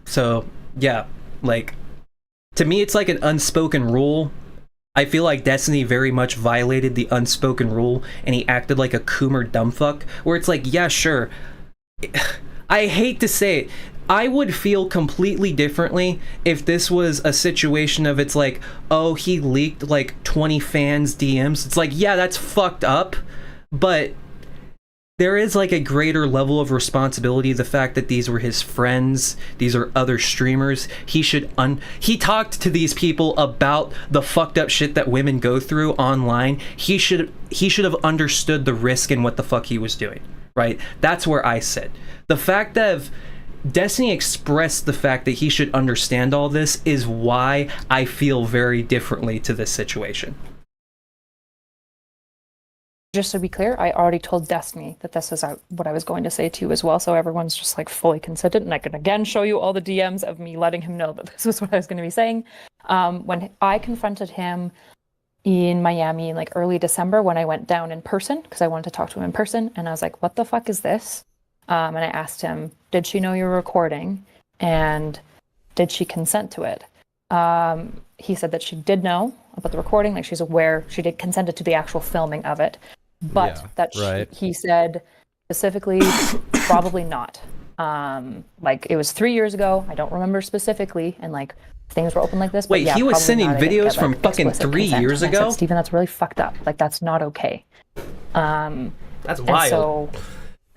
So yeah, like, to me, it's like an unspoken rule. I feel like Destiny very much violated the unspoken rule, and he acted like a Coomer dumbfuck, where it's like, yeah, sure. I hate to say it, I would feel completely differently if this was a situation of, it's like, oh, he leaked like 20 fans' DMs. It's like, yeah, that's fucked up, but there is like a greater level of responsibility. The fact that these were his friends, these are other streamers. He talked to these people about the fucked up shit that women go through online. He should have understood the risk and what the fuck he was doing, right? That's where I sit. The fact that Destiny expressed the fact that he should understand all this is why I feel very differently to this situation. Just to be clear, I already told Destiny that this is what I was going to say to you as well, so everyone's just like fully consented, and I can again show you all the DMs of me letting him know that this was what I was going to be saying. When I confronted him in Miami in like early December, when I went down in person, because I wanted to talk to him in person, and I was like, what the fuck is this? And I asked him, did she know you were recording? And did she consent to it? He said that she did know about the recording, like she's aware, she did consented to the actual filming of it, but Yeah, that right. he said specifically, probably not. Like it was 3 years ago. I don't remember specifically, and like things were open like this. But Wait, yeah, he was probably sending not. I didn't videos get, from like, fucking explicit 3 consent. years And I said, ago? Stephen, that's really fucked up. Like that's not okay. That's And wild. so,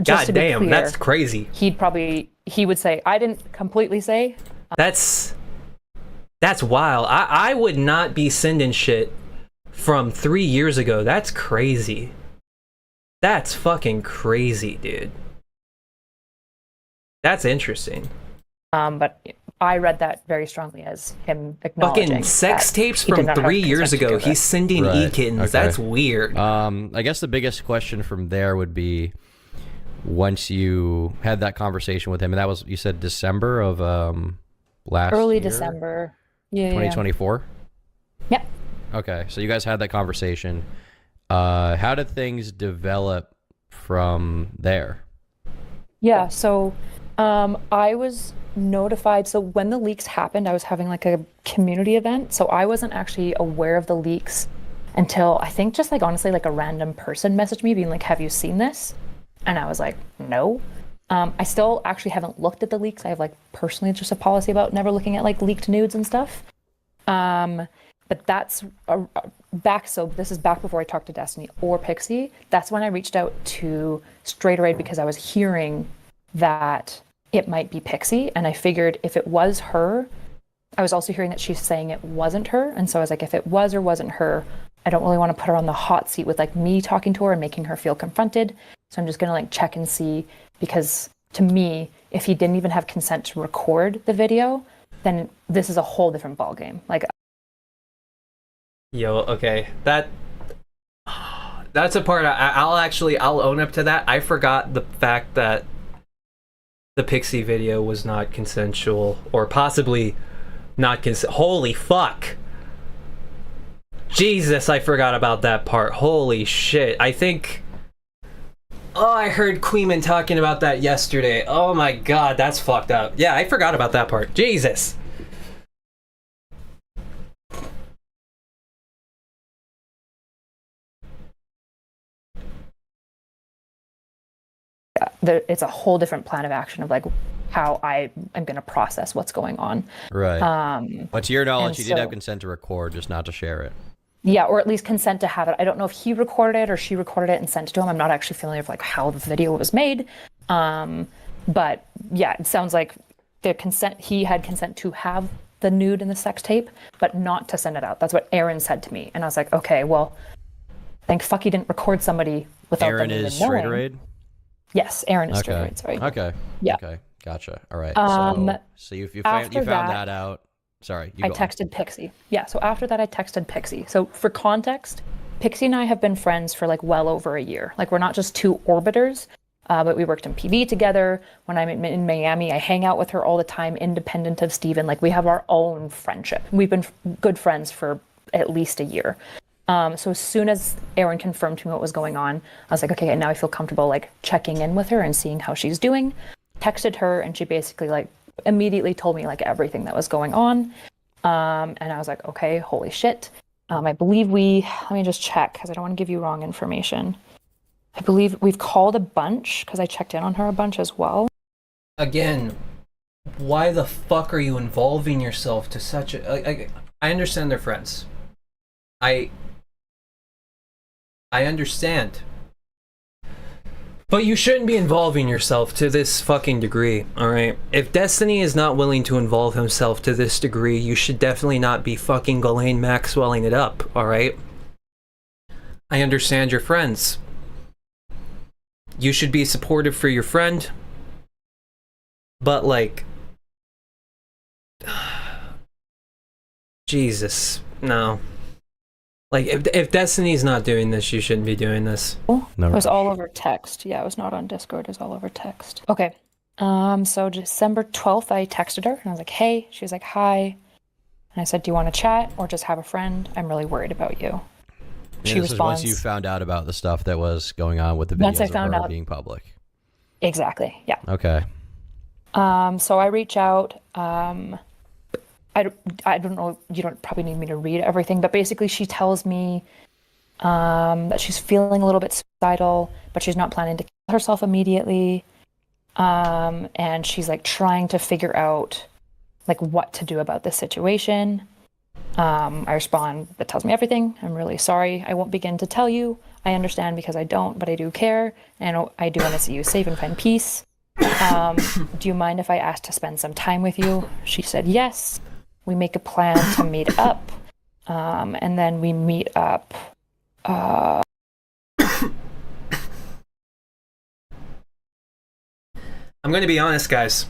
just God to be damn, clear, that's crazy. he would say, I didn't completely say. That's wild. I would not be sending shit from 3 years ago. That's crazy. That's fucking crazy, dude. That's interesting. But I read that very strongly as him acknowledging Fucking sex that tapes he did from not have 3 years consent to ago. do He's it. sending Right, e-kittens. okay. That's weird. I guess the biggest question from there would be, once you had that conversation with him, and that was, you said December of last Early year? December. Yeah. 2024? Yeah. Okay, so you guys had that conversation. How did things develop from there? Yeah. So I was notified. So when the leaks happened, I was having like a community event. So I wasn't actually aware of the leaks until I think just like honestly, like a random person messaged me being like, have you seen this? And I was like, no. I still actually haven't looked at the leaks. I have like personally just a policy about never looking at like leaked nudes and stuff. But that's back. So this is back before I talked to Destiny or Pixie. That's when I reached out to Straight Raid because I was hearing that it might be Pixie. And I figured if it was her, I was also hearing that she's saying it wasn't her. And so I was like, if it was or wasn't her, I don't really want to put her on the hot seat with like me talking to her and making her feel confronted. So I'm just going to like check and see, because to me, if he didn't even have consent to record the video, then this is a whole different ballgame. Like, Yo, okay. That's a part I'll own up to that. I forgot the fact that the Pixie video was not consensual, or possibly not holy fuck. Jesus, I forgot about that part. Holy shit. I think I heard Queeman talking about that yesterday. Oh my god, that's fucked up. Yeah, I forgot about that part. Jesus. it's a whole different plan of action of like how I am going to process what's going on. Right. But to your knowledge, and you did have so- consent to record, just not to share it. Yeah, or at least consent to have it. I don't know if he recorded it or she recorded it and sent it to him. I'm not actually familiar with like how the video was made. But yeah, it sounds like the consent, he had consent to have the nude in the sex tape, but not to send it out. That's what Aaron said to me. And I was like, okay, well, thank fuck he didn't record somebody without Aaron them even is Straight knowing. Raid? Yes, Aaron is Straight Okay. Raid, sorry. Okay. Yeah. Okay. Gotcha. All right. So you after found that, that out. Sorry. You I go on. texted Pixie. Yeah, so after that I texted Pixie. So for context, Pixie and I have been friends for like well over a year. Like we're not just two orbiters, but we worked in PV together. When I'm in Miami, I hang out with her all the time, independent of Steven. Like we have our own friendship. We've been good friends for at least a year. So as soon as Aaron confirmed to me what was going on, I was like, okay, now I feel comfortable like checking in with her and seeing how she's doing. Texted her and she basically like immediately told me like everything that was going on. And I was like, okay, holy shit. I believe let me just check because I don't want to give you wrong information. I believe we've called a bunch because I checked in on her a bunch as well. Again, why the fuck are you involving yourself to such a... I understand they're friends. I understand. But you shouldn't be involving yourself to this fucking degree, alright? If Destiny is not willing to involve himself to this degree, you should definitely not be fucking Ghislaine Maxwelling it up, alright? I understand you're friends. You should be supportive for your friend. But like... Jesus, no. Like, if Destiny's not doing this, you shouldn't be doing this. It was all over text. Yeah, it was not on Discord. It was all over text. Okay. So December 12th, I texted her and I was like, hey. She was like, hi. And I said, do you want to chat or just have a friend? I'm really worried about you. Yeah, She this responds. is once you found out about the stuff that was going on with the videos Once I of found her out. being public. Exactly. Yeah. Okay. So I reach out. I I don't know, you don't probably need me to read everything, but basically she tells me that she's feeling a little bit suicidal, but she's not planning to kill herself immediately. And she's like trying to figure out like what to do about this situation. I respond, that tells me everything. I'm really sorry. I won't begin to tell you. I understand because I don't, but I do care. And I do want to see you safe and find peace. Do you mind if I ask to spend some time with you? She said yes. We make a plan to meet up. And then we meet up. I'm going to be honest, guys.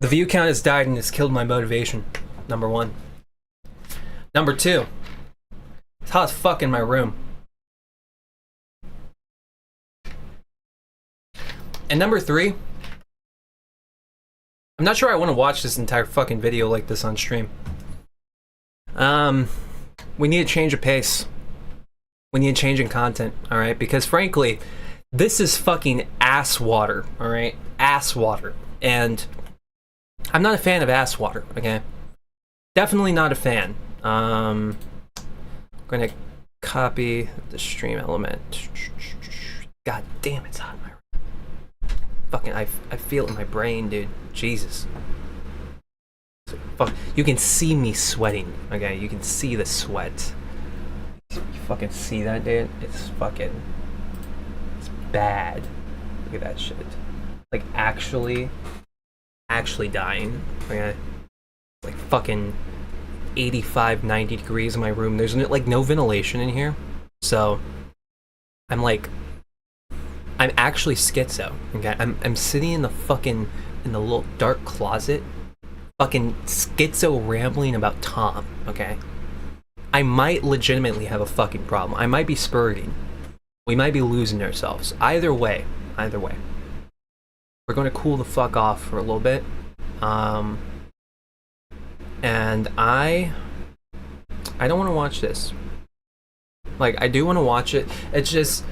The view count has died and it's killed my motivation. Number 1. Number 2. It's hot as fuck in my room. And number 3. I'm not sure I want to watch this entire fucking video like this on stream. We need a change of pace. We need a change in content, alright? Because frankly, this is fucking ass water, alright? Ass water. And I'm not a fan of ass water, okay? Definitely not a fan. I'm gonna copy the stream element. God damn, it's hot in my room. Fucking, I feel it in my brain, dude. Jesus. Fuck, you can see me sweating, okay? You can see the sweat. You fucking see that, dude? It's fucking... It's bad. Look at that shit. Like, actually dying, okay? Like, fucking 85, 90 degrees in my room. There's, like, no ventilation in here. So, I'm actually schizo, okay? I'm sitting in the fucking... in the little dark closet, fucking schizo rambling about Tom, okay? I might legitimately have a fucking problem. I might be spurting. We might be losing ourselves. Either way. We're going to cool the fuck off for a little bit. And I don't want to watch this. Like, I do want to watch it. It's just...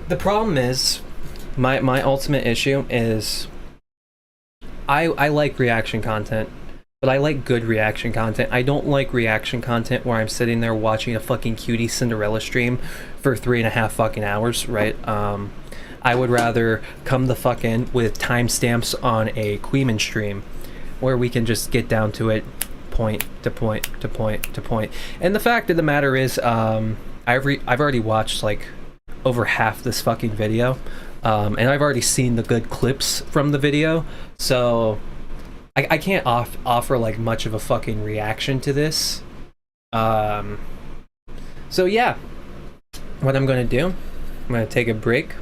The problem is, my ultimate issue is... I like reaction content, but I like good reaction content. I don't like reaction content where I'm sitting there watching a fucking cutie Cinderella stream for 3.5 fucking hours, right? I would rather come the fuck in with timestamps on a Queeman stream where we can just get down to it, point to point to point to point. And the fact of the matter is, I've already watched like over half this fucking video. And I've already seen the good clips from the video, so I can't offer like much of a fucking reaction to this. So yeah, what I'm gonna do, I'm gonna take a break,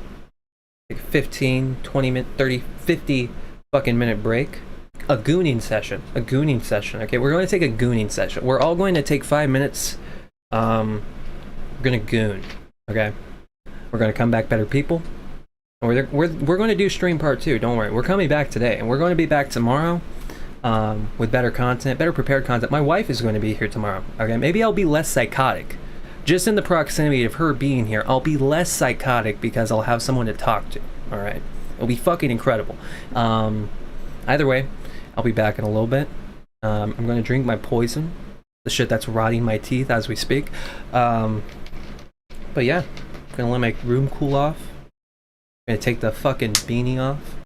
like 15, 20 minute, 30, 50 fucking minute break. A gooning session, okay? We're going to take a gooning session. We're all going to take 5 minutes. We're gonna goon, okay? We're gonna come back better people. We're going to do stream part 2, don't worry. We're coming back today, and we're going to be back tomorrow with better content, better prepared content. My wife is going to be here tomorrow, okay? Maybe I'll be less psychotic. Just in the proximity of her being here, I'll be less psychotic because I'll have someone to talk to, alright? It'll be fucking incredible. Either way, I'll be back in a little bit. I'm going to drink my poison, the shit that's rotting my teeth as we speak. But yeah, I'm going to let my room cool off. I'm gonna take the fucking beanie off.